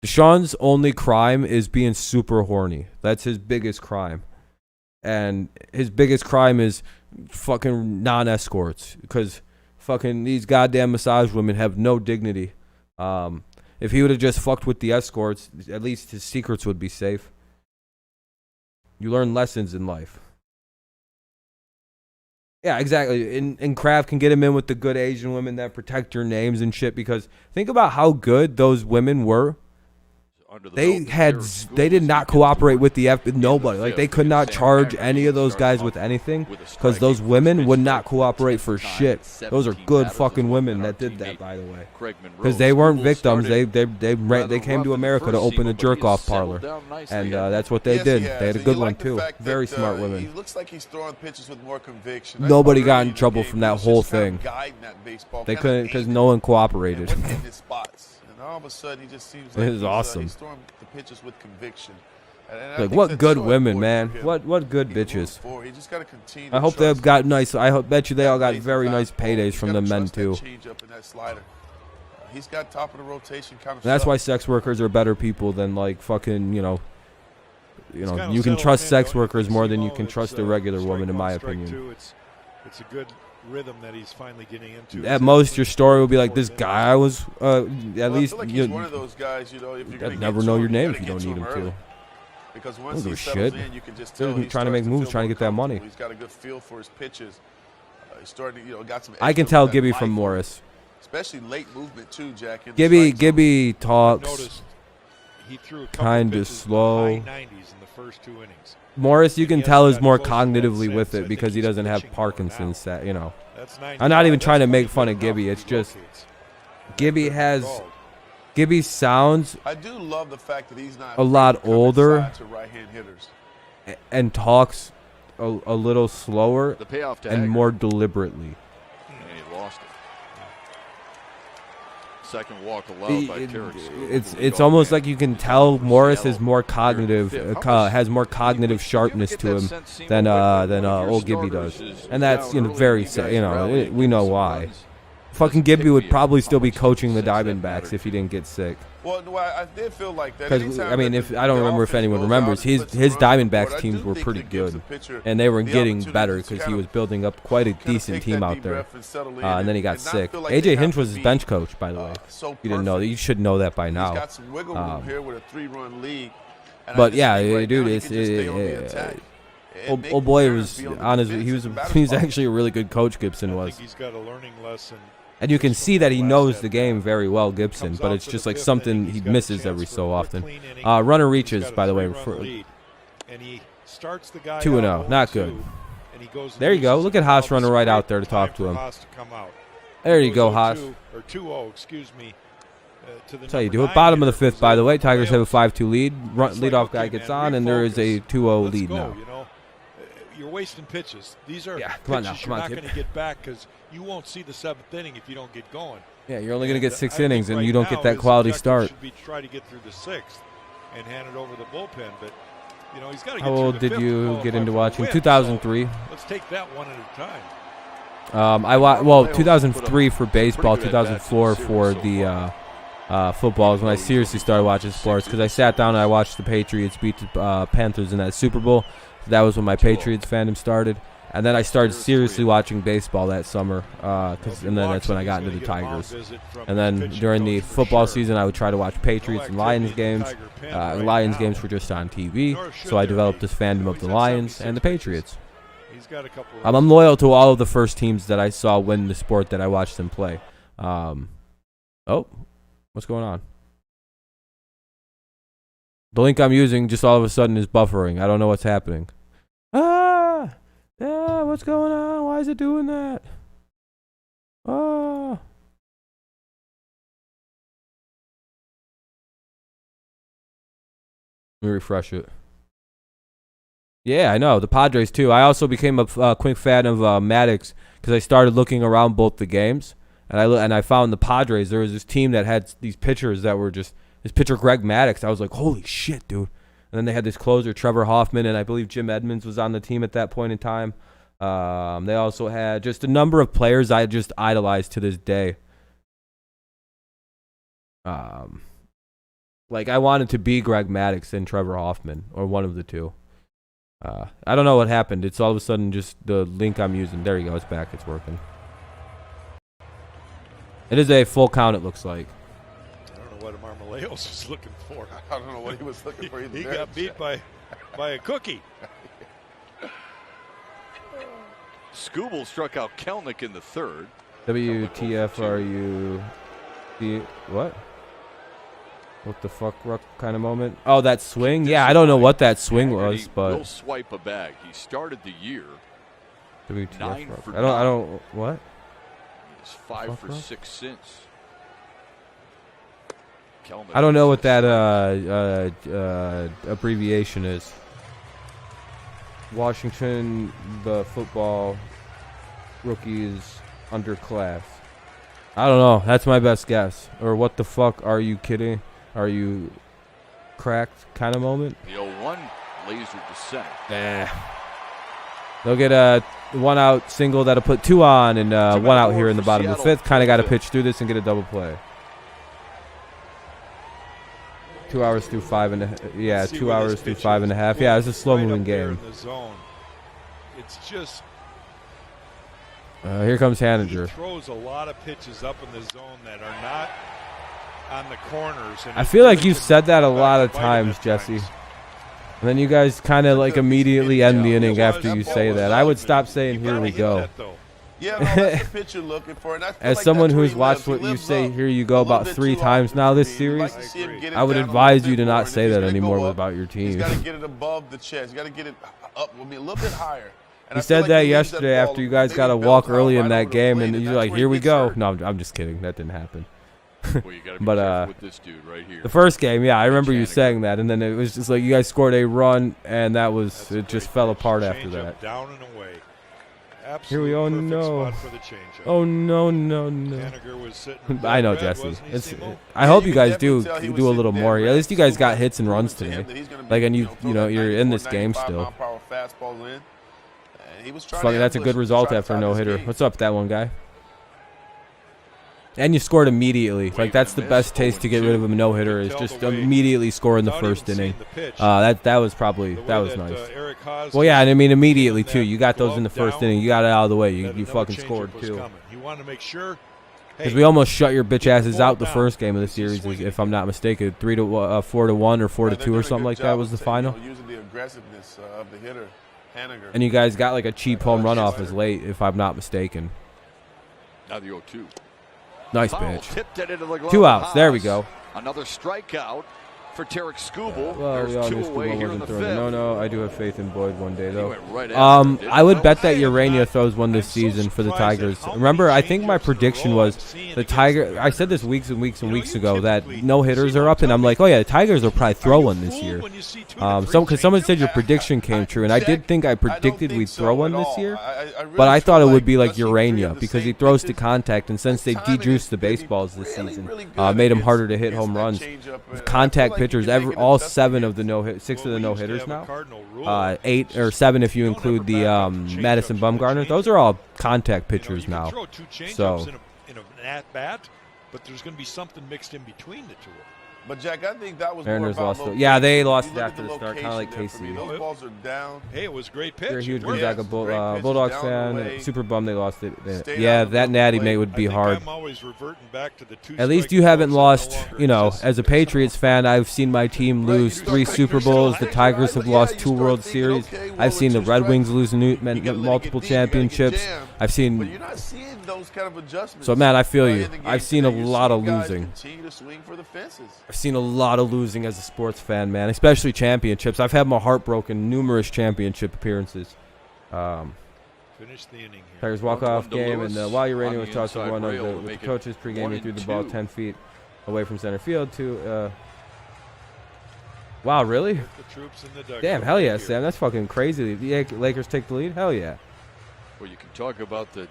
Deshaun's only crime is being super horny. That's his biggest crime. And his biggest crime is fucking non-escorts because fucking these goddamn massage women have no dignity. If he would have just fucked with the escorts, at least his secrets would be safe. You learn lessons in life. Yeah, exactly. And Kraft can get him in with the good Asian women that protect your names and shit because think about how good those women were. They did not cooperate with the nobody. Like they could not charge any of those guys with anything because those women would not cooperate for shit. Those are good fucking women that did that, by the way. Because they weren't victims. They came to America to open a jerk off parlor, and that's what they did. They had a good one too. Very smart women. He looks like he's throwing pitches with more conviction. Nobody got in trouble from that whole thing. They couldn't because no one cooperated. All of a sudden, he just seems It like is awesome. He's throwing the pitches with conviction. And I Like think what that's good so women, important man. for him. What good He bitches. moves forward. He just gotta continue I to hope trust they've got nice. Bet you they all got very nice paydays He's from gotta the men trust that too. change up in that slider. He's got top of the rotation kind of That's stuff. why sex workers are better people than like fucking, you know, He's kind of you can settled trust in, sex don't you? workers more than you Casino, can it's, trust a regular strike woman, in one, my strike opinion. two. It's a good rhythm that he's finally getting into. At most, your story will be like, this guy was, at Well, least, I feel like he's one of those guys, you know, if you're I'd going to never know your name if you don't need him to. Because I once don't he give a settles shit. in, you can just Dude, tell he's trying to make starting moves, feel trying to more get that money. comfortable. He's got a good feel for his pitches. He's starting to, got some. I can extra tell with that Gibby life, from Morris. especially late movement too, Jack. in the Gibby strike zone. Gibby talks Noticed he threw a couple kinda pitches in the slow. high 90s in the first 2 innings. Morris, you can He tell, is hasn't more gotten close to that cognitively with since. I it think because he he's doesn't have pitching more Parkinson's. now. That, you know. That's 90. I'm not even That's trying to pretty make fun good of Gibby. enough It's if he just rotates. Gibby Good has call. Gibby sounds I do love the fact that he's not a lot afraid to come older inside to right-hand hitters. and talks a little slower The payoff to and Hager, more deliberately. and he lost it. Second walk allowed by Tarek. It's almost like you can tell Morris is more cognitive, has more cognitive sharpness to him than old Gibby does, and that's very we know why. Fucking Gibby would probably still be coaching the Diamondbacks if he didn't get sick. Well, I did feel like that. Because I mean, if I don't remember if anyone remembers, his Diamondbacks teams were pretty good, and they were getting better because he was building up quite a decent team out there. And then he got sick. AJ Hinch was his bench coach, by the way. You didn't know that. You should know that by He's now. got some wiggle room here with a 3-run lead. And But I just yeah, think right dude, now he it's can just stay on the attack and make old boy the was Mariners be on the his. He defensive was actually a really good coach. Gibson I was. think he's got a learning lesson. And you can just see from that he last knows at the bat. game very well, Gibson, Comes but out it's for just the like fifth something inning, he he's got a misses chance every for so a often. clean inning. Runner He's reaches, got a by the way. 3-run lead, and he starts the guy 2-0, out not 0-2, good. and he goes and There you go. loses Look it. at Haas Now running this right great out there to talk time to for him. Haas to come out. There He you go, goes Haas. 0-2, or 2-0, excuse me. To the That's how you number do it. 9 Bottom of the hitter, fifth, by the way. Jose Tigers have a Ramirez. 5-2 lead. It's like, Leadoff guy okay, gets man, on, and there is a refocus. 2-0 Let's lead go, now. You're wasting pitches. These are Yeah, come on now, pitches come you're on, not kid. going to get back because you won't see the 7th inning if you don't get going. Yeah, you're only going to get 6 I think innings, and right you don't now get that his quality objective start. Should be try to get through the 6th and hand it over the bullpen, but he's got to get How through old the did 5th to you qualify get into for the watching? win, 2003. so let's take that one at a time. I watched 2003 for baseball, 2004 for the football is when I seriously started watching sports because I sat down and I watched the Patriots beat the Panthers in that Super Bowl. So that was when my Patriots fandom started. And then I started seriously watching baseball that summer, and then that's when I got into the Tigers. And then during the football season, I would try to watch Patriots and Lions games. Lions games were just on TV, so I developed this fandom of the Lions and the Patriots. He's got a couple I'm loyal to all of the first teams that I saw win the sport that I watched them play. Oh, what's going on? The link I'm using just all of a sudden is buffering. I don't know what's happening. Yeah, what's going on? Why is it doing that? Let me refresh it. Yeah, I know. The Padres, too. I also became a quick fan of Maddox because I started looking around both the games. And I found the Padres. There was this team that had these pitchers that were just... This pitcher, Greg Maddox, I was like, holy shit, dude. And then they had this closer, Trevor Hoffman, and I believe Jim Edmonds was on the team at that point in time. They also had just a number of players I just idolized to this day. Like, I wanted to be Greg Maddox and Trevor Hoffman, or one of the two. I don't know what happened. It's all of a sudden just the link I'm using. There you go. It's back. It's working. It is a full count, it looks like. I don't know what Marmoleos was looking for. I don't know what he was looking for. He got beat by a cookie. Skubal struck out Kelnick in the third. WTF are you? What? What the fuck kind of moment? Oh, that swing? Yeah, I don't know what that swing was, but Will swipe a bag. He started the year. WTF 9 ruck. for I don't what? He's 5 for 6 since. Kelnick I don't know what that abbreviation is. Washington, the football rookies underclass. I don't know. That's my best guess. Or what the fuck? Are you kidding? Are you cracked kind of moment? The 0-1 laser to center. Nah. They'll get a 1-out single that'll put 2 on and 1 out here in the bottom of the 5th. Kind of got to pitch through this and get a double play. 2 hours through 5.5. Yeah, Let's see 2 where this hours through pitch 5.5. is. Yeah, it's a slow Right moving up there game. in the zone. It's just Here comes he Haniger. throws a lot of pitches up in the zone that are not on the corners. And I feel like really you've can said that a come back lot and of bite him times, at Jesse. times. And then you guys kind of like immediately end the inning after you say that. I would stop You saying, "Here gotta we hit go." that, though. Yeah, no, that's the pitch you're looking for. And I feel As like someone that's where who's he watched lives. what He you lives say, up here you a go, little about bit 3 too times often now for this me. We'd series, like to see him get it I would down a advise little you to bit more. not And say if he's that gonna anymore go up, about your He's team. got to get it above the chest. He's got to get it up, I mean, a little bit higher. And He I feel said like that he leaves yesterday ball after you guys maybe got a belt walk out early right in that over the game, plate, and you're that's like, where "Here he we gets go." hurt. No, I'm just kidding. That didn't happen. Well, you got to be But, careful with this dude right here. The first game, yeah, I remember you Haniger. saying that, and then it was just like you guys scored a run, and that was That's a it. Just great fell pitch. apart after Changeup that. Down and away. Here we Absolute go. perfect No. spot for the changeup. Oh no, no, no. Haniger was sitting I know, red, Jesse. wasn't he, It's. Simo? I hope you you can guys do definitely tell he was do a little sitting more. dead At least you red. guys got hits and runs To him today. that he's gonna be, Like, and throw that you're in this 94, game 95 still. mile-per-hour fastball in. And he was trying Fucking, to that's a ambush good him, result try to after a tie no this hitter. game. What's up, that one guy? And you scored immediately. Like, that's the best taste to get rid of a no hitter is just immediately score in the first inning. That was probably that was nice. Well, yeah, and I mean immediately too. You got those in the first inning. You got it out of the way. You fucking scored too. He wanted to make sure. Because we almost shut your bitch asses out the first game of the series, if I'm not mistaken, 4-1 or 4-2 or something like that was the final. Using the aggressiveness of the hitter, Haniger. And you guys got like a cheap home run off as late, if I'm not mistaken. Now the 0-2. Nice Foul pitch. tipped it into the glove 2 of outs. There we Haas. go. Another strikeout for Tarek Skubal. Well, we There's all 2 knew away Skubal here in the wasn't throwing. 5th. No, I do have faith in Boyd one day He though. went right after him, didn't I would he? bet that Urania throws one this season for the Tigers. Remember, I think my prediction was the Tiger. I said this weeks and weeks and weeks ago that no hitters are up, and I'm like, oh yeah, the Tigers will probably throw one this year. Because someone said your prediction came true, and I did think I predicted we'd throw one this year, but I thought it would be like Urania because he throws to contact, and since they de-juiced the baseballs this season, made them harder to hit home runs. Contact pitchers, all 7 of the 6 of the no hitters now, 8 or 7 if you include the Madison Bumgarner. Those are all contact pitchers now. So in an at bat, but there's going to be something mixed in between the two. But Jack, I think that was Mariners more lost. about Yeah, they location. lost You it look at after the the start, kind of like location there for me. KC. Those balls are down. Hey, it was a great pitch. You're a huge It worked. Gonzaga Bulldogs down fan. the way. Super bummed they lost it. Stayed Yeah, out of that the natty play. mate would I be think hard. I'm always reverting back to the two At least strike you haven't rules that lost, no longer you know, exist. as a Patriots fan, I've seen my team lose 3 Super Bowls. The Tigers have lost 2 World Series. I've seen the Red Wings lose multiple championships. I've But seen. you're not seeing those kind of adjustments. So, man, I feel you. in the game I've seen a today. You're lot of seeing guys losing. Continue to swing for the fences. I've seen a lot of losing as a sports fan, man, especially championships. I've had my heart broken numerous championship appearances. Finish the inning here. Tigers walk-off 1-1 to game, Lewis and while Urania on was the tossing inside one of rail to the make it coaches pregame, he threw the ball 1-2. 10 feet away from center field to. Wow, really? The troops in the dugout Damn, hell yeah, here. Sam. That's fucking crazy. The Lakers take the lead? Hell yeah. Well, you can talk about the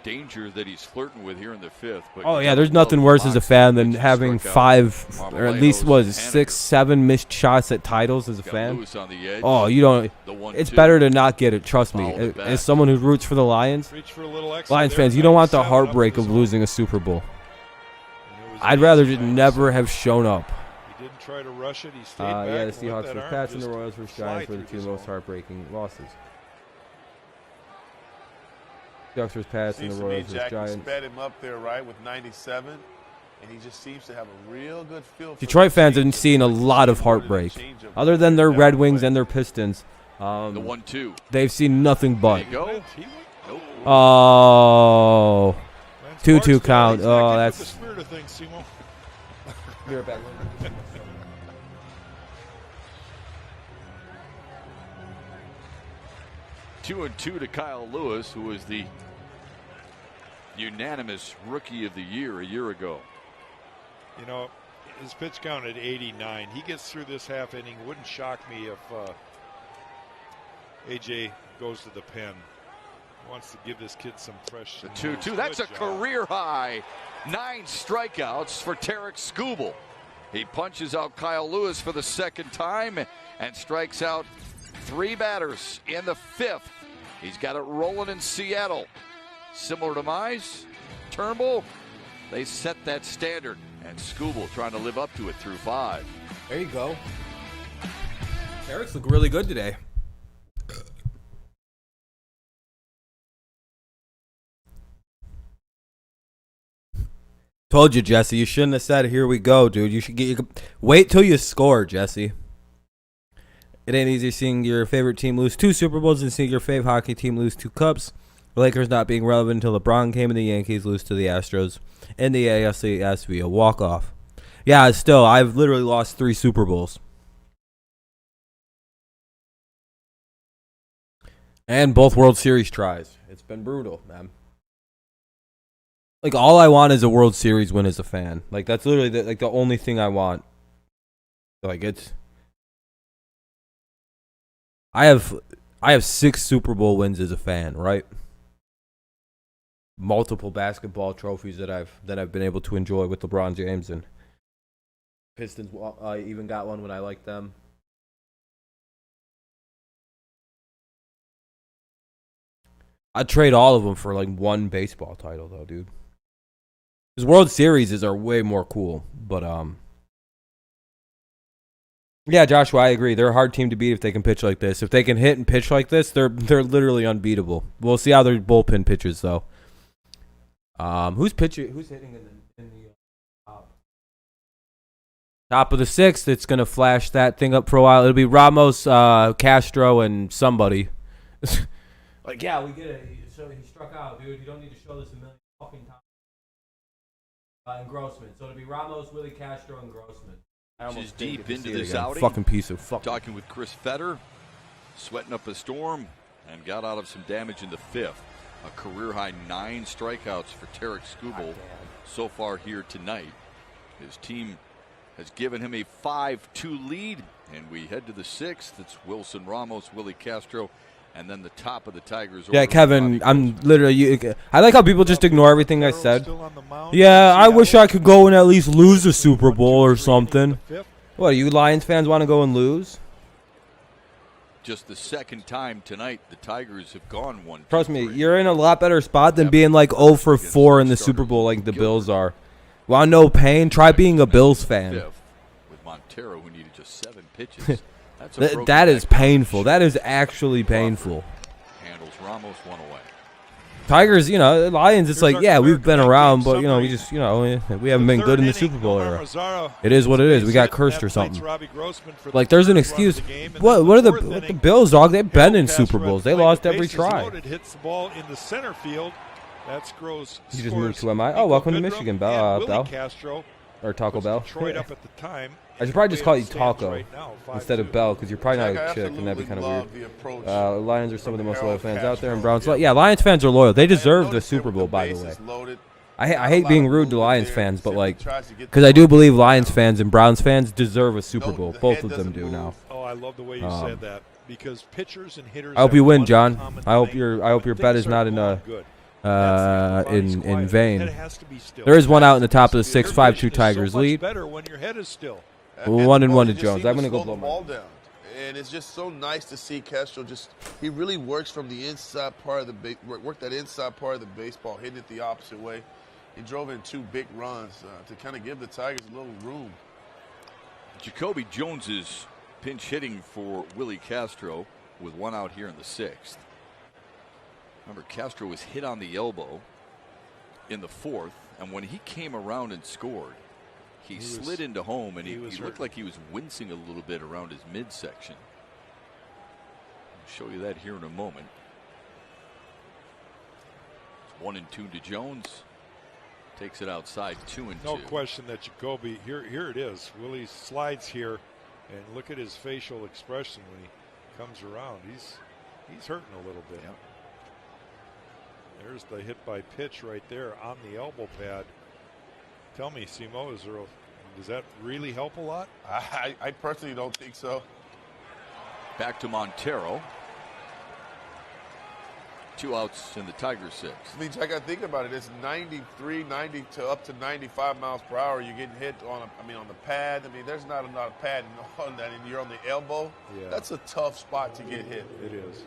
danger that he's flirting with here in the 5th. But Oh, you yeah, gotta there's love nothing the worse as a boxing fan than pitches having struck out. 5, or at least, Marmolejo, 6, Haniger. 7 missed shots at titles as a Got fan. Lewis on the edge. Oh, you don't. The 1-2. It's better to not get it, trust me. Fouled it back. As someone who roots for the Lions, Reach for a little extra Lions there. fans, you don't want the 97 up heartbreak the of zone. losing a Super Bowl. And it was I'd rather easy just fans. never have shown up. He didn't try to rush it. He stayed back. Yeah, the and let Seahawks that vs. arm Pats and the just Royals vs. fly Giants were the through 2 the most zone. heartbreaking losses. Seahawks vs. Pats and Seems the to me Royals vs. Jack Giants. sped him up there, right, with 97, and he just seems to have a real good feel for Detroit the fans have changeup. seen a lot of heartbreak. Other than their Red Wings and their Pistons, The 1-2. they've seen nothing There but. you go. He went. Nope. Oh. Lance 2-2 Barnes, count. he's not Oh, getting that's- with the spirit of things, Simo. Be right back. 2-2 to Kyle Lewis, who was the unanimous Rookie of the Year a year ago. You know, his pitch count at 89. He gets through this half inning. Wouldn't shock me if AJ goes to the pen. Wants to give this kid some fresh. The 2-2. That's a career high. 9 strikeouts for Tarek Skubal. He punches out Kyle Lewis for the second time and strikes out 3 batters in the 5th. He's got it rolling in Seattle. Similar to Mize, Turnbull, they set that standard. And Skubal trying to live up to it through 5. There you go. Eric's look really good today. Told you, Jesse. You shouldn't have said, "Here we go, dude." You should wait till you score, Jesse. It ain't easy seeing your favorite team lose 2 Super Bowls and seeing your favorite hockey team lose 2 cups. The Lakers not being relevant until LeBron came and the Yankees lose to the Astros in the ALCS via walk-off. Yeah, still, I've literally lost 3 Super Bowls. And both World Series tries. It's been brutal, man. Like, all I want is a World Series win as a fan. Like, that's literally the only thing I want. Like, it's... I have 6 Super Bowl wins as a fan, right? Multiple basketball trophies that I've been able to enjoy with LeBron James, and Pistons even got one when I liked them. I'd trade all of them for like 1 baseball title, though, dude. Because World Series are way more cool, but yeah, Joshua, I agree. They're a hard team to beat if they can pitch like this. If they can hit and pitch like this, they're literally unbeatable. We'll see how their bullpen pitches, though. Who's pitching? Who's hitting in the top of the 6th? It's gonna flash that thing up for a while. It'll be Ramos, Castro, and somebody. Like, yeah, we get it. So he struck out, dude. You don't need to show this a million fucking times. And Grossman. So it'll be Ramos, Willie Castro, and Grossman. She's deep into this outing. Fucking piece of fuck. Talking with Chris Fetter, sweating up a storm, and got out of some damage in the 5th. A career-high 9 strikeouts for Tarek Skubal so far here tonight. His team has given him a 5-2 lead, and we head to the 6th. It's Wilson Ramos, Willie Castro, and then the top of the Tigers. Yeah, Kevin, I'm literally... I like how people just ignore everything I said. Yeah, I wish I could go and at least lose a Super Bowl or something. What, you Lions fans want to go and lose? Just the 2nd time tonight the Tigers have gone 1-2-3. Trust me, you're in a lot better spot than being like 0 for 4 in the Super Bowl like the Bills are. Want no pain? Try being a Bills fan. With Montero, who needed just 7 pitches. That is painful. That is actually painful. Handles Ramos 1 away. Tigers, Lions, it's like, yeah, we've been around, but, we just, we haven't been good in the Super Bowl era. It is what it is. We got cursed or something. Like, there's an excuse. What are the Bills, dog? They've been in Super Bowls. They lost every try. Hits the ball in the center field. That's Gross. You just moved to MI. Oh, welcome to Michigan, Bell. Castro or Taco Bell. Detroit up at the time. I should probably just call you Taco instead of Bell, because you're probably not a chick, and that'd be kind of weird. Lions are some of the most loyal fans out there, and Browns. Yeah, Lions fans are loyal. They deserve the Super Bowl, by the way. I hate being rude to Lions fans, but because I do believe Lions fans and Browns fans deserve a Super Bowl. Both of them do now. Oh, I love the way you said that, because pitchers and hitters. I hope you win, John. I hope your bet is not in vain. There is one out in the top of the 6th, 5-2 Tigers lead. 1-1 to Jones. I'm going to go blow ball down. And it's just so nice to see Castro he really works from the inside part of the work that inside part of the baseball, hitting it the opposite way. He drove in 2 big runs to kind of give the Tigers a little room. Jacoby Jones is pinch hitting for Willie Castro with 1 out here in the 6th. Remember, Castro was hit on the elbow in the 4th, and when he came around and scored, he slid into home, and he looked like he was wincing a little bit around his midsection. I'll show you that here in a moment. It's 1-2 to Jones. Takes it outside, 2-2. No question that Jacoby, here it is. Willie slides here, and look at his facial expression when he comes around. He's hurting a little bit. Yep. There's the hit by pitch right there on the elbow pad. Tell me, Simo, does that really help a lot? I personally don't think so. Back to Montero. 2 outs in the Tigers 6. I mean, Jack, I think about it. It's 93, 90 to up to 95 miles per hour. You're getting hit on the pad. I mean, there's not a lot of pad on that, and you're on the elbow. Yeah. That's a tough spot to get hit. It is.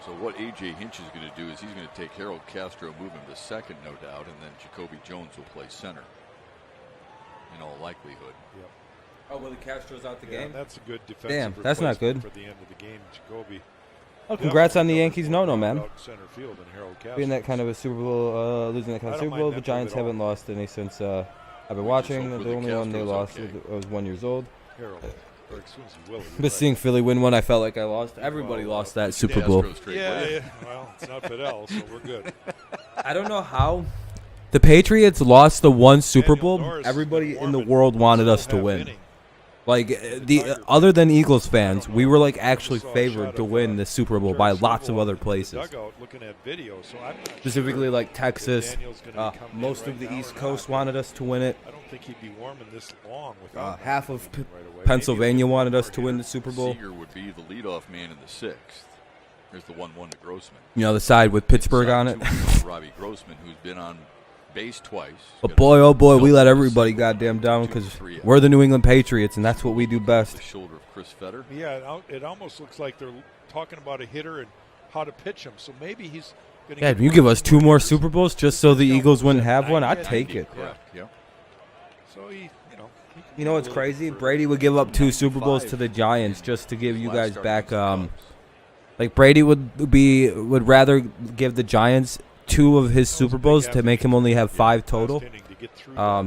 So what A.J. Hinch is going to do is he's going to take Harold Castro, move him to 2nd, no doubt, and then Jacoby Jones will play center. in all likelihood. Yep. Oh, Willie Castro's out the Yeah, game? that's a good defensive Damn, that's not replacement good. for the end of the game. Jacoby. Oh, congrats on the definitely Yankees no-no, man. out center field and Harold Castro. Being that kind of a Super Bowl, losing that kind of I don't Super Bowl, mind the that Giants move at all. haven't lost any since I've been We watching. just hope The Willie only one they Castro's lost okay. was 1 year old. Harold, or excuse me, Willie. But seeing Philly win one, I felt like I lost. Everybody lost that Super Bowl. Astros trade, Yeah, will ya? yeah. Well, it's not Fidel, so we're good. I don't know how the Patriots lost the one Super Daniel Bowl. Norris Everybody in the Warman world wanted still us to have win. inning. Like other than Eagles fans, we were like actually favored to win the Super Bowl by lots of other places. Dugout looking at video, so I'm not Specifically, sure like if Texas. Daniel's gonna be coming in Most right of the now or East not. Coast wanted us to win it. I don't think he'd be warming this long without Half of right away. Pennsylvania Maybe wanted a us to win the Super Bowl. Seager would be the leadoff man in the 6th. Here's the 1-1 to Grossman. You know, the side with Pittsburgh on it. Robbie Grossman, who's been on base twice. But boy, oh boy, we let everybody goddamn down because we're the New England Patriots, and that's what we do best. The shoulder of Chris Fetter. Yeah, it almost looks like they're talking about a hitter and how to pitch him. So maybe he's going to. Yeah, if you give us 2 more Super Bowls just so the Eagles wouldn't have one, I'd take it. Correct. Yeah. So he You know what's crazy? Brady would give up 2 Super Bowls to the Giants just to give you guys back. Like Brady would rather give the Giants 2 of his Super Bowls to make him only have 5 total,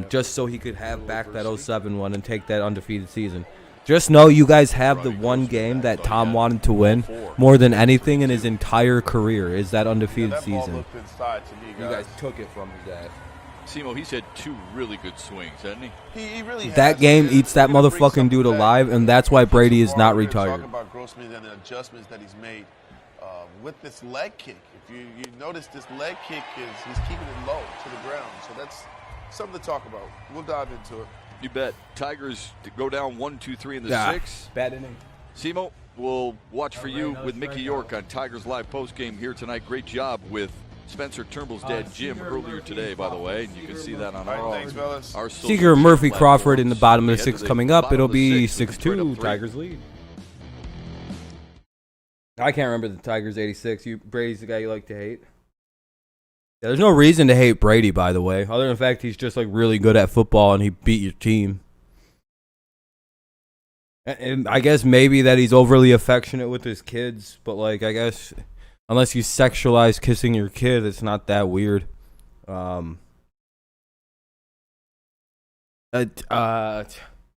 just so he could have back that 07 one and take that undefeated season. Just know you guys have the one game that Tom wanted to win more than anything in his entire career is that undefeated that ball season. looked inside to me, You guys took it from his ass. Simo, he's had 2 really good swings, hasn't he? He really That has. game We're eats that gonna bring motherfucking something dude back. alive, and that's why Brady is not We're retired. Talking about Grossman and the adjustments that he's made with this leg kick. If you notice, this leg kick he's keeping it low to the ground. So that's something to talk about. We'll dive into it. You bet. Tigers to go down 1-2-3 in the Yeah. 6th. Bad inning. Simo, we'll watch for you with Mickey York on Tigers Live postgame here tonight. Great job with Spencer Turnbull's dad, Jim, earlier today, by the way. And you can see that on All right, thanks, fellas. our social Seager, Murphy, media Crawford in the platforms. bottom of We the head 6th to coming up. bottom It'll of the be 6th with Detroit 6-2, up 3. Tigers lead. I can't remember the Tigers 86. Brady's the guy you like to hate. Yeah, there's no reason to hate Brady, by the way, other than the fact he's just like really good at football and he beat your team. And I guess maybe that he's overly affectionate with his kids, but like I guess unless you sexualize kissing your kid, it's not that weird.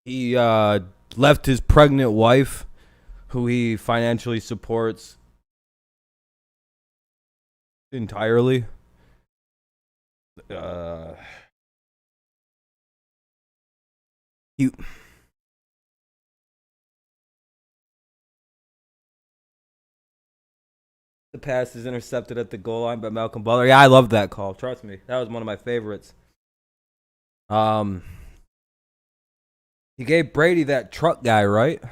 He left his pregnant wife, who he financially supports entirely. He the pass is intercepted at the goal line by Malcolm Butler. Yeah, I love that call. Trust me, that was one of my favorites. He gave Brady that truck guy, right?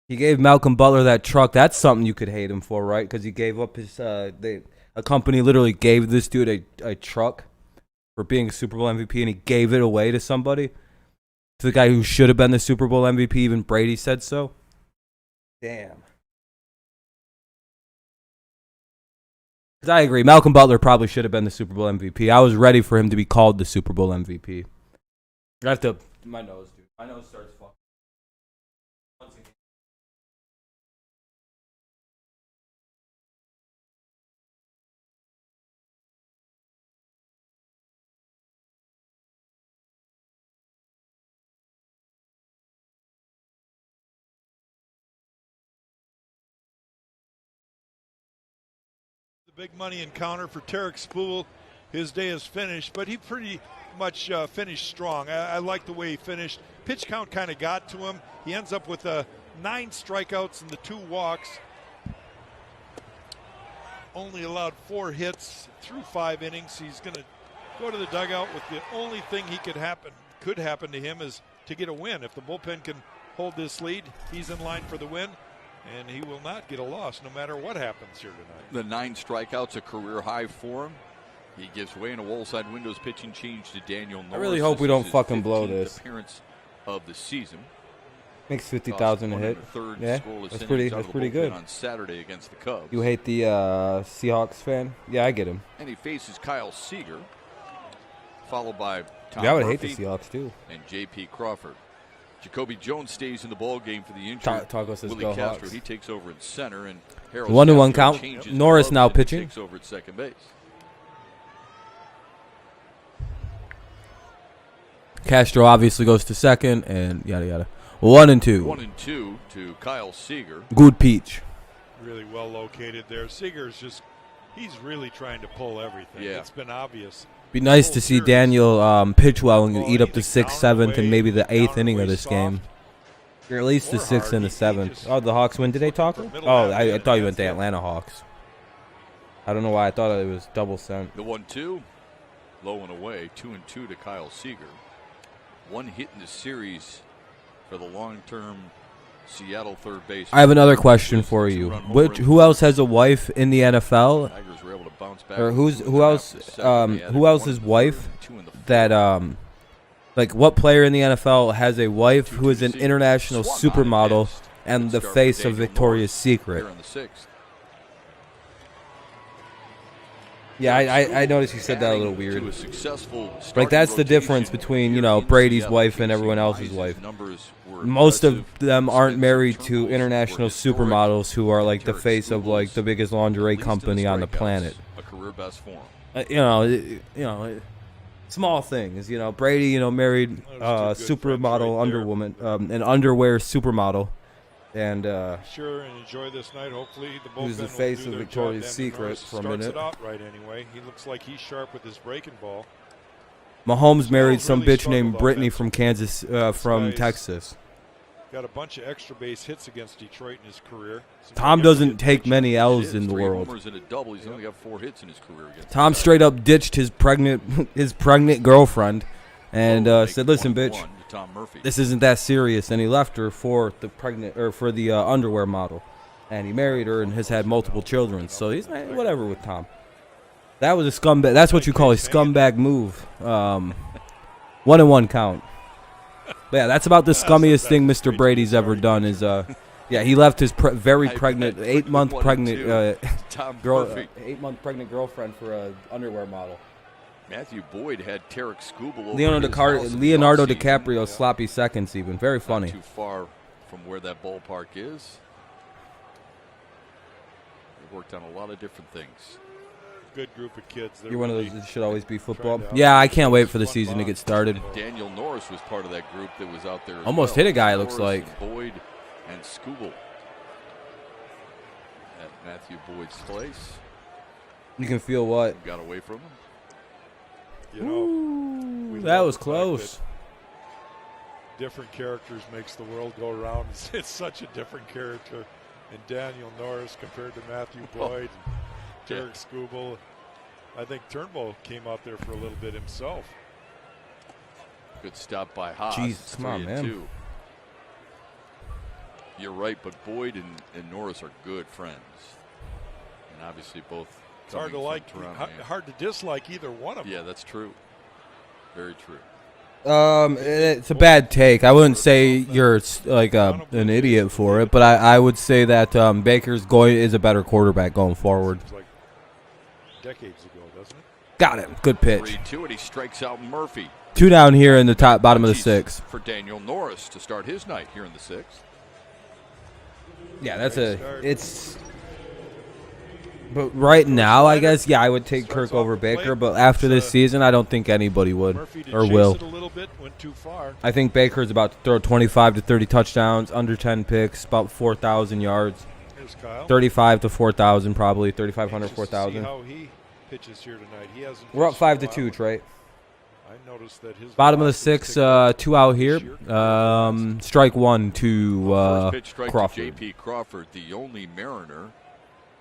He gave Malcolm Butler that truck. That's something you could hate him for, right? Because he gave up his. A company literally gave this dude a truck for being a Super Bowl MVP, and he gave it away to somebody. To the guy who should have been the Super Bowl MVP. Even Brady said so. Damn. Because I agree, Malcolm Butler probably should have been the Super Bowl MVP. I was ready for him to be called the Super Bowl MVP. I have to. My nose, dude. My nose starts fucking. Once again. big money encounter for Tarek Spool. His day is finished, but he pretty much finished strong. I like the way he finished. Pitch count kind of got to him. He ends up with 9 strikeouts and the 2 walks. Only allowed 4 hits through 5 innings. He's going to go to the dugout with the only thing could happen to him is to get a win. If the bullpen can hold this lead, he's in line for the win. And he will not get a loss no matter what happens here tonight. The 9 strikeouts, a career high for him. He gives way in a wall-side windows pitching change to Daniel Norris. I really hope we This is don't his fucking blow 15th this. Appearance of the season. Makes 50,000 a hit. Yeah, that's pretty good. On Saturday against the Cubs. You hate the Seahawks fan? Yeah, I get him. And he faces Kyle Seager. followed by Tom Yeah, I would Murphy hate the Seahawks too. and J.P. Crawford. Jacoby Jones stays in the ball game for the injury. Taco says Willie go Castro, Hawks. he takes over in center, and Harold 1-1 Castro count. changes Norris gloves now and he pitching. takes over at second base. Castro obviously goes to second, and yada yada. 1-2. 1-2 to Kyle Seager. Good peach. Really well located there. Seager's he's really trying to pull everything. Yeah. It's been obvious. Be nice to see Daniel pitch well and eat up the 6th, 7th, and maybe the 8th inning of this game. Or at least the 6th and the 7th. Oh, the Hawks win today, Taco? Oh, I thought you meant the Atlanta Hawks. I don't know why. I thought it was double sent. The 1-2, low and away. 2-2 to Kyle Seager. One hit in the series for the long-term Seattle third base. I have another question for you. Who else has a wife in the NFL? Tigers were able to bounce back. Or who else's wife that like what player in the NFL has a wife who is an international supermodel and the face of Victoria's Secret? Yeah, I noticed you said that a little weird. Like that's the difference between, you know, Brady's wife and everyone else's wife. Most of them aren't married to international supermodels who are like the face of like the biggest lingerie company on the planet. A career best form. Small things. You know, Brady, married supermodel underwoman, an underwear supermodel, and sure and enjoy this night. Hopefully, the bullpen who's the will face do of their Victoria's job. Secret for a Starts minute. it out right anyway. He looks like he's sharp with his breaking ball. Mahomes married some really bitch named struggled Brittany from offensively. Kansas, from Nice. Texas. Got a bunch of extra base hits against Detroit in his career. Tom doesn't take many L's in the Three world. homers and a double. He's only got 4 hits in his career against Tom straight up ditched his pregnant girlfriend, and said, "Listen, bitch, Tom Murphy. this isn't that serious." And he left her for the underwear model, and he married her and has had multiple children. So he's whatever with Tom. That was a scumbag. That's what you call a scumbag move. 1-1 count. But yeah, that's about the scummiest thing Mr. Brady's ever done. Is he left his very pregnant, 8-month pregnant Tom girl, Murphy. 8-month pregnant girlfriend for a underwear model. Matthew Boyd had Tarek Skubal over Leonardo his house DiCaprio offseason. sloppy seconds, even very funny. Not too far from where that ballpark is. They worked on a lot of different things. Good group of kids. They're You're one of really those that should always be football. trying to Yeah, I outdo can't us. wait for the Fun season to bond. get started. Daniel Norris was part of that group that was out there. As Almost well. hit a guy, it looks Norris like. and Boyd and Skubal at Matthew Boyd's place. You can feel what? Got away from him. You know, we That love was the fact close. that different characters makes the world go round. It's such a different character. And Daniel Norris compared to Matthew Boyd, Derek Skubal. I think Turnbull came out there for a little bit himself. Good stop by Haas. Jeez, It's come on, 3-2. man. You're right, but Boyd and Norris are good friends, and obviously both. It's hard to coming like, from Toronto. hard to dislike either one of them. Yeah, that's true. Very true. It's a bad take. I wouldn't say you're like an idiot for it, but I would say that Baker's is a better quarterback going forward. Seems like decades ago, doesn't it? Got it. Good pitch. 3-2, and he strikes out Murphy. 2 down here in the bottom of the 6th. For Daniel Norris to start his night here in the 6th. Yeah, it's. But right now, I guess, I would take Kirk over Baker. But after this season, I don't think anybody would Murphy did or chase will. it a little bit, went too far. I think Baker's about to throw 25 to 30 touchdowns, under 10 picks, about 4,000 yards, Here's Kyle. 35 to 4,000 probably, 3,500, Anxious to see 4,000. how he pitches here tonight. He hasn't We're up pitched in a 5 to 2, while. Trey. I noticed that his Bottom of the velocity 6th, ticked up 2 out this here. year. Strike 1 to First pitch strike Crawford. to J.P. Crawford, the only Mariner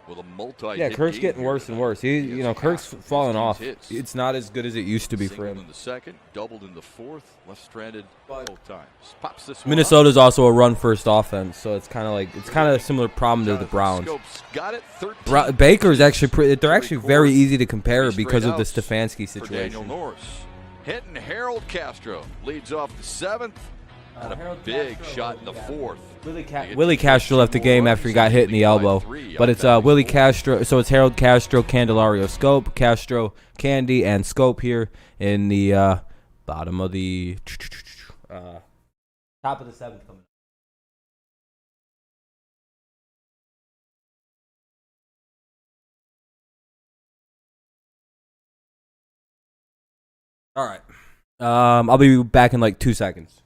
with a multi-hit Yeah, Kirk's game getting here worse and tonight. worse. He has Kirk's half of his falling team's off. hits. It's not as good as it used to be for Singled him. in the second, doubled in the fourth, left stranded both times. Pops this one Minnesota's also a run-first offense, so it's kind of a similar problem to the Browns. Scopes got it. 13 Baker's actually they're actually very Record easy to compare three because straight of the outs Stefanski for Daniel situation. Norris. Hitting Harold Castro leads off the 7th. Had a big shot in the fourth. Willie Castro left the game after he got hit in the elbow. But it's Willie Castro. So it's Harold Castro, Candelario, Scope, Castro, Candy, and Scope here in the bottom of the top of the seventh coming. All right. I'll be back in like 2 seconds.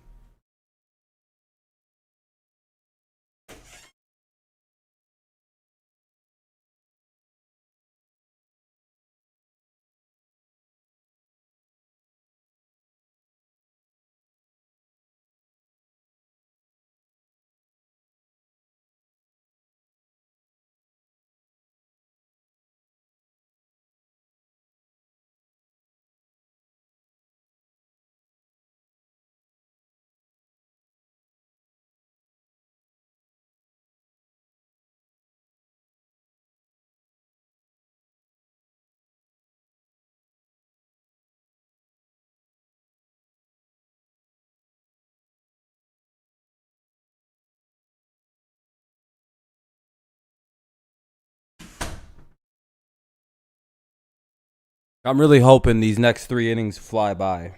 I'm really hoping these next 3 innings fly by.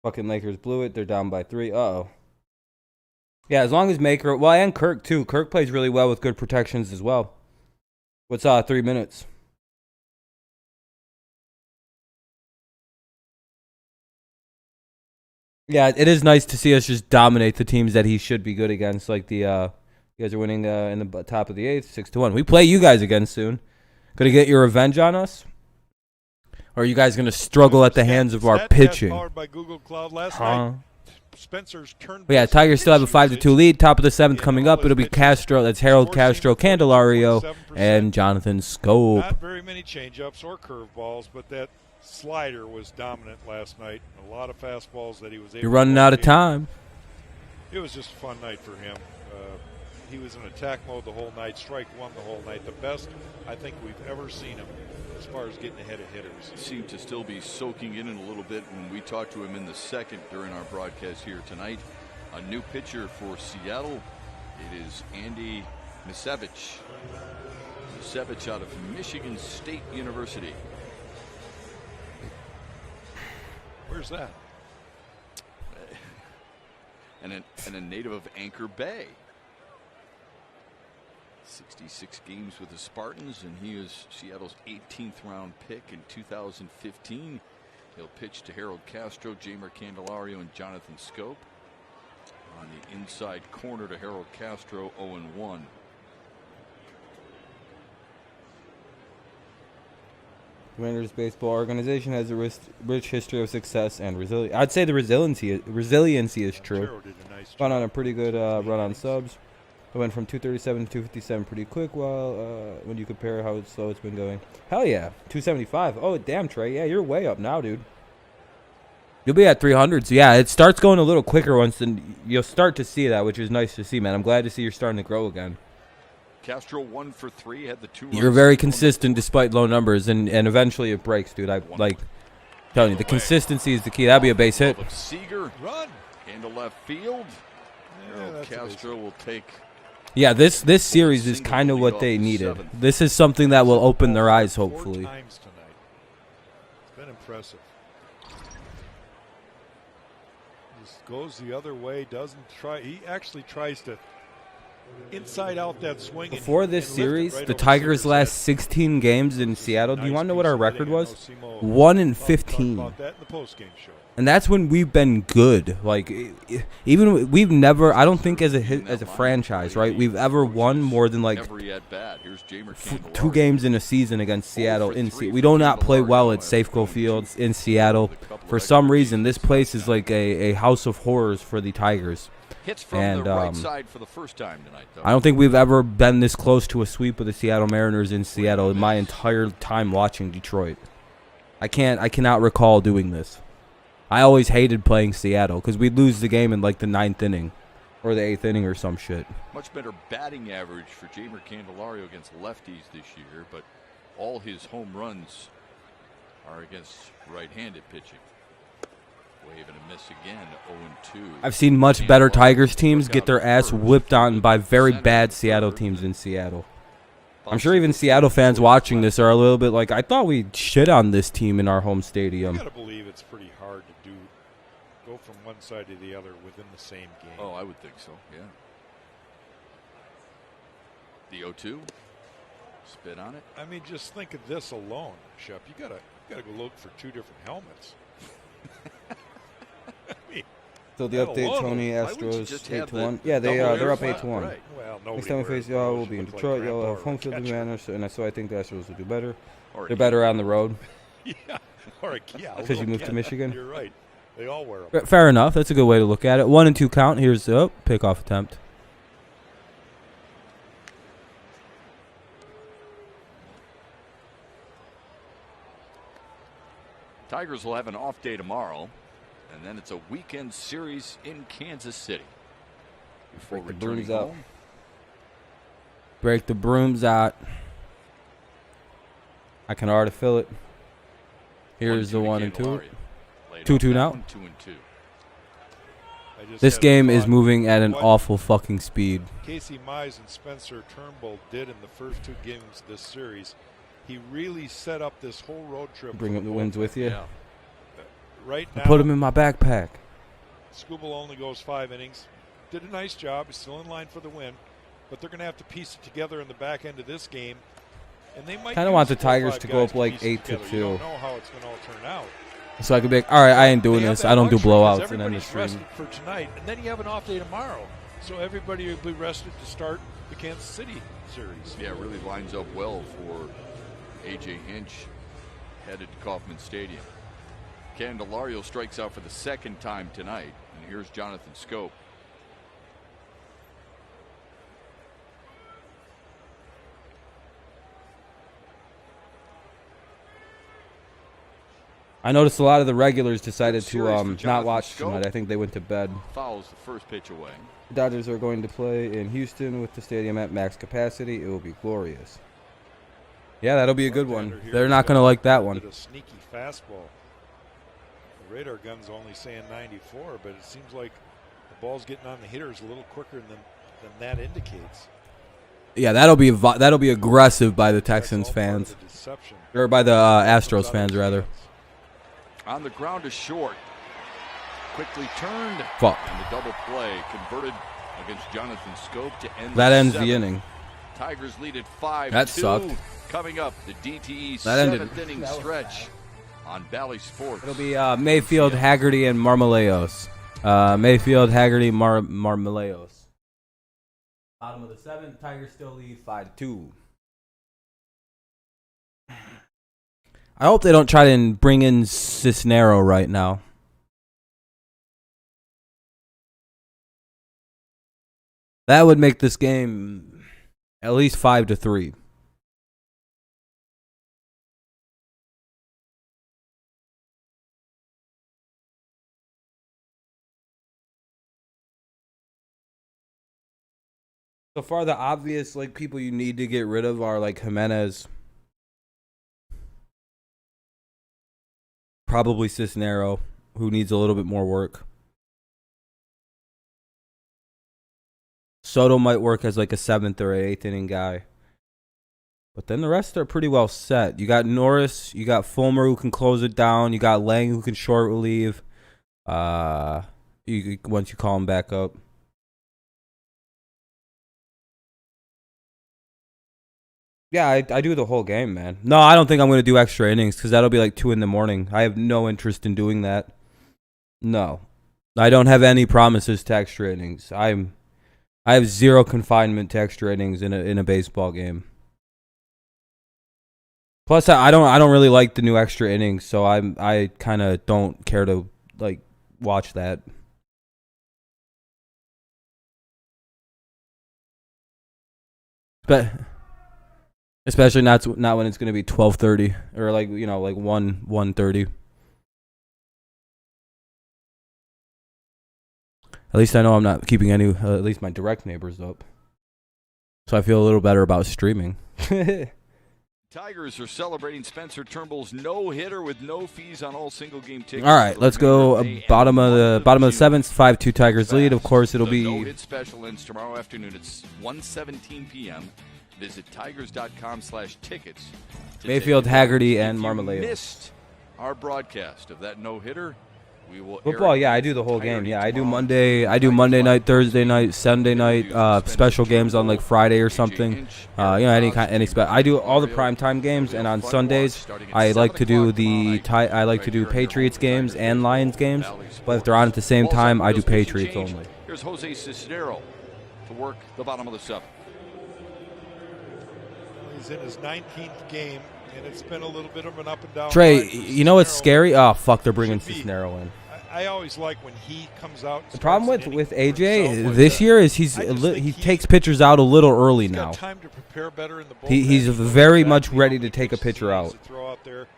Fucking Lakers blew it. They're down by 3. Uh-oh. Yeah, as long as Maker... Well, and Kirk, too. Kirk plays really well with good protections as well. What's 3 minutes? Yeah, it is nice to see us just dominate the teams that he should be good against. Like the... you guys are winning in the top of the 8th, 6-1. We play you guys again soon. Gonna get your revenge on us? Or are you guys gonna struggle at the hands of our pitching? Powered by Google Cloud last night. Spencer's Turnbull. Yeah, Tigers still have a 5-2 lead. Top of the 7th coming up. It'll be Castro. That's Harold Castro, Candelario, and Jonathan Scope. Not very many changeups or curveballs, but that slider was dominant last night. A lot of fastballs that he was able. You're running out of time. It was just a fun night for him. He was in attack mode the whole night, strike one the whole night. The best I think we've ever seen him as far as getting ahead of hitters. Seemed to still be soaking in a little bit when we talked to him in the second during our broadcast here tonight. A new pitcher for Seattle. It is Andy Misevich. Misevich out of Michigan State University. Where's that? And a native of Anchor Bay. 66 games with the Spartans, and he is Seattle's 18th round pick in 2015. He'll pitch to Harold Castro, Jamer Candelario, and Jonathan Scope. On the inside corner to Harold Castro, 0-1. Commanders baseball organization has a rich history of success and resilience. I'd say the resiliency is true. Gone on a pretty good run on subs. It went from 237 to 257 pretty quick. While when you compare how slow it's been going, hell yeah, 275. Oh damn, Trey, yeah, you're way up now, dude. You'll be at 300. So yeah, it starts going a little quicker once, and you'll start to see that, which is nice to see, man. I'm glad to see you're starting to grow again. Castro 1 for 3, had the 2. You're very consistent despite low numbers, and eventually it breaks, dude. I like telling you, the consistency is the key. That'd be a base hit. Seager Run into left field. Yeah, Castro will take. Yeah, this series is kind of what they needed. This is something that will open their eyes, hopefully. 4 times tonight. It's been impressive. Just goes the other way, doesn't try. He actually tries to inside out that swing. Before this series, the Tigers' last 16 games in Seattle, do you want to know what our record was? 1-15. And that's when we've been good. Like, even we've never, I don't think as a franchise, right, we've ever won more than like 2 games in a season against Seattle. We do not play well at Safeco Fields in Seattle. For some reason, this place is like a house of horrors for the Tigers. Hits from the right side for the first time tonight, though. I don't think we've ever been this close to a sweep of the Seattle Mariners in Seattle in my entire time watching Detroit. I cannot recall doing this. I always hated playing Seattle because we'd lose the game in like the 9th inning or the 8th inning or some shit. Much better batting average for Jamer Candelario against lefties this year, but all his home runs are against right-handed pitching. Wave and a miss again, 0-2. I've seen much better Tigers teams get their ass whipped on by very bad Seattle teams in Seattle. I'm sure even Seattle fans watching this are a little bit like, I thought we shit on this team in our home stadium. You got to believe it's pretty hard to go from one side to the other within the same game. Oh, I would think so, yeah. The 0-2. Spit on it. I mean, just think of this alone, Shep. You gotta go look for two different helmets. I mean, So the update, Tony Astros 8-1. Yeah, double they're air up flat, 8-1. Well, nobody Next time we face wears y'all, those. we'll be in Look like Detroit. Y'all grandpa have or home a field catcher. advantage, and so I think the Astros will do better. Or a They're better on the road. Yeah, or yeah. Because you little moved to kid. Michigan? You're right. They all wear them. Fair enough. That's a good way to look at it. 1-2 count. Here's the pickoff attempt. Tigers will have an off day tomorrow, and then it's a weekend series in Kansas City. Before Break the returning brooms out. home. Break the brooms out. I can already feel it. Here's the 1-2. 2-2 now. 2-2. I just This had a game is thought. moving at an What awful fucking speed. Casey Mize and Spencer Turnbull did in the first two games of this series. He really set up this whole road trip. Bring for up the both wins of with them. you. Yeah. Right I now, put them in my backpack. Skubal only goes 5 innings. Did a nice job. He's still in line for the win. But they're going to have to piece it together in the back end of this game. And they might Kinda use want the 4 or Tigers 5 to go guys up like piece it 8-2. together. You don't know how it's going to all turn out. So I could be like, all right, I ain't doing They have this. that I don't do luxury 'cause blowouts and end the everybody's stream. rested for tonight, and then you have an off day tomorrow. So everybody will be rested to start the Kansas City series. Yeah, it really lines up well for A.J. Hinch headed to Kauffman Stadium. Candelario strikes out for the second time tonight, and here's Jonathan Scope. I noticed a lot of the regulars decided Series to for not Jonathan watch Scope. tonight. I think they went to bed. Fouls the first pitch away. The Dodgers are going to play in Houston with the stadium at max capacity. It will be glorious. Yeah, that'll be a good one. Bartender here They're has not got going to like that a one. bit of sneaky fastball. The radar gun's only saying 94, but it seems like the ball's getting on the hitters a little quicker than that indicates. Yeah, that'll be aggressive by the That's Texans all part of fans, the deception. or by the Astros fans rather. On the ground to short. Quickly turned. Fuck. And the double play converted against Jonathan Scope to end That ends the 7th. inning. Tigers lead at 5-2. That sucked. Coming up, the DTE That ended. 7th inning stretch on Bally Sports. It'll be Mayfield, Haggerty, and Marmoleos. Mayfield, Haggerty, Marmoleos. Bottom of the 7th, Tigers still lead 5-2. I hope they don't try to bring in Cisnero right now. That would make this game at least 5-3. So far, the obvious people you need to get rid of are Jimenez, probably Cisnero, who needs a little bit more work. Soto might work as a 7th or 8th inning guy. But then the rest are pretty well set. You got Norris, you got Fulmer who can close it down, you got Lang who can short relieve. Once you call him back up. Yeah, I do the whole game, man. No, I don't think I'm going to do extra innings because that'll be 2 in the morning. I have no interest in doing that. No. I don't have any promises to extra innings. I have zero confinement to extra innings in a baseball game. Plus, I don't really like the new extra innings, so I kind of don't care to watch that. But especially not when it's going to be 12:30 or 1:30. At least I know I'm not keeping any at least my direct neighbors up. So I feel a little better about streaming. Tigers are celebrating Spencer Turnbull's no-hitter with no fees on all single-game tickets. All right, let's go. Bottom of the seventh, 5-2 Tigers lead. Of course, it'll be no-hit special ends tomorrow afternoon. It's 1:17 p.m. Visit tigers.com/tickets. Mayfield, Haggerty, and If Marmalade. you missed our broadcast of that no-hitter, we will. Football, yeah, I do the whole game. Yeah, I do Monday night, Thursday night, Sunday night, special games on like Friday or something. I do all the primetime games, and on Sundays I like to do Patriots games and Lions games. But if they're on at the same time, I do Patriots only. Here's Jose Cisneros to work the bottom of the seventh. He's in his 19th game, and it's been a little bit of an up and down. Trey, you know what's scary? Oh fuck, they're bringing Cisneros in. I always like when he comes out. The problem with AJ this year is he takes pitchers out a little early now. Time to prepare better in the He's very much ready to take a pitcher out. Throw out there.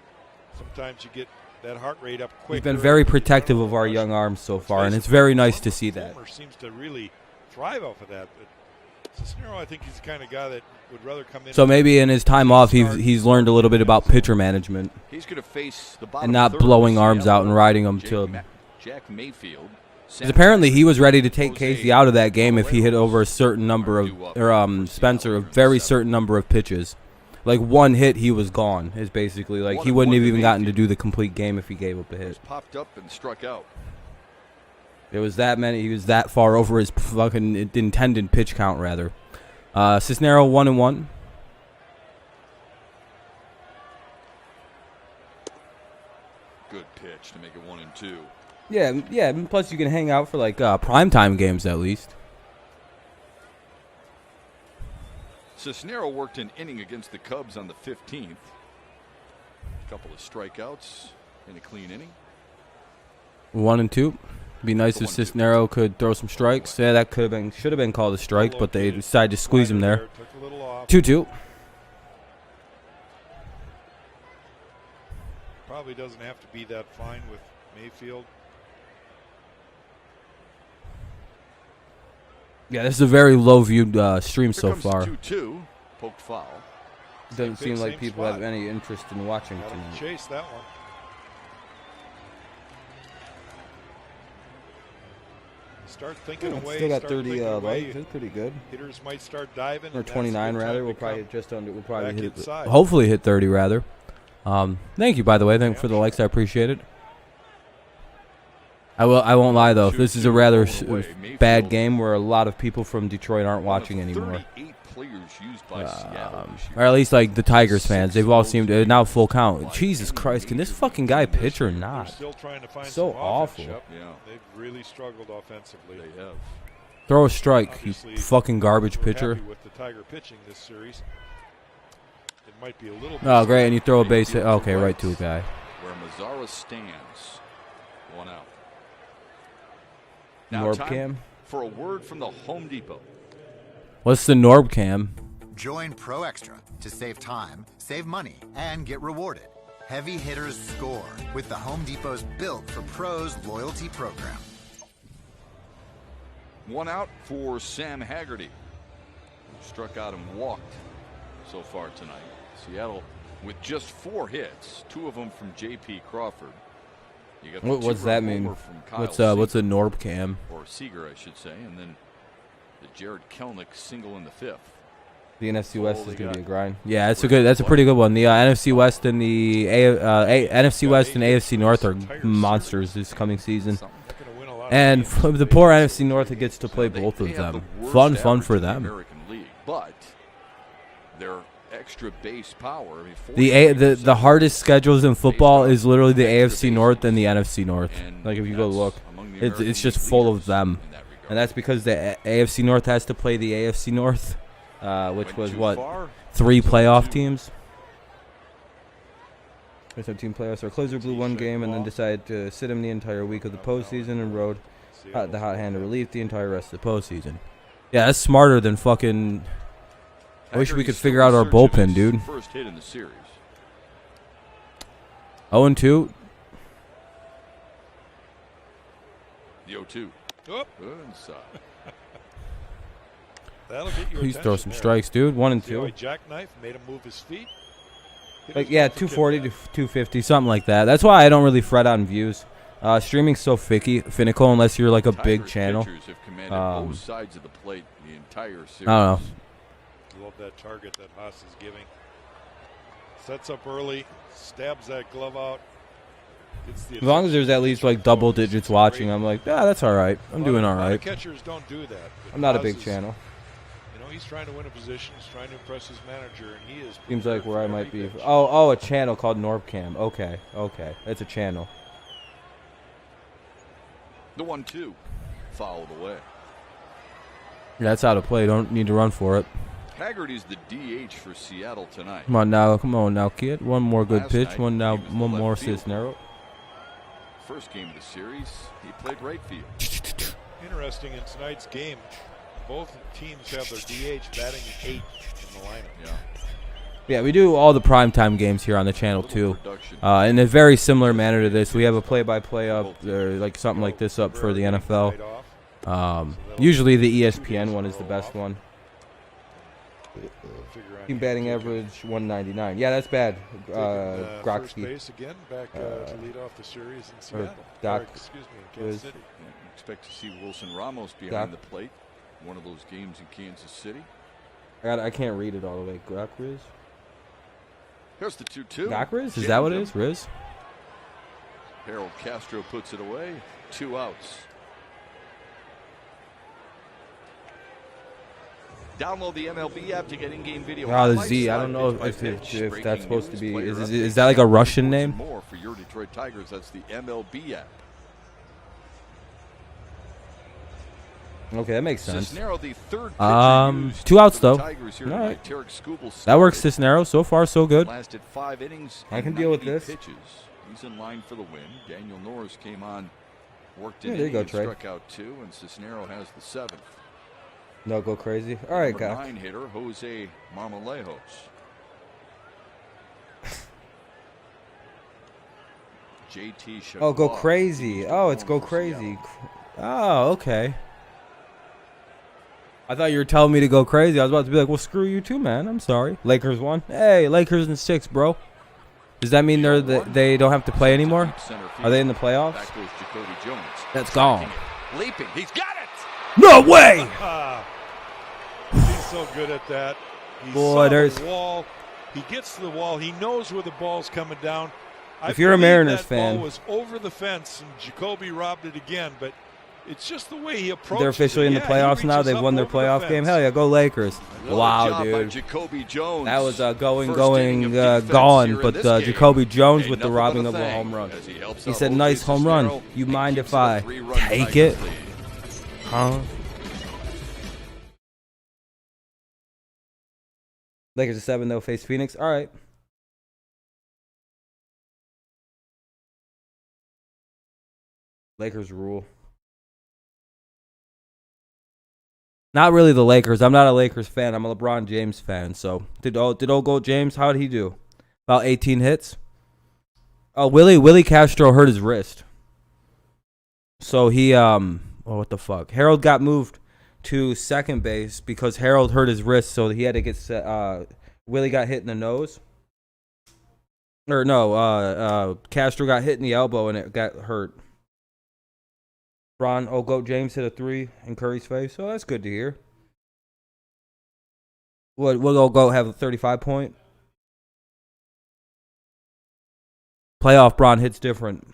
Sometimes you get that heart rate up quick. He's been very protective of our young arms so far, and it's very nice to see that. Seems to really thrive off of that. But Cisneros, I think he's the kind of guy that would rather come in. So maybe in his time off, he's learned a little bit about pitcher management. He's going to face the bottom and not third blowing of arms out and riding them till. Jack Mayfield. Because apparently he was ready to take Casey out of that game if he hit over a certain number of, Spencer, a very certain number of pitches. Like one hit, he was gone. Is basically like he wouldn't have even gotten to do the complete game if he gave up a hit. Popped up and struck out. It was that many. He was that far over his fucking intended pitch count, rather. Cisneros 1-1. Good pitch to make it 1-2. Yeah. Plus, you can hang out for like primetime games at least. Cisneros worked an inning against the Cubs on the 15th. A couple of strikeouts in a clean inning. 1-2. Be nice if Cisneros could throw some strikes. Yeah, that should have been called a strike, but they decided to squeeze him there. 2-2. Probably doesn't have to be that fine with Mayfield. Yeah, this is a very low-viewed stream so far. 2-2. Poked foul. Doesn't seem like people have any interest in watching tonight. Chase that one. Start thinking away. Still got 30 likes. That's pretty good. Hitters might start diving. Or 29 rather. We'll probably hit it. Hopefully hit 30 rather. Thank you, by the way. Thank you for the likes. I appreciate it. I won't lie though. This is a rather bad game where a lot of people from Detroit aren't watching anymore. Or at least like the Tigers fans. They've all seemed to now full count. Jesus Christ, can this fucking guy pitch or not? So awful. They've really struggled offensively. They have. Throw a strike, you fucking garbage pitcher. With the Tiger pitching this series. It might be a little Oh, great, and you throw a base hit. Okay, right to a guy. Where Mazzara stands. 1 out. Now Norb time cam? for a word from the Home Depot. What's the Norb cam? Join Pro Extra to save time, save money, and get rewarded. Heavy hitters score with the Home Depot's Built for Pros loyalty program. 1 out for Sam Haggerty, who struck out and walked so far tonight. Seattle with just 4 hits, 2 of them from J.P. Crawford. What's that mean? What's a Norb cam? Or Seager, I should say, and then the Jared Kelnick single in the 5th. The NFC West is going to be a grind. Yeah, that's a pretty good one. The NFC West and the NFC West and AFC North are monsters this coming season. And the poor NFC North gets to play both of them. Fun for them. American League, but their extra base power. I The mean, the hardest schedules in football is literally the AFC North and the NFC North. Like if you go look, it's just full of them, and that's because the AFC North has to play the AFC North, which was what 3 playoff teams. There's no team playoffs. Our closer blew 1 game and then decided to sit him the entire week of the postseason and rode the hot hand of relief the entire rest of the postseason. Yeah, that's smarter than fucking. I wish we could figure out our bullpen, dude. First hit in the series. 0-2. The 0-2. Oh. Inside. That'll get your Please throw some attention there. strikes, dude. 1-2. Jackknife made him move his feet. 1-2. 1-2. Like, yeah, 240 to 250, something like that. That's why I don't really fret on views. Streaming's so finical unless you're like a big channel. Pitchers have commanded both sides of the plate the entire series. I don't know. Love that target that Haas is giving. Sets up early, stabs that glove out. As long as there's at least like double digits watching, I'm like, that's all right. I'm doing all right. Catchers don't do that. I'm not a big channel. You know, he's trying to win a position. He's trying to impress his manager, and he is. Seems like where I might be. Oh, a channel called Norbcam. Okay, it's a channel. The 1-2 fouled away. Yeah, that's out of play. Don't need to run for it. Haggerty's the DH for Seattle tonight. Come on now, kid. One more good pitch. Night, One more fielder. Cisnero. First game of the series, he played right field. Interesting in tonight's game. Both teams have their DH batting 8th in the lineup. Yeah, we do all the primetime games here on the channel too, in a very similar manner to this. We have a play-by-play up, or like something like this up for the NFL. Usually the ESPN one is the best one. Team batting average 199. Yeah, that's bad. First base again, back to lead off the series in Seattle. Kansas City. Expect to see Wilson Ramos behind the plate. One of those games in Kansas City. I can't read it all the way. Doc Riz? Here's the 2-2. Doc Riz? Is that what it is? Riz? Harold Castro puts it away. 2 outs. Download the MLB app to get in-game video. Oh, the Z. I don't know if that's supposed to be. Is that like a Russian name? More for your Detroit Tigers. That's the MLB app. Okay, that makes sense. Cisnero, the third 2 outs though. All right. That works, Cisnero. So far, so good. Lasted 5 innings. I can deal with this. Pitches. He's in line for the win. Daniel Norris came on, worked Yeah, in, there you go, Trey. struck out 2, and Cisnero has the 7th. No, go crazy. All right, Number guy. 9 hitter Jose Marmolejos. JT Shaw. Oh, go crazy. Oh, it's go crazy. Oh, okay. I thought you were telling me to go crazy. I was about to be like, well, screw you too, man. I'm sorry. Lakers won. Hey, Lakers in 6, bro. Does that mean they don't have to play anymore? Are they in the playoffs? Back goes Jacoby Jones. That's gone. Leaping. He's got it. No way! He's so good at that. He Boy, saw there's the wall. He gets to the wall. He knows where the ball's coming down. If you're a Mariners that fan, ball was over the fence, and Jacoby robbed it again. But it's just the way he approached. They're officially in the playoffs now. They've won their playoff game. Hell yeah, go Lakers! Wow, dude. Jacoby Jones. That was gone. But Jacoby Jones with the robbing of a home run. He said, "Nice home run. You mind if I take it?" Huh? Lakers at 7, they'll face Phoenix. All right. Lakers rule. Not really the Lakers. I'm not a Lakers fan. I'm a LeBron James fan. So did old Gold James? How did he do? About 18 hits. Oh, Willie Castro hurt his wrist. So he what the fuck? Harold got moved to second base because Harold hurt his wrist, so he had to get set. Willie got hit in the nose. Or no, Castro got hit in the elbow and it got hurt. Goat James hit a 3 in Curry's face, so that's good to hear. Will Goat have a 35-point? Playoff Bron hits different.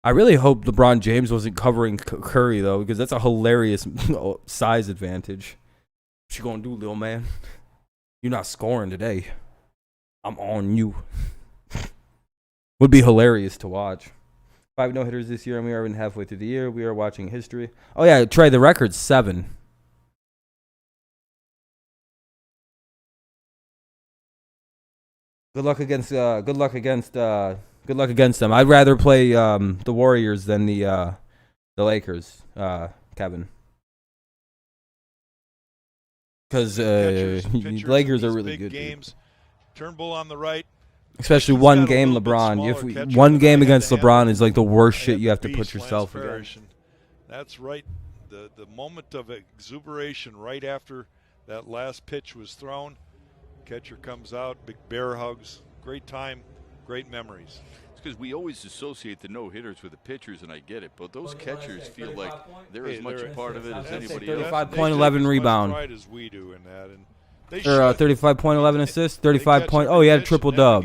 I really hope LeBron James wasn't covering Curry, though, because that's a hilarious size advantage. What you gonna do, little man? You're not scoring today. I'm on you. Would be hilarious to watch. 5 no-hitters this year, and we are even halfway through the year. We are watching history. Oh, yeah, Trey, the record's 7. Good luck against them. I'd rather play the Warriors than the Lakers, Kevin. Because Lakers are really good. Games. Turnbull on the right. Especially one game LeBron. One game against LeBron is like the worst shit you have to put yourself against. That's right the moment of exuberation right after that last pitch was thrown. Catcher comes out, big bear hugs. Great time, great memories. It's because we always associate the no-hitters with the pitchers, and I get it, but those catchers feel like they're as much a part of it as anybody else. 35.11 rebound. Pride as we do in that, and they Or 35.11 assists, 35 point. Oh, he had a triple dub.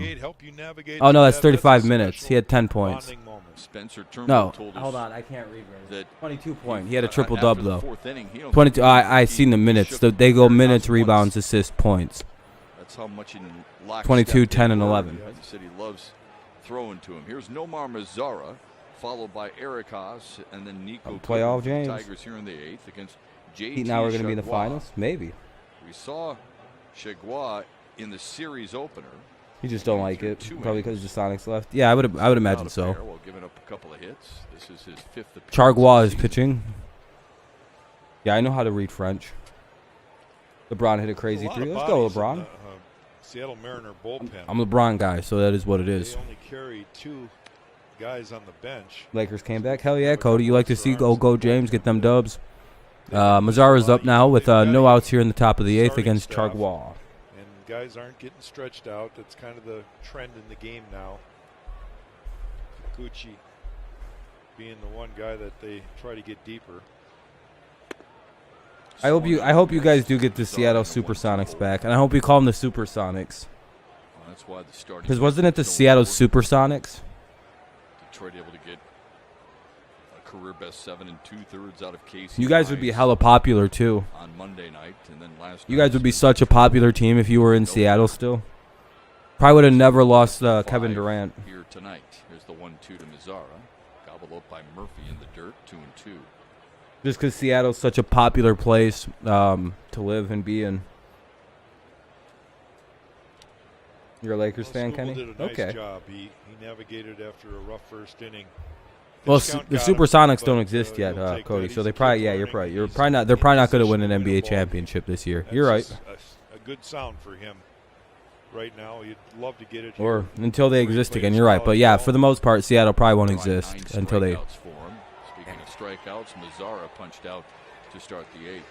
Oh no, that's 35 minutes. He had 10 points. Spencer Turnbull No, told us hold on, I can't read that 22 point. He had a triple dub after the though. fourth inning, he don't 22. think I seen the minutes. They go minutes, rebounds, once. assists, points. That's how much in lockstep 22, they 10, and were. 11. He said he loves throwing to him. Here's Nomar Mazzara, followed by Eric Haas, and then Nico. Playoff Goodwin for the James. Tigers here in the 8th against JT Now we're going to be in the Chagua. finals? Maybe. We saw Chagua in the series opener. You just don't like it. Two Probably innings. because the Sonics left. Yeah, I would imagine Without a so. pair while giving up a couple of hits. This is his 5th appearance. Chargois of is the season. pitching. Yeah, I know how to read French. LeBron hit a crazy A lot three. of Let's go, bodies in LeBron. the, Seattle Mariner bullpen. I'm a LeBron guy, so that is what it is. They only carry 2 guys on the bench. Lakers came back. Hell yeah, Cody. You like to see go James get them dubs. Mazzara's up now with no outs here in the top of the 8th against Chargois. And guys aren't getting stretched out. That's kind of the trend in the game now. Kikuchi being the one guy that they try to get deeper. I hope you guys do get the Seattle Supersonics back, and I hope you call them the Supersonics. Well, that's why the starting Because wasn't it the pitchers so Seattle important. Supersonics? Detroit able to get a career best 7 2/3 out of Casey. You guys would be Mize hella popular too. on Monday night, and then last. You night guys would be Spencer such a popular team if you were in Seattle still. Probably would have never lost Kevin 5 Durant. here tonight. Here's the 1-2 to Mazzara, gobbled up by Murphy in the dirt, 2-2. Just because Seattle's such a popular place to live and be in. You're a Lakers fan, Skubal Kenny? did a nice Okay. job. He navigated after a rough first inning. Well, Discount the got him, Supersonics don't but, exist yet, he'll take Cody. that. So He's they a probably, kid yeah, you're learning. probably, you're He's probably not. They're probably not going to in win an position to win a NBA ball championship this year. That's You're right. A good sound for him right now. You'd love to get it. Or here. until they Where he exist plays again. You're right. But yeah, college for the ball. most part, Seattle probably won't Drawing 9 exist until they. strikeouts for him. Speaking of strikeouts, Mazzara punched out to start the 8th.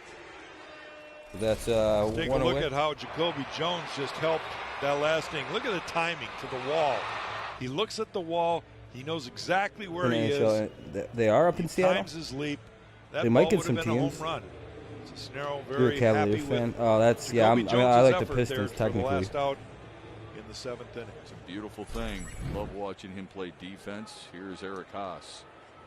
That's Take a look at how Jacoby Jones just helped that last inning. Look at the timing to the wall. He looks at the wall. He knows exactly where he is. They are up in He Seattle. times his leap. That They might ball get would some have been a home teams. run. Cisnero You're very a Cavaliers happy fan. with Oh, that's yeah. I Jacoby like Jones's the effort Pistons there for the technically. last out in the 7th inning. It's a beautiful thing. Love watching him play defense. Here's Eric Haas.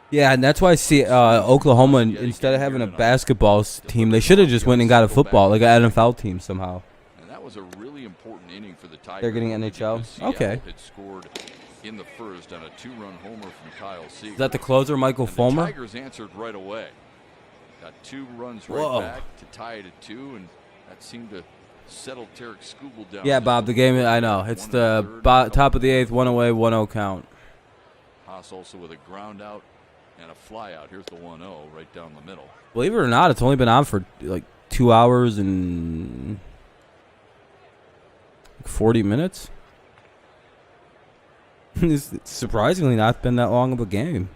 Yeah, and that's why Oklahoma, instead of having a basketball team, they should have just went and got a football, like an NFL team somehow. And that was a really important inning for the Tigers. They're getting NHL? because Seattle Okay. had scored in the first on a 2-run homer from Kyle Seager. Is that the closer, Michael And the Fulmer? Tigers answered right away. Got 2 runs right Whoa. back to tie it at 2, and that seemed to settle Tarek Skubal down. Yeah, just Bob, a the game, little I bit. know. It's 1 the 1/3, top of the 8th, 1 away, 1-0 count. Haas also with a ground out and a fly out. Here's the 1-0 right down the middle. Believe it or not, it's only been on for like 2 hours and 40 minutes. It's surprisingly not been that long of a game.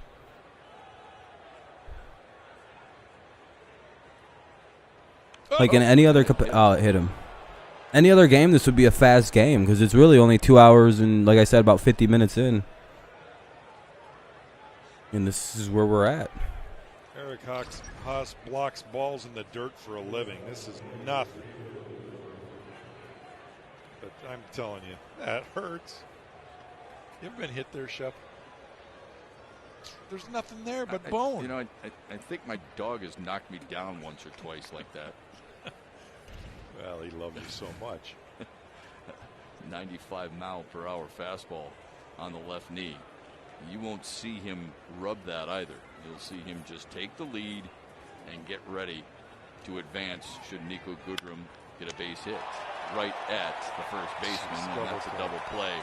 Like in any other, it hit him. Any other game, this would be a fast game because it's really only 2 hours and, like I said, about 50 minutes in. And this is where we're at. Eric Haas blocks balls in the dirt for a living. This is nothing. But I'm telling you, that hurts. You ever been hit there, Shep? There's nothing there but bone. You know, I think my dog has knocked me down once or twice like that. Well, he loves you so much. 95-mile-per-hour fastball on the left knee. You won't see him rub that either. You'll see him just take the lead and get ready to advance should Nico Goodrum get a base hit right at the first baseman, and that's a double play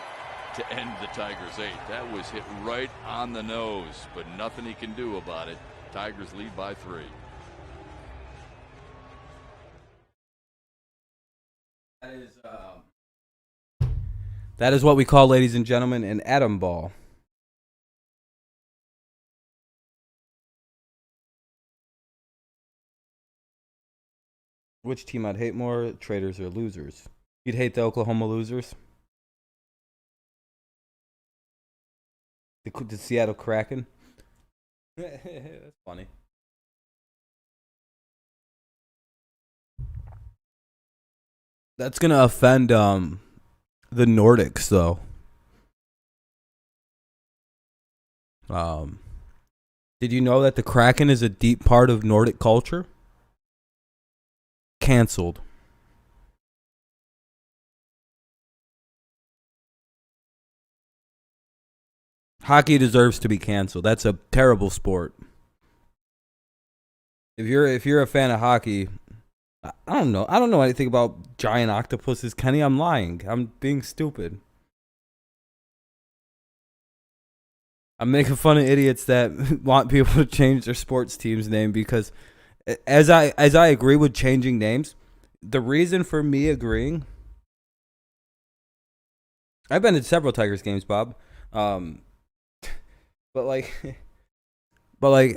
to end the Tigers' 8th. That was hit right on the nose, but nothing he can do about it. Tigers lead by 3. That is what we call, ladies and gentlemen, an atom ball. Which team I'd hate more, traitors or losers? You'd hate the Oklahoma losers? The Seattle Kraken? That's funny. That's gonna offend the Nordics though. Did you know that the Kraken is a deep part of Nordic culture? Cancelled. Hockey deserves to be canceled. That's a terrible sport. If you're a fan of hockey, I don't know. I don't know anything about giant octopuses, Kenny. I'm lying. I'm being stupid. I'm making fun of idiots that want people to change their sports team's name because as I agree with changing names, the reason for me agreeing, I've been to several Tigers games, Bob. But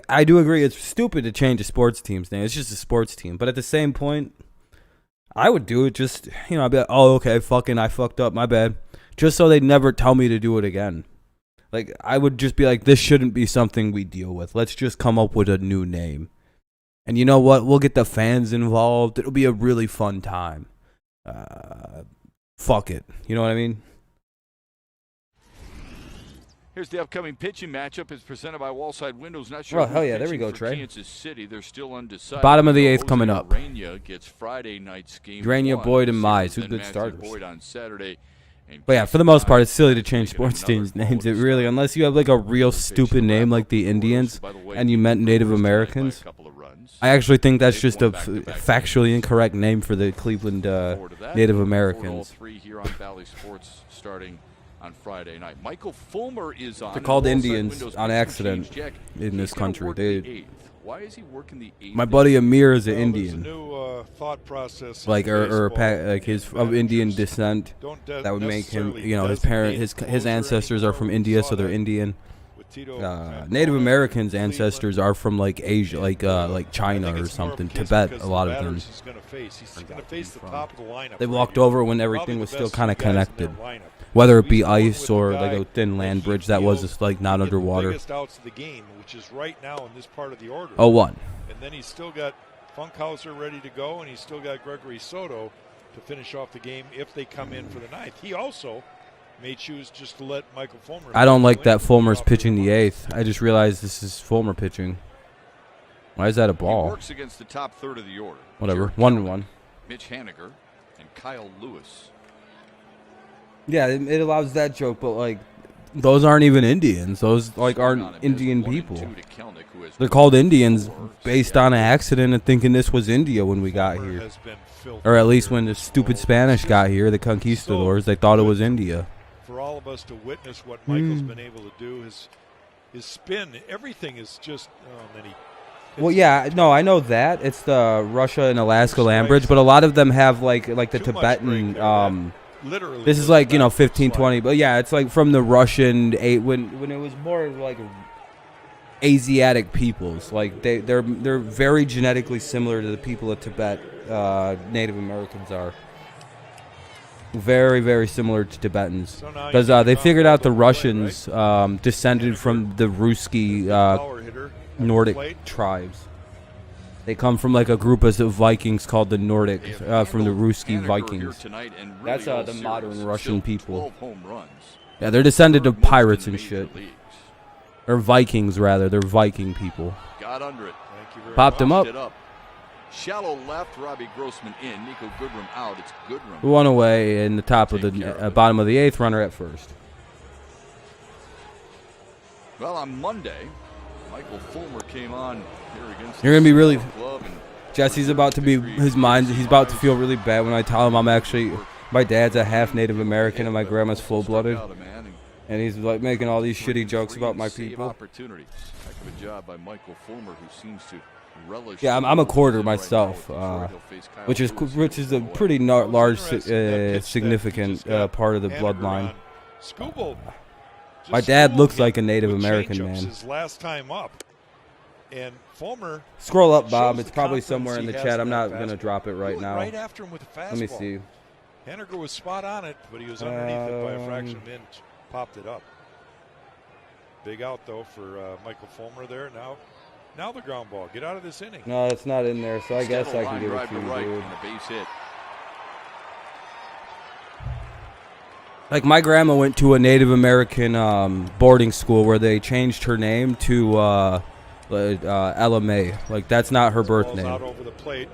I do agree it's stupid to change a sports team's name. It's just a sports team. But at the same point, I would do it just, I'd be like, oh, okay, I fucked up, my bad. Just so they'd never tell me to do it again. Like, I would just be like, this shouldn't be something we deal with. Let's just come up with a new name. And you know what? We'll get the fans involved. It'll be a really fun time. Fuck it. You know what I mean? Here's the upcoming pitching matchup. It's presented by Wallside Windows. Not sure. Oh, hell yeah. There we go, Trey. Kansas City. They're still undecided. Bottom of the 8th coming up. Urania gets Friday night's game. Urania, Boyd, and Mize. Who's good Matthew starters? Boyd on Saturday. But yeah, for the most part, it's silly to change sports teams' names. It really, unless you have like a real stupid name like the Indians and you meant Native Americans. I actually think that's just a factually incorrect name for the Cleveland Native Americans. Here on Valley Sports starting on Friday night. Michael Fulmer is on. They're called Indians on accident in this country. Why is he working the 8th? My buddy Amir is an Indian. There's a new thought process. Like his of Indian descent. That would make him, his ancestors are from India, so they're Indian. Native Americans' ancestors are from like Asia, like China or something, Tibet. A lot of them. He's going to face the top of the lineup. They walked over when everything was still kind of connected, whether it be ice or like a thin land bridge that was just like not underwater. Biggest outs of the game, which is right now in this part of the order. 0-1. And then he's still got Funkhauser ready to go, and he's still got Gregory Soto to finish off the game if they come in for the 9th. He also may choose just to let Michael Fulmer. I don't like that Fulmer's pitching the 8th. I just realized this is Fulmer pitching. Why is that a ball? He works against the top third of the order. Whatever. 1-1. Mitch Haniger and Kyle Lewis. Yeah, it allows that joke, but like those aren't even Indians. Those like aren't Indian people. They're called Indians based on an accident and thinking this was India when we got here. Or at least when the stupid Spanish got here, the conquistadors, they thought it was India. For all of us to witness what Michael's been able to do, his spin, everything is just well, yeah, no, I know that. It's the Russia and Alaska land bridge, but a lot of them have like the Tibetan literally. This is like, 15, 20, but yeah, it's like from the Russian when it was more like Asiatic peoples. Like they're very genetically similar to the people of Tibet. Native Americans are very, very similar to Tibetans because they figured out the Russians descended from the Ruski Nordic tribes. They come from like a group of Vikings called the Nordic, from the Ruski Vikings. That's the modern Russian people. Yeah, they're descended of pirates and shit. Or Vikings, rather. They're Viking people. Got under it. Popped them up. Shallow left, Robbie Grossman in. Nico Goodrum out. It's Goodrum. One away in the top of the bottom of the 8th, runner at first. Well, on Monday, Michael Fulmer came on here against. You're gonna be really. Jesse's about to be his mind. He's about to feel really bad when I tell him I'm actually. My dad's a half Native American and my grandma's full-blooded. And he's like making all these shitty jokes about my people. Opportunities. Heck of a job by Michael Fulmer, who seems to relish. Yeah, I'm a quarter myself, which is a pretty large, significant part of the bloodline. Skubal My dad looks like a Native American man. His last time up. And Fulmer. Scroll up, Bob. shows It's the probably confidence somewhere in he the has chat. in I'm that not going to fastball. drop it right Went now. right after him with a fastball. Let me see. Henniger was spot on it, but he was underneath it by a fraction of an inch. Popped it up. Big out, though, for Michael Fulmer there. Now the ground ball. Get out of this inning. No, it's not in there, so I guess I can give it drive to to you, right dude. and a base hit. Like, my grandma went to a Native American boarding school where they changed her name to Ella May. Like, that's not her birth Ball's out name. over the plate.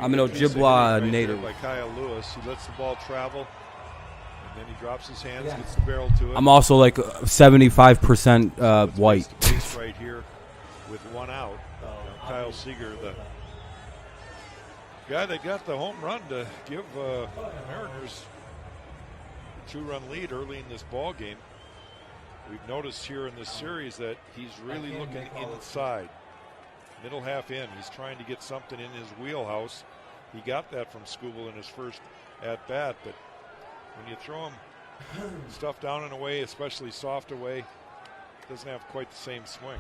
I'm an Good piece of Ojibwa hitting right native. there by Kyle Lewis. He lets the ball travel, and then he drops his hands, gets the barrel to it. I'm also like 75% white. Gets base right here with one out. Kyle Seager, the guy that got the home run to give Mariners a 2-run lead early in this ball game. We've noticed here in this series that he's really looking inside. Middle half in. He's trying to get something in his wheelhouse. He got that from Skubal in his first at-bat, but when you throw him stuff down and away, especially soft away, doesn't have quite the same swing.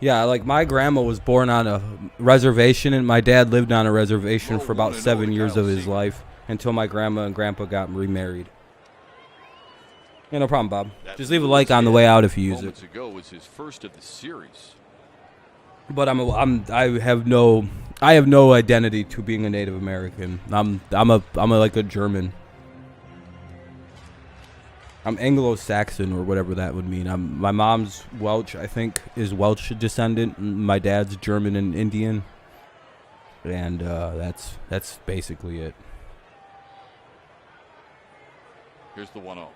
Yeah, like my grandma was born on a reservation, and my dad lived on a reservation for about 7 years of his life until my grandma and grandpa got remarried. Yeah, no problem, Bob. Just leave a like on the way out if you use it. Moments ago was his first of the series. But I have no identity to being a Native American. I'm like a German. I'm Anglo-Saxon or whatever that would mean. My mom's Welsh, I think, is Welsh descendant. My dad's German and Indian, and that's basically it. Here's the 1-0.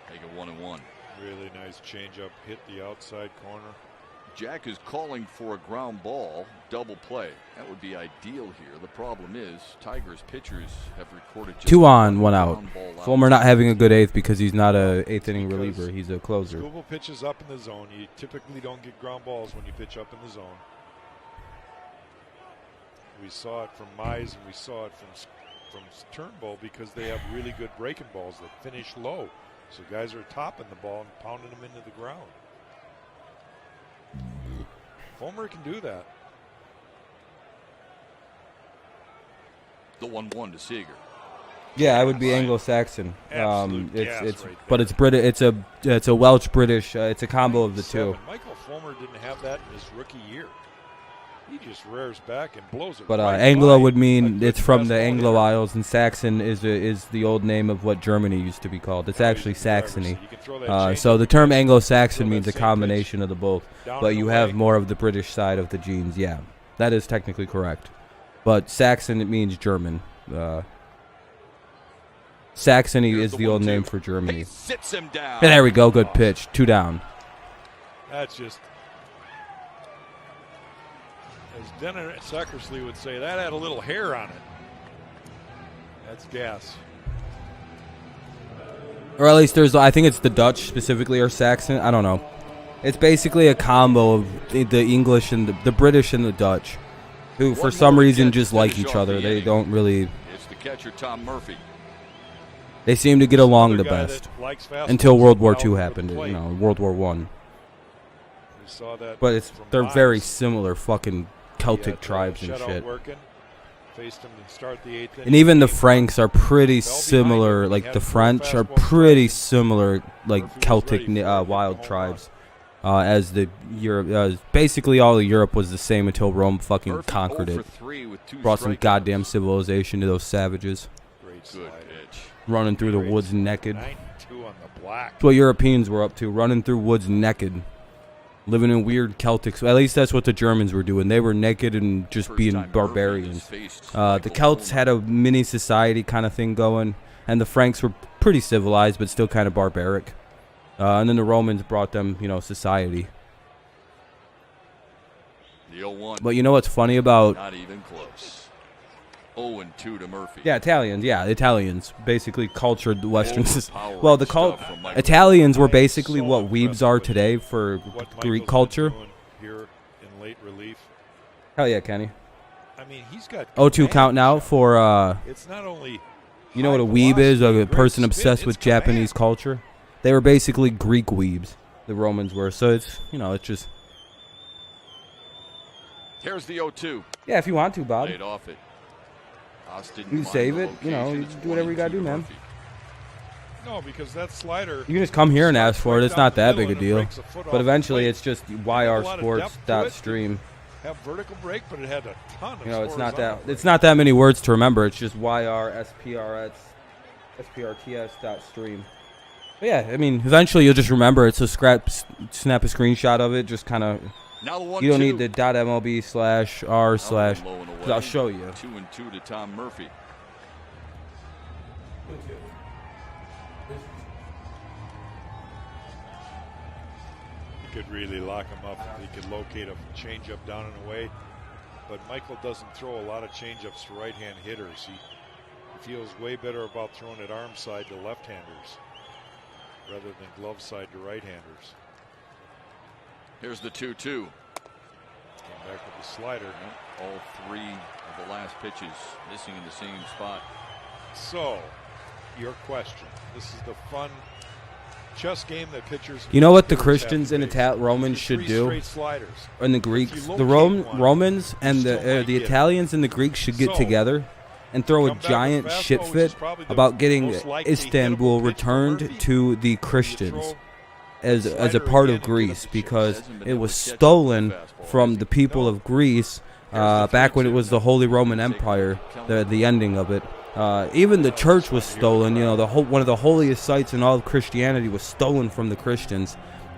Make it 1-1. Really nice changeup, hit the outside corner. Jack is calling for a ground ball, double play. That would be ideal here. The problem is, Tigers pitchers have recorded just 2 on, 1 out. ground ball Fulmer not having a good eighth because he's not a eighth inning reliever. He's a closer. Skubal pitches up in the zone. You typically don't get ground balls when you pitch up in the zone. We saw it from Mize and we saw it from Turnbull because they have really good breaking balls that finish low. So guys are topping the ball and pounding them into the ground. Fulmer can do that. The 1-1 to Seager. Yeah, I would be Anglo-Saxon. Absolute gas It's right but it's British. It's a Welsh British. It's a combo of the two. Michael Fulmer didn't have that in his rookie year. He just rears back and blows it. But right Anglo by would a mean good it's from the fastball Anglo hitter. Isles, and Saxon is the old name of what Germany used to be called. It's Now actually he's in the driver's Saxony. seat. You can throw that changeup, So the you term can Anglo-Saxon throw means that a same combination of the both. down But and you have away. more of the British side of the genes. Yeah, that is technically correct. But Saxon, it means German. Saxony Here's is the the old 1-2. name for Germany. He sits him down. And there we go. Good pitch. 2 down. That's just, as Dennis Eckersley would say, that had a little hair on it. That's gas. Or at least I think it's the Dutch specifically or Saxon. I don't know. It's basically a combo of the English and the British and the Dutch, who for One some more reason catch just to like finish each off other. the They inning. don't really. It's the catcher, Tom Murphy. They seem to get along Another the guy best that likes fastballs until World War out II over the happened. plate. World War One. We saw that. But from they're Mize. very similar fucking He Celtic had, tribes and shutout shit. Working. Faced him to start the 8th inning. And even the Came Franks are pretty fell behind similar. him. He Like had the a full French are fastball pretty strike. similar, like Murphy was Celtic ready for it. wild Home run. tribes. As the Europe, basically all of Europe was the same until Rome fucking Murphy conquered 0 it. for 3 with 2 Brought some strikeouts. goddamn civilization to those savages, Great Good slider. pitch. running through the Great woods slider. naked. 92 on the black. That's what Europeans were up to, running through woods naked, living in weird Celtic. At least that's what the Germans were doing. They were naked and just First being time Murphy barbarians. has faced The Michael Celts Fulmer. had a mini society kind of thing going, and the Franks were pretty civilized but still kind of barbaric. And then the Romans brought them, society. The 0-1. But you know what's funny about Not even close. 0-2 to Murphy. Italians, basically cultured Western. Overpowering Well, the stuff from Michael Italians were I am basically so what weebs impressed are with today for What Greek Michael's culture. been doing here in late relief. Hell yeah, Kenny. I mean, he's got 0-2 command count now shot. for It's not only you know what a high weeb is? velocity, A great person spin, obsessed it's with command. Japanese culture. They were basically Greek weebs, the Romans were. So it's, you know, it's just... Here's the 0-2. Yeah, if you want to, Bob. Laid off it. Austin You save it. You know, you do whatever you got to do, man. No, because that slider. You can just come here and ask for it. It's not that big a deal. But But eventually, it's just yrsports.stream. Have vertical break, but it had a ton of. You know, it's not that many words to remember. It's just yrsports.stream. But yeah, I mean, eventually you'll just remember it. So snap a screenshot of it. Just kind of. You don't need the .mlb/r/. Because I'll show you. 2-2 to Tom Murphy. He could really lock him up. He could locate a changeup down and away. But Michael doesn't throw a lot of changeups to right-hand hitters. He feels way better about throwing it arm side to left-handers rather than glove side to right-handers. Here's the 2-2. Came back with the slider. All three of the last pitches missing in the same spot. So, your question. This is the fun chess game that pitchers. You know what the Christians and Romans should do? Sliders. And the Greeks, the Romans and the Italians and the Greeks should get together and throw a giant shit fit about getting Istanbul returned to the Christians as a part of Greece, because it was stolen from the people of Greece back when it was the Holy Roman Empire, the ending of it. Even the church was stolen. You know, one of the holiest sites in all of Christianity was stolen from the Christians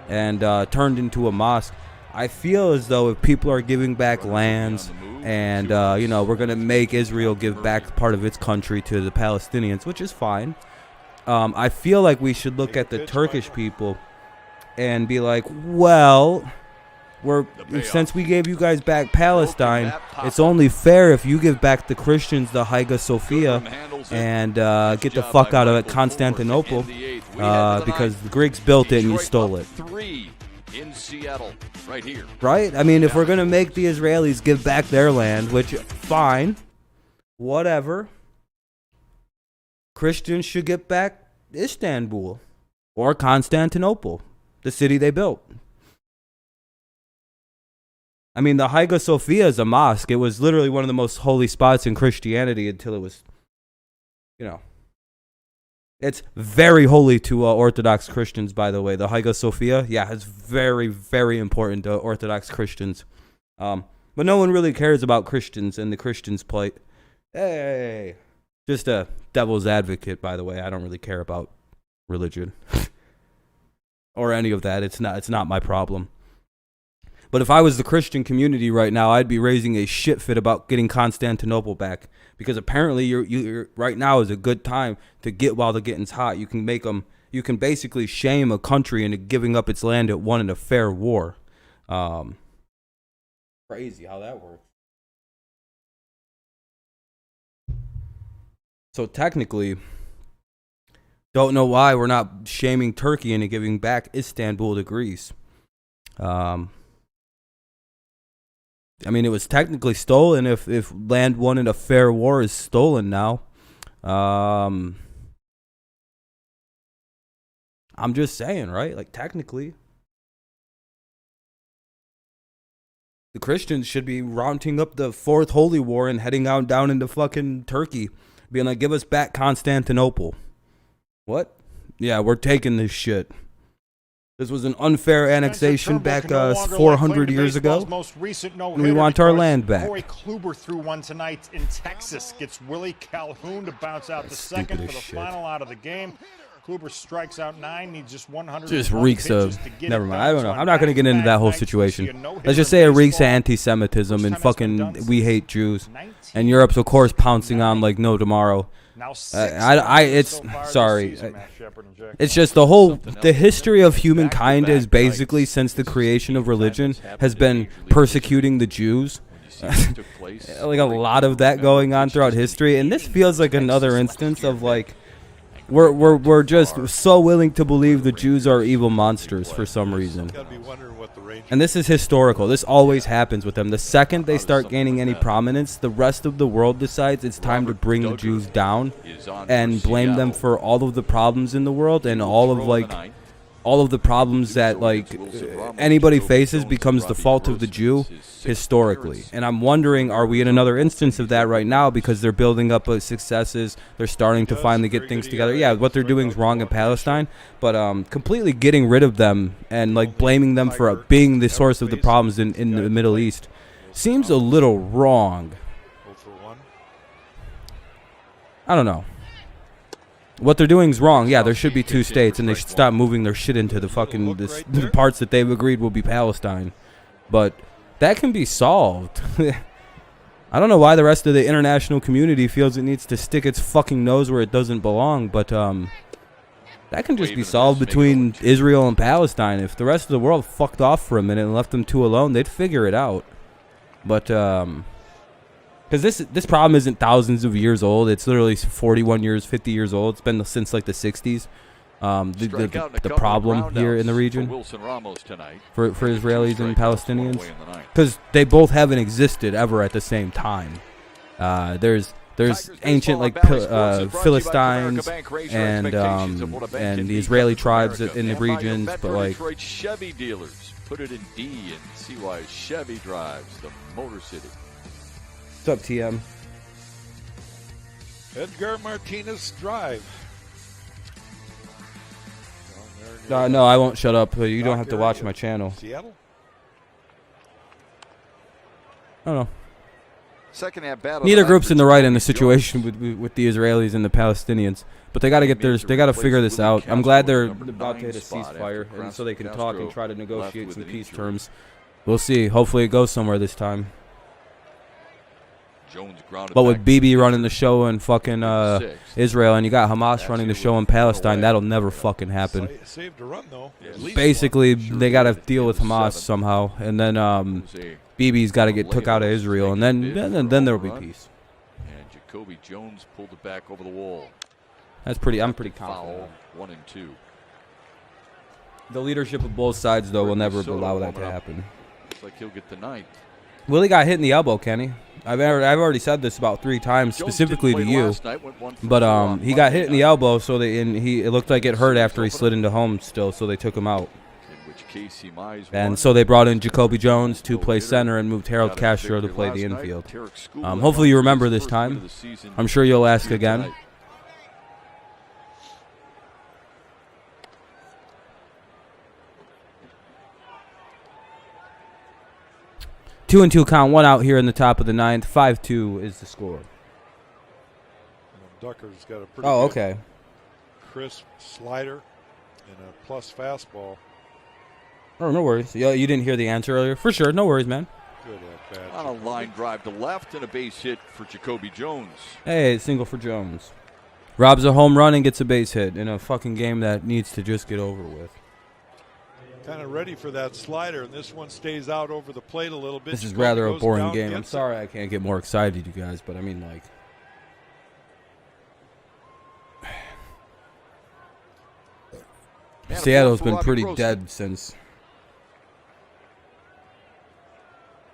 and turned into a mosque. I feel as though if people are giving back lands and, you know, we're going to make Israel give back part of its country to the Palestinians, which is fine. I feel like we should look at the Turkish people and be like, well, since we gave you guys back Palestine, it's only fair if you give back the Christians the Hagia Sophia and get the fuck out of Constantinople, because the Greeks built it and you stole it. In Seattle, right here. Right? I mean, if we're going to make the Israelis give back their land, which, fine, whatever, Christians should get back Istanbul or Constantinople, the city they built. I mean, the Hagia Sophia is a mosque. It was literally one of the most holy spots in Christianity until it was, you know. It's very holy to Orthodox Christians, by the way. The Hagia Sophia, yeah, it's very, very important to Orthodox Christians. But no one really cares about Christians and the Christians' plight. Hey, just a devil's advocate, by the way. I don't really care about religion or any of that. It's not my problem. But if I was the Christian community right now, I'd be raising a shit fit about getting Constantinople back, because apparently you're right now is a good time to get while the getting's hot. You can make them. You can basically shame a country into giving up its land it won in a fair war. Crazy how that works. So technically, don't know why we're not shaming Turkey into giving back Istanbul to Greece. I mean, it was technically stolen if land won in a fair war is stolen now. I'm just saying, right? Like, technically. The Christians should be mounting up the Fourth Holy War and heading out down into fucking Turkey. Being like, give us back Constantinople. What? Yeah, we're taking this shit. This was an unfair annexation back 400 years ago, and we want our land back. Corey Kluber threw one tonight in Texas. Gets Willie Calhoun to bounce out the second for the final out of the game. Kluber strikes out 9, needs just 100. Just reeks of. Never mind. I don't know. I'm not going to get into that whole situation. Let's just say it reeks of anti-Semitism and fucking we hate Jews. And Europe's, of course, pouncing on like no tomorrow. It's sorry. It's just the history of humankind is basically, since the creation of religion, has been persecuting the Jews. Like a lot of that going on throughout history, and this feels like another instance of like we're just so willing to believe the Jews are evil monsters for some reason. Gotta be wondering what the Rangers. And this is historical. This always happens with them. The second they start gaining any prominence, the rest of the world decides it's time to bring the Jews down and blame them for all of the problems in the world, and all of the problems that anybody faces becomes the fault of the Jew historically. And I'm wondering, are we in another instance of that right now, because they're building up successes, they're starting to finally get things together. Yeah, what they're doing is wrong in Palestine, but completely getting rid of them and blaming them for being the source of the problems in the Middle East seems a little wrong. I don't know. What they're doing is wrong. Yeah, there should be two states, and they should stop moving their shit into the fucking the parts that they've agreed will be Palestine. But that can be solved. I don't know why the rest of the international community feels it needs to stick its fucking nose where it doesn't belong, but that can just be solved between Israel and Palestine. If the rest of the world fucked off for a minute and left them two alone, they'd figure it out. But because this problem isn't thousands of years old. It's literally 41 years, 50 years old. It's been since the 60s. The problem here in the region for Israelis and Palestinians, because they both haven't existed ever at the same time. There's ancient Philistines and the Israeli tribes in the regions, but Chevy dealers put it in D and see why Chevy drives the Motor City. What's up, TM? Edgar Martinez Drive. No, I won't shut up. You don't have to watch my channel. Seattle? I don't know. Second half battle. Neither group's in the right in the situation with the Israelis and the Palestinians, but they got to get theirs. They got to figure this out. I'm glad they're about to hit a ceasefire, and so they can talk and try to negotiate some peace terms. We'll see. Hopefully, it goes somewhere this time. But with Bibi running the show in fucking Israel, and you got Hamas running the show in Palestine, that'll never fucking happen. Saved a run, though. Basically, they got to deal with Hamas somehow, and then Bibi's got to get took out of Israel, and then there'll be peace. And Jacoby Jones pulled it back over the wall. I'm pretty confident. 1 and 2. The leadership of both sides, though, will never allow that to happen. Looks like he'll get the 9th. Willie got hit in the elbow, Kenny. I've already said this about 3 times, specifically to you. But he got hit in the elbow, so it looked like it hurt after he slid into home still, so they took him out. And so they brought in Jacoby Jones to play center and moved Harold Castro to play the infield. Hopefully you remember this time. I'm sure you'll ask again. Two and two count, 1 out here in the top of the 9th. 5-2 is the score. Ducker's got a pretty good crisp slider and a plus fastball. Oh, no worries. You didn't hear the answer earlier? For sure, no worries, man. Good at bat. On a line drive to left and a base hit for Jacoby Jones. Hey, single for Jones. Robs a home run and gets a base hit in a fucking game that needs to just get over with. Kind of ready for that slider, and this one stays out over the plate a little bit. This is rather a boring game. I'm sorry I can't get more excited, you guys, but I mean, Seattle's been pretty dead since.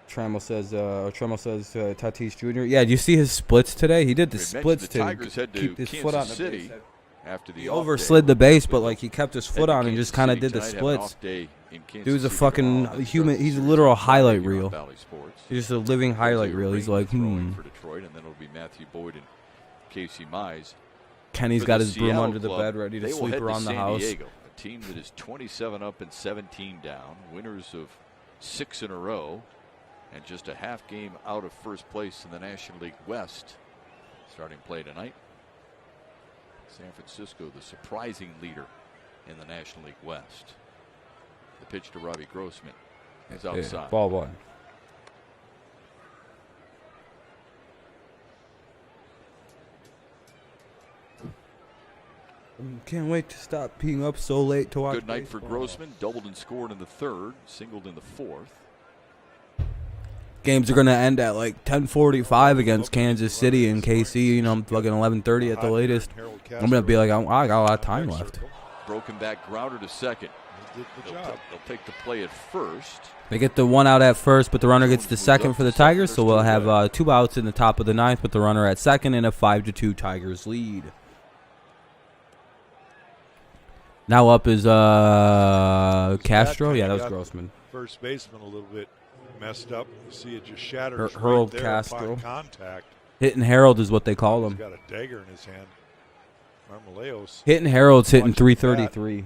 Trammell says Tatis Jr. Yeah, do you see his splits today? He did the splits to keep his foot on the base. He overslid the base, but he kept his foot on and just kind of did the splits. Dude's a fucking human. He's a literal highlight reel. He's just a living highlight reel. He's like, For Detroit, and then it'll be Matthew Boyd and Casey Mize. Kenny's got his broom under the bed, ready to sweep around the house. Diego, a team that is 27 up and 17 down, winners of 6 in a row, and just a half game out of first place in the National League West. Starting play tonight. San Francisco, the surprising leader in the National League West. The pitch to Robbie Grossman is outside. Yeah, ball 1. Can't wait to stop being up so late to watch. Good night for Grossman. Doubled and scored in the 3rd, singled in the 4th. Games are gonna end at like 10:45 against Kansas City and KC. You know, fucking 11:30 at the latest. I'm gonna be like, I got a lot of time left. Broken back grounder to second. They'll take the play at first. They get the one out at first, but the runner gets the second for the Tigers. So we'll have 2 outs in the top of the ninth with the runner at second and a 5-2 Tigers lead. Now up is Castro. Yeah, that was Grossman. First baseman a little bit messed up. You see it just shattered. Hurled right Castro. Contact. Hitting Harold is what they call He's him. got a dagger in his hand. Marmoleos. Hitting Harold's hitting 333.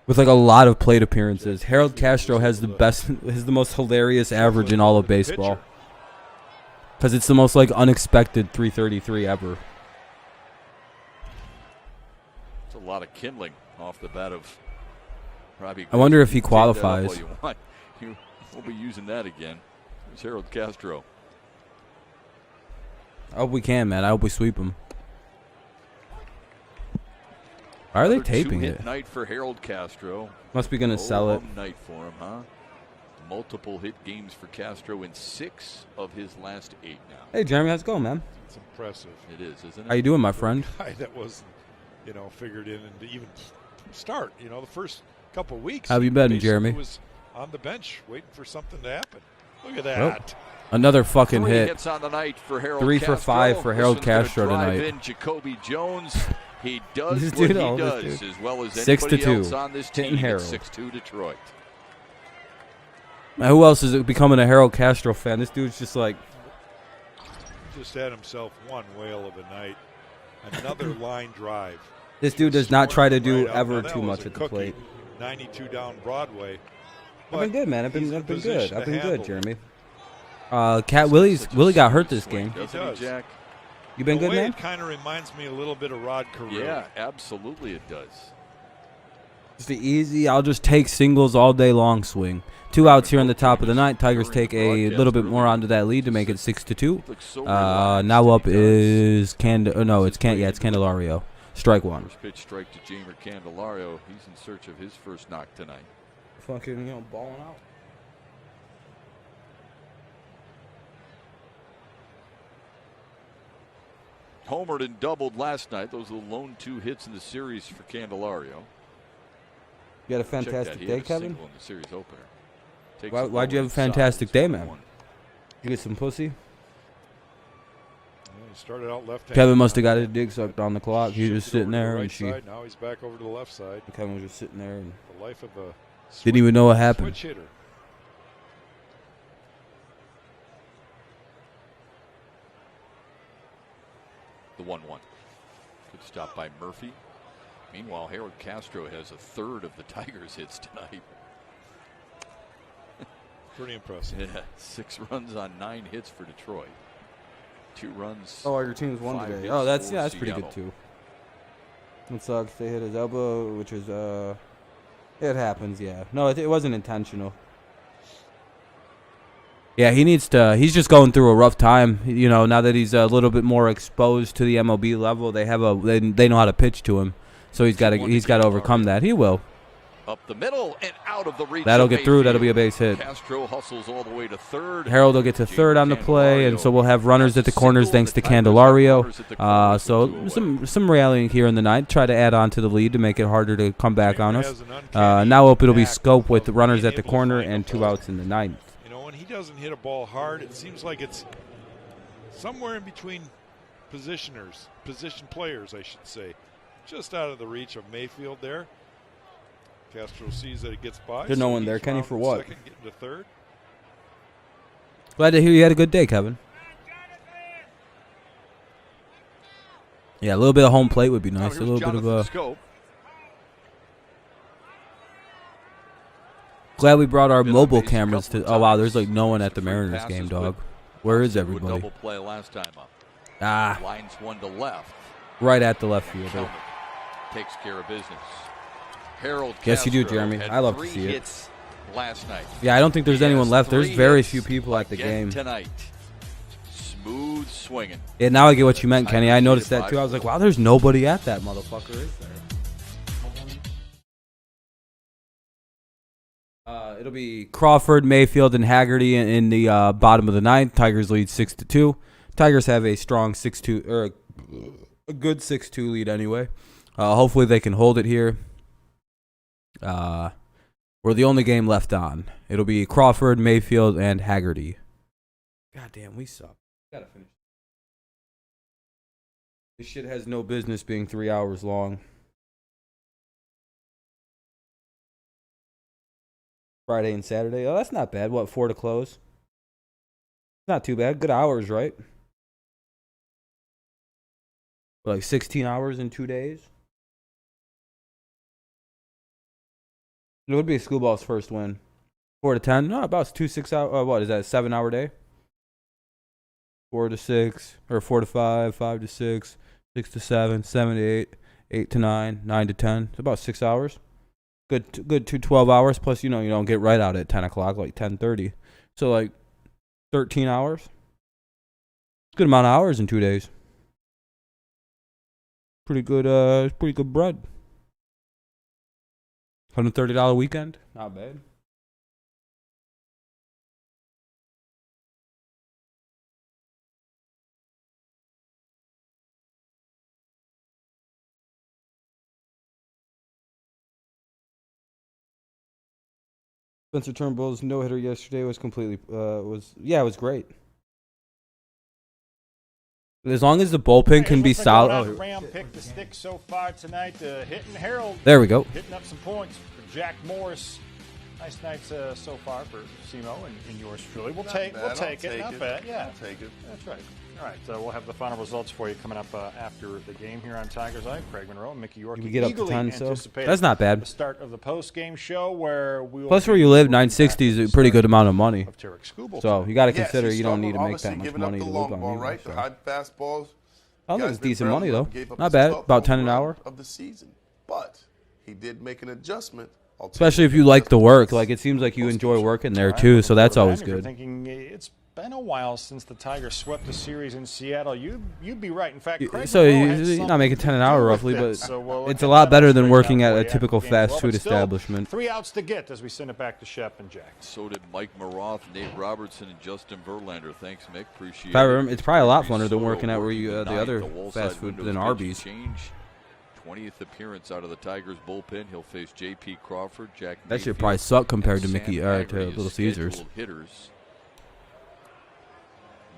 With like a lot of plate appearances. Harold Castro has the most hilarious average in all of baseball. Because it's the most like unexpected 333 ever. It's a lot of kindling off the bat of Robbie. I wonder if he qualifies. We'll be using that again. It's Harold Castro. I hope we can, man. I hope we sweep him. Why are they taping it? Night for Harold Castro. Must be going to sell it. Night for him, huh? Multiple hit games for Castro in 6 of his last 8 now. Hey, Jeremy, how's it going, man? It's impressive. It is, isn't it? How you doing, my friend? Guy that wasn't, figured in and to even start. The first couple of weeks. How have you been, Jeremy? He was on the bench waiting for something to happen. Look at that. Another fucking 3 hit. hits on the night for Harold 3 Castro. for 5 for Harold Castro tonight. In Jacoby Jones. He does This what dude, he does as well as 6-2. anybody else on this team. Harold. 6-2 Detroit. Now, who else is becoming a Harold Castro fan? This dude's just like... Just had himself one whale of a night. Another line drive. This dude does not try to do Right ever now, too that much was a at the cookie. plate. 92 down Broadway. I've been good, man. I've been good. position I've to been good, handle Jeremy. Willie got hurt this game. Doesn't he, does. Jack? You been good, man? It kind of reminds me a little bit of Rod Carew. Yeah, absolutely it does. Just the easy, I'll just take singles all day long swing. 2 outs here in the top of the ninth. Tigers take a little bit more onto that lead to make it 6-2. Now up is it's Candelario. Strike 1. First pitch strike to Jamer Candelario. He's in search of his first knock tonight. Fucking, balling out. Homered and doubled last night. Those are the lone 2 hits in the series for Candelario. You had a fantastic day, Kevin? In the series opener. Why'd you have a fantastic day, man? You get some pussy? Yeah, he started out left. Kevin must have got his dick sucked on the clock. He was just sitting there, right and side. Now he's back over to the left side. Kevin was just sitting there and The life of a didn't even know what happened. switch hitter. The 1-1. Good stop by Murphy. Meanwhile, Harold Castro has a third of the Tigers' hits tonight. Pretty impressive. Yeah, 6 runs on 9 hits for Detroit. 2 runs. Oh, your team's won 5 today. hits Oh, that's for pretty Seattle. good too. It sucks. They hit his elbow, which is it happens. Yeah, no, it wasn't intentional. Yeah, he's just going through a rough time. Now that he's a little bit more exposed to the MLB level, they know how to pitch to him, so he's got to overcome that. He will. Up the middle and out of the reach. That'll of get through. That'll Mayfield. be a base hit. Castro hustles all the way to third. Harold will get to third on the play, and so we'll have runners at the corners thanks to Candelario. So some rallying here in the ninth. Try to add on to the lead to make it harder to come back on us. Now up it'll be Scope with runners at the corner and 2 outs in the ninth. When he doesn't hit a ball hard, it seems like it's somewhere in between position players, I should say. Just out of the reach of Mayfield there. Castro sees that it gets by. There's no one there. Kenny, for what? Second, getting to third. Glad to hear you had a good day, Kevin. Yeah, a little bit of home plate would be nice. A little bit of Scope. Glad we brought our mobile cameras to. Oh wow, there's like no one at the Mariners game, dog. Where is everybody? Double play last time up. Lines one to left. Right at the left fielder. Takes care of business. Harold Yes, you do, Castro Jeremy. had I love to 3 see it. hits last night. Yeah, I don't think there's He anyone has left. There's 3 very hits few people at the again game. tonight. Smooth swinging. Yeah, now I get what you meant, Kenny. I noticed that too. I was like, wow, there's nobody at that motherfucker, is there? It'll be Crawford, Mayfield, and Haggerty in the bottom of the ninth. Tigers lead 6-2. Tigers have a strong 6-2 or a good 6-2 lead anyway. Hopefully they can hold it here. We're the only game left on. It'll be Crawford, Mayfield, and Haggerty. God damn, we suck. Gotta finish. This shit has no business being 3 hours long. Friday and Saturday. Oh, that's not bad. What, 4 to close? Not too bad. Good hours, right? Like 16 hours in 2 days. It would be a schoolball's first win. 4 to 10. No, about 2 6 hour. What is that? 7 hour day. 4 to 6 or 4 to 5, 5 to 6, 6 to 7, 7 to 8, 8 to 9, 9 to 10. It's about 6 hours. Good 12 hours. Plus, you don't get right out at 10 o'clock, like 10:30. So like 13 hours. Good amount of hours in 2 days. Pretty good bread. $130 weekend. Not bad. Spencer Turnbull's no-hitter yesterday was completely it was great. As long as the bullpen can be solid. Ram picked the stick so far tonight. Hitting Harold. There we go. Hitting up some points for Jack Morris. Nice night so far for Simo and yours truly. We'll take it. Not bad. Yeah, I'll take it. That's right. All right, we'll have the final results for you coming up after the game here on Tigers Eye. Craig Monroe and Mickey York. We get up to 10, so that's not bad. The start of the post-game show where we will. Plus, where you live, 960 is a pretty good amount of money. So you got to consider you don't need to make that much money to live on music. Right? So. The high fastballs. I think it's decent money though. Not bad. About 10 an hour of the season, but he did make an adjustment. Especially if you like the work. Like it seems like you enjoy working there too, so that's always good. Thinking it's been a while since the Tigers swept the series in Seattle. You'd be right. In fact, Craig so you're not making 10 an hour roughly, but it's a lot better than working at a typical fast food establishment. 3 outs to get as we send it back to Shep and Jack. So did Mike Maroth, Nate Robertson, and Justin Verlander. Thanks, Mick. Appreciate it. It's probably a lot funner than working at where you the other fast food than Arby's. 20th appearance out of the Tigers bullpen. He'll face J.P. Crawford, Jack Mayfield. That should probably suck compared to to Little Caesars. Hitters.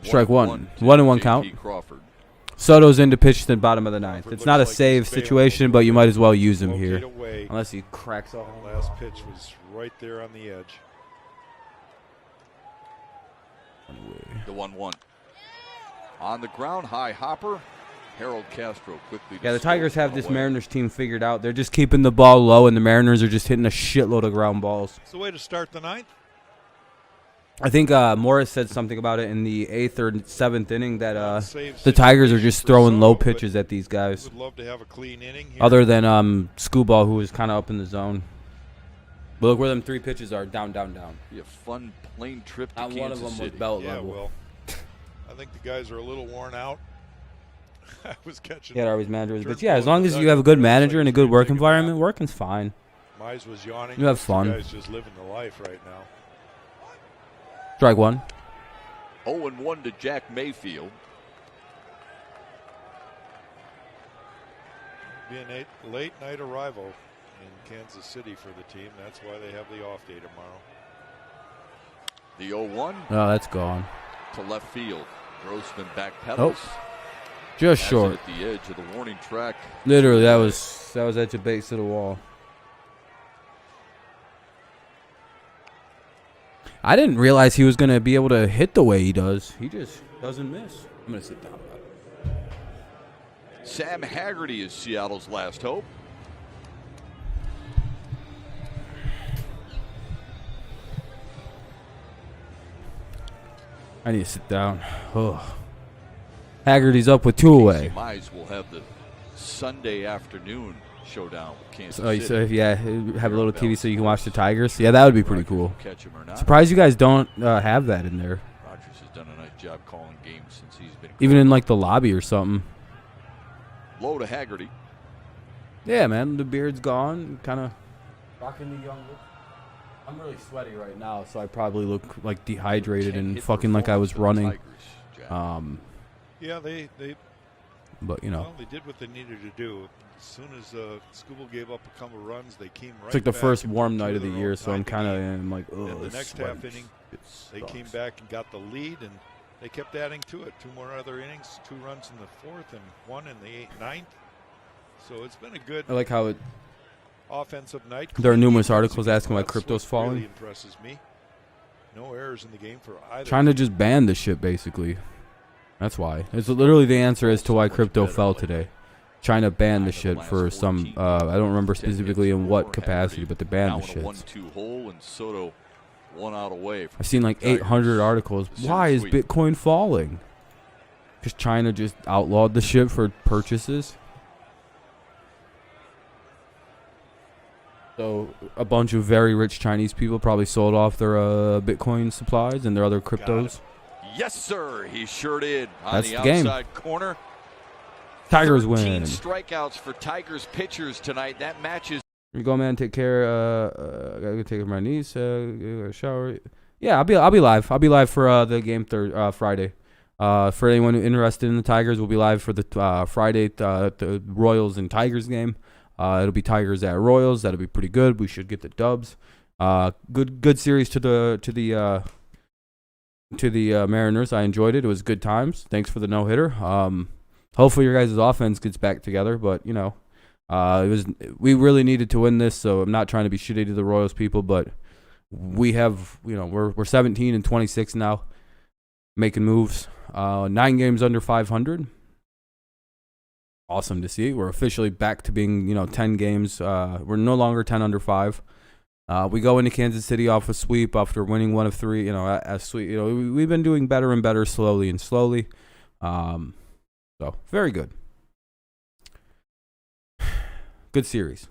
Strike one. 1-1 count. Crawford. Soto's in to pitch the bottom of the ninth. It's not a save situation, but you might as well use him here. Unless he cracks off. Last pitch was right there on the edge. The 1-1. On the ground, high hopper. Harold Castro quickly. Yeah, the Tigers have this Mariners team figured out. They're just keeping the ball low, and the Mariners are just hitting a shitload of ground balls. It's the way to start the ninth. I think Morris said something about it in the 8th or 7th inning that the Tigers are just throwing low pitches at these guys. Would love to have a clean inning here. Other than Scooball, who is kind of up in the zone. But look where them 3 pitches are. Down, down, down. Be a fun plane trip to Not Kansas one of them City. was belt Yeah, level. well, I think the guys are a little worn out. I was catching. Yeah, Arby's manager. But yeah, as long as you have a good manager and a good work environment, working's fine. Mize was yawning. You have fun. The guys just living the life right now. Strike one. 0-1 to Jack Mayfield. Be a late night arrival in Kansas City for the team. That's why they have the off day tomorrow. The 0-1. Oh, that's gone. To left field. Grossman back Oh. pedals. Just short. At the edge of the warning track. Literally, that was at the base of the wall. I didn't realize he was going to be able to hit the way he does. He just doesn't miss. I'm going to sit down. Sam Haggerty is Seattle's last hope. I need to sit down. Oh. Haggerty's up with 2 away. Mize will have the Sunday afternoon showdown with Kansas So City. yeah, have a little TV so you can watch the Tigers. Yeah, that would be pretty cool. Catch him or not. Surprised you guys don't have that in there. Rogers has done a nice job calling games since he's been. Even in like the lobby or something. Low to Haggerty. Yeah, man, the beard's gone. Kind of rocking the young look. I'm really sweaty right now, so I probably look like dehydrated and fucking like I was running. Yeah, they But, you know. well, they did what they needed to do. As soon as Schuylkill gave up a couple runs, they came right It's like the back first and warm put two night of the their year, own so I'm tying the kind game. of like, And oh, the next half inning, they came back and got the lead, and they kept adding to it. 2 more other innings, 2 runs in the 4th and 1 in the 9th. So it's been a good I like how it. offensive night. There are numerous Clean articles defense asking why against crypto's Swift falling. Really impresses me. No errors in the game for either. Trying to just ban the shit, basically. That's why. It's literally the answer as to why crypto fell today. Trying to ban the shit for some, I don't remember specifically in what capacity, but to ban the shit. 1-2 hole, and Soto 1 out away. I've seen like 800 articles. Why is Bitcoin falling? Because China just outlawed the shit for purchases. So a bunch of very rich Chinese people probably sold off their Bitcoin supplies and their other cryptos. Yes, sir. He sure did. On That's the the game. outside corner. Tigers 13 win. strikeouts for Tigers pitchers tonight. That matches. Here you go, man. Take care. I gotta go take care of my niece. Go shower. Yeah, I'll be live. I'll be live for the game Friday. For anyone interested in the Tigers, we'll be live for the Friday the Royals and Tigers game. It'll be Tigers at Royals. That'll be pretty good. We should get the dubs. Good series to the Mariners. I enjoyed it. It was good times. Thanks for the no hitter. Hopefully your guys' offense gets back together. But you know, we really needed to win this. So I'm not trying to be shitty to the Royals people, but we have we're 17-26 now, making moves. 9 games under 500. Awesome to see. We're officially back to being 10 games. We're no longer 10 under 5. We go into Kansas City off a sweep after winning 1 of 3. We've been doing better and better slowly and slowly. So very good. Good series.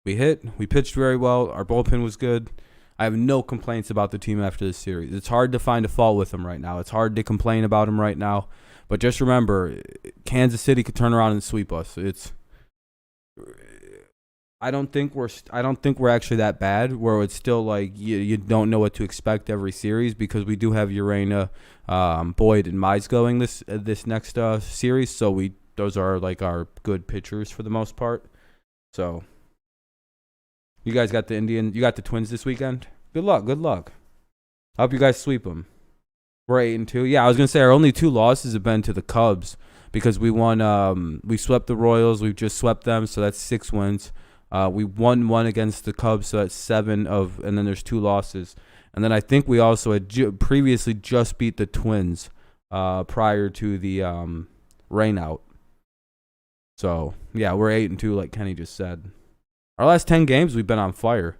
We pitched very well. Our bullpen was good. I have no complaints about the team after this series. It's hard to find a fault with them right now. It's hard to complain about them right now. But just remember, Kansas City could turn around and sweep us. I don't think we're actually that bad. Where it's still like you don't know what to expect every series, because we do have Urena, Boyd, and Mize going this next series. So those are like our good pitchers for the most part. So you guys got you got the Twins this weekend. Good luck. I hope you guys sweep them. We're 8-2. Yeah, I was gonna say our only 2 losses have been to the Cubs, because we won. We swept the Royals. We've just swept them, so that's 6 wins. We won 1 against the Cubs, so that's 7 and then there's 2 losses. And then I think we also had previously just beat the Twins prior to the rainout. So yeah, we're 8-2, like Kenny just said. Our last 10 games, we've been on fire.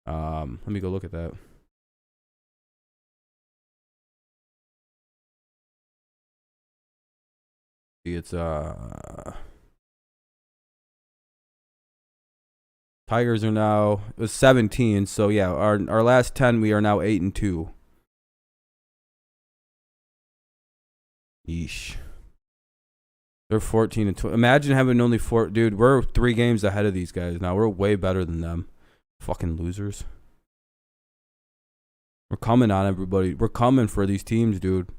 Let me go look at that. It's Tigers are now, it was 17, so yeah, our last 10 we are now 8-2. Yeesh. They're 14-20. Imagine having only 4, dude. We're 3 games ahead of these guys now. We're way better than them. Fucking losers. We're coming on everybody. We're coming for these teams, dude.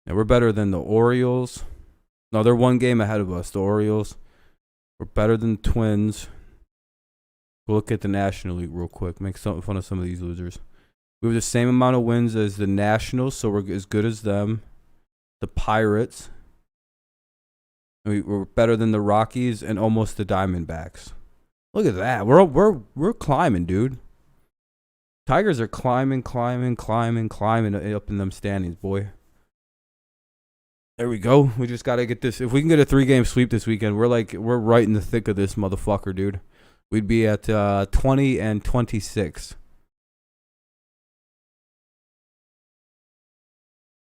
Yeah, we're better than the Orioles. No, they're 1 game ahead of us, the Orioles. We're better than the Twins. We'll look at the National League real quick. Make fun of some of these losers. We have the same amount of wins as the Nationals, so we're as good as them. The Pirates. We're better than the Rockies and almost the Diamondbacks. Look at that. We're climbing, dude. Tigers are climbing up in them standings, boy. There we go. We just got to get this. If we can get a 3-game sweep this weekend, we're right in the thick of this motherfucker, dude. We'd be at 20-26.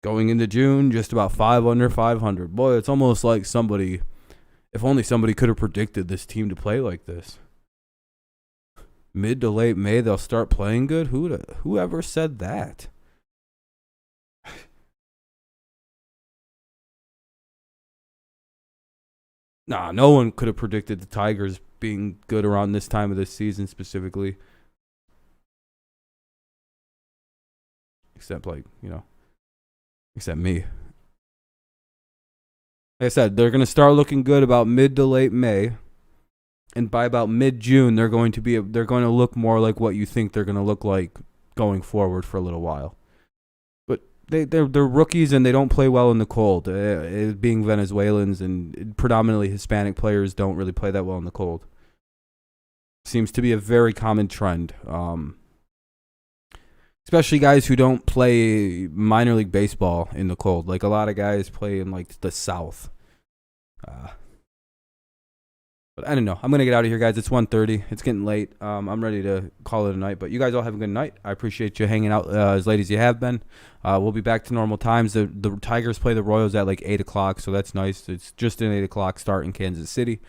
Going into June, just about 5 under 500. Boy, it's almost like somebody, if only somebody could have predicted this team to play like this. Mid to late May, they'll start playing good? Whoever said that? Nah, no one could have predicted the Tigers being good around this time of the season specifically. Except, like, you know, except me. Like I said, they're going to start looking good about mid to late May. And by about mid-June, they're going to look more like what you think they're going to look like going forward for a little while. But they're rookies and they don't play well in the cold. Being Venezuelans and predominantly Hispanic players don't really play that well in the cold. Seems to be a very common trend. Especially guys who don't play minor league baseball in the cold. Like, a lot of guys play in, like, the South. But I don't know. I'm going to get out of here, guys. It's 1:30. It's getting late. I'm ready to call it a night. But you guys all have a good night. I appreciate you hanging out as late as you have been. We'll be back to normal times. The Tigers play the Royals at, like, 8 o'clock, so that's nice. It's just an 8 o'clock start in Kansas City.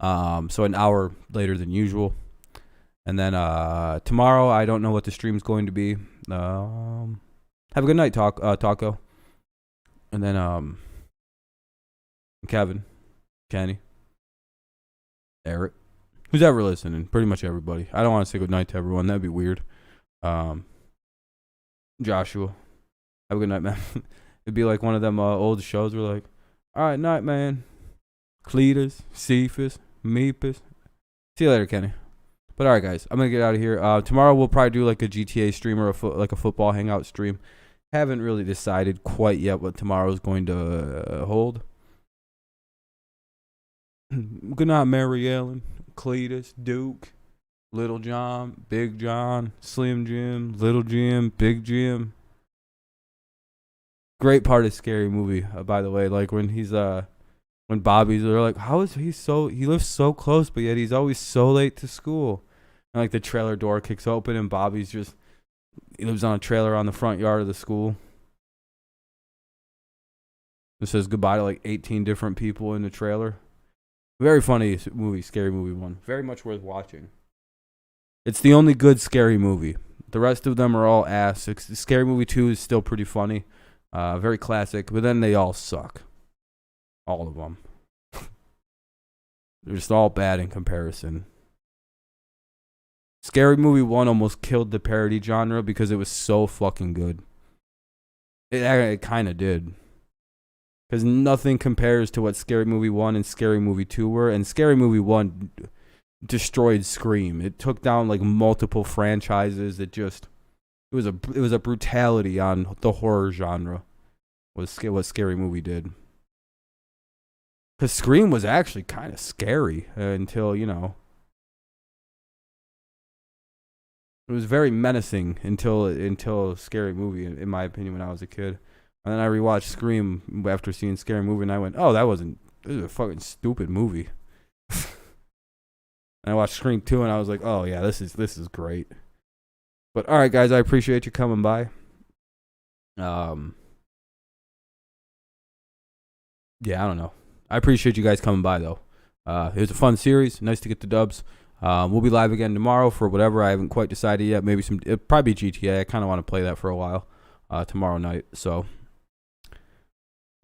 So an hour later than usual. And then tomorrow, I don't know what the stream's going to be. Have a good night, Taco. And then Kevin, Kenny, Eric, who's ever listening, pretty much everybody. I don't want to say good night to everyone. That'd be weird. Joshua, have a good night, man. It'd be like one of them old shows where, like, all right, night, man. Cletus, Cephas, Meepus. See you later, Kenny. But all right, guys, I'm going to get out of here. Tomorrow we'll probably do like a GTA stream or like a football hangout stream. Haven't really decided quite yet what tomorrow is going to hold. Good night, Mary Ellen, Cletus, Duke, Little John, Big John, Slim Jim, Little Jim, Big Jim. Great part of Scary Movie, by the way. Like when he's when Bobby's, they're like, how is he lives so close, but yet he's always so late to school. And like the trailer door kicks open and Bobby's he lives on a trailer on the front yard of the school. It says goodbye to like 18 different people in the trailer. Very funny movie, Scary Movie 1. Very much worth watching. It's the only good Scary Movie. The rest of them are all ass. Scary Movie 2 is still pretty funny. Very classic, but then they all suck. All of them. They're just all bad in comparison. Scary Movie 1 almost killed the parody genre because it was so fucking good. It kind of did. Because nothing compares to what Scary Movie 1 and Scary Movie 2 were. And Scary Movie 1 destroyed Scream. It took down like multiple franchises. It was a brutality on the horror genre. Was what Scary Movie did. Because Scream was actually kind of scary until, you know. It was very menacing until Scary Movie, in my opinion, when I was a kid. And then I rewatched Scream after seeing Scary Movie, and I went, oh, this is a fucking stupid movie. And I watched Scream 2, and I was like, oh, yeah, this is great. But, all right, guys, I appreciate you coming by. Yeah, I don't know. I appreciate you guys coming by, though. It was a fun series. Nice to get the dubs. We'll be live again tomorrow for whatever. I haven't quite decided yet. Maybe it'll probably be GTA. I kind of want to play that for a while tomorrow night. So,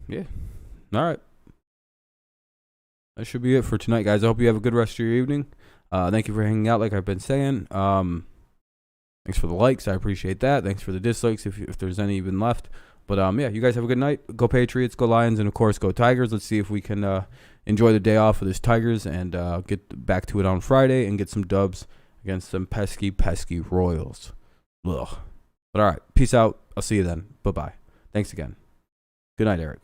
yeah. All right. That should be it for tonight, guys. I hope you have a good rest of your evening. Thank you for hanging out, like I've been saying. Thanks for the likes. I appreciate that. Thanks for the dislikes, if there's any even left. But, yeah, you guys have a good night. Go Patriots, go Lions, and, of course, go Tigers. Let's see if we can enjoy the day off with this Tigers and get back to it on Friday and get some dubs against some pesky, pesky Royals. Ugh. But, all right, peace out. I'll see you then. Bye-bye. Thanks again. Good night, Eric.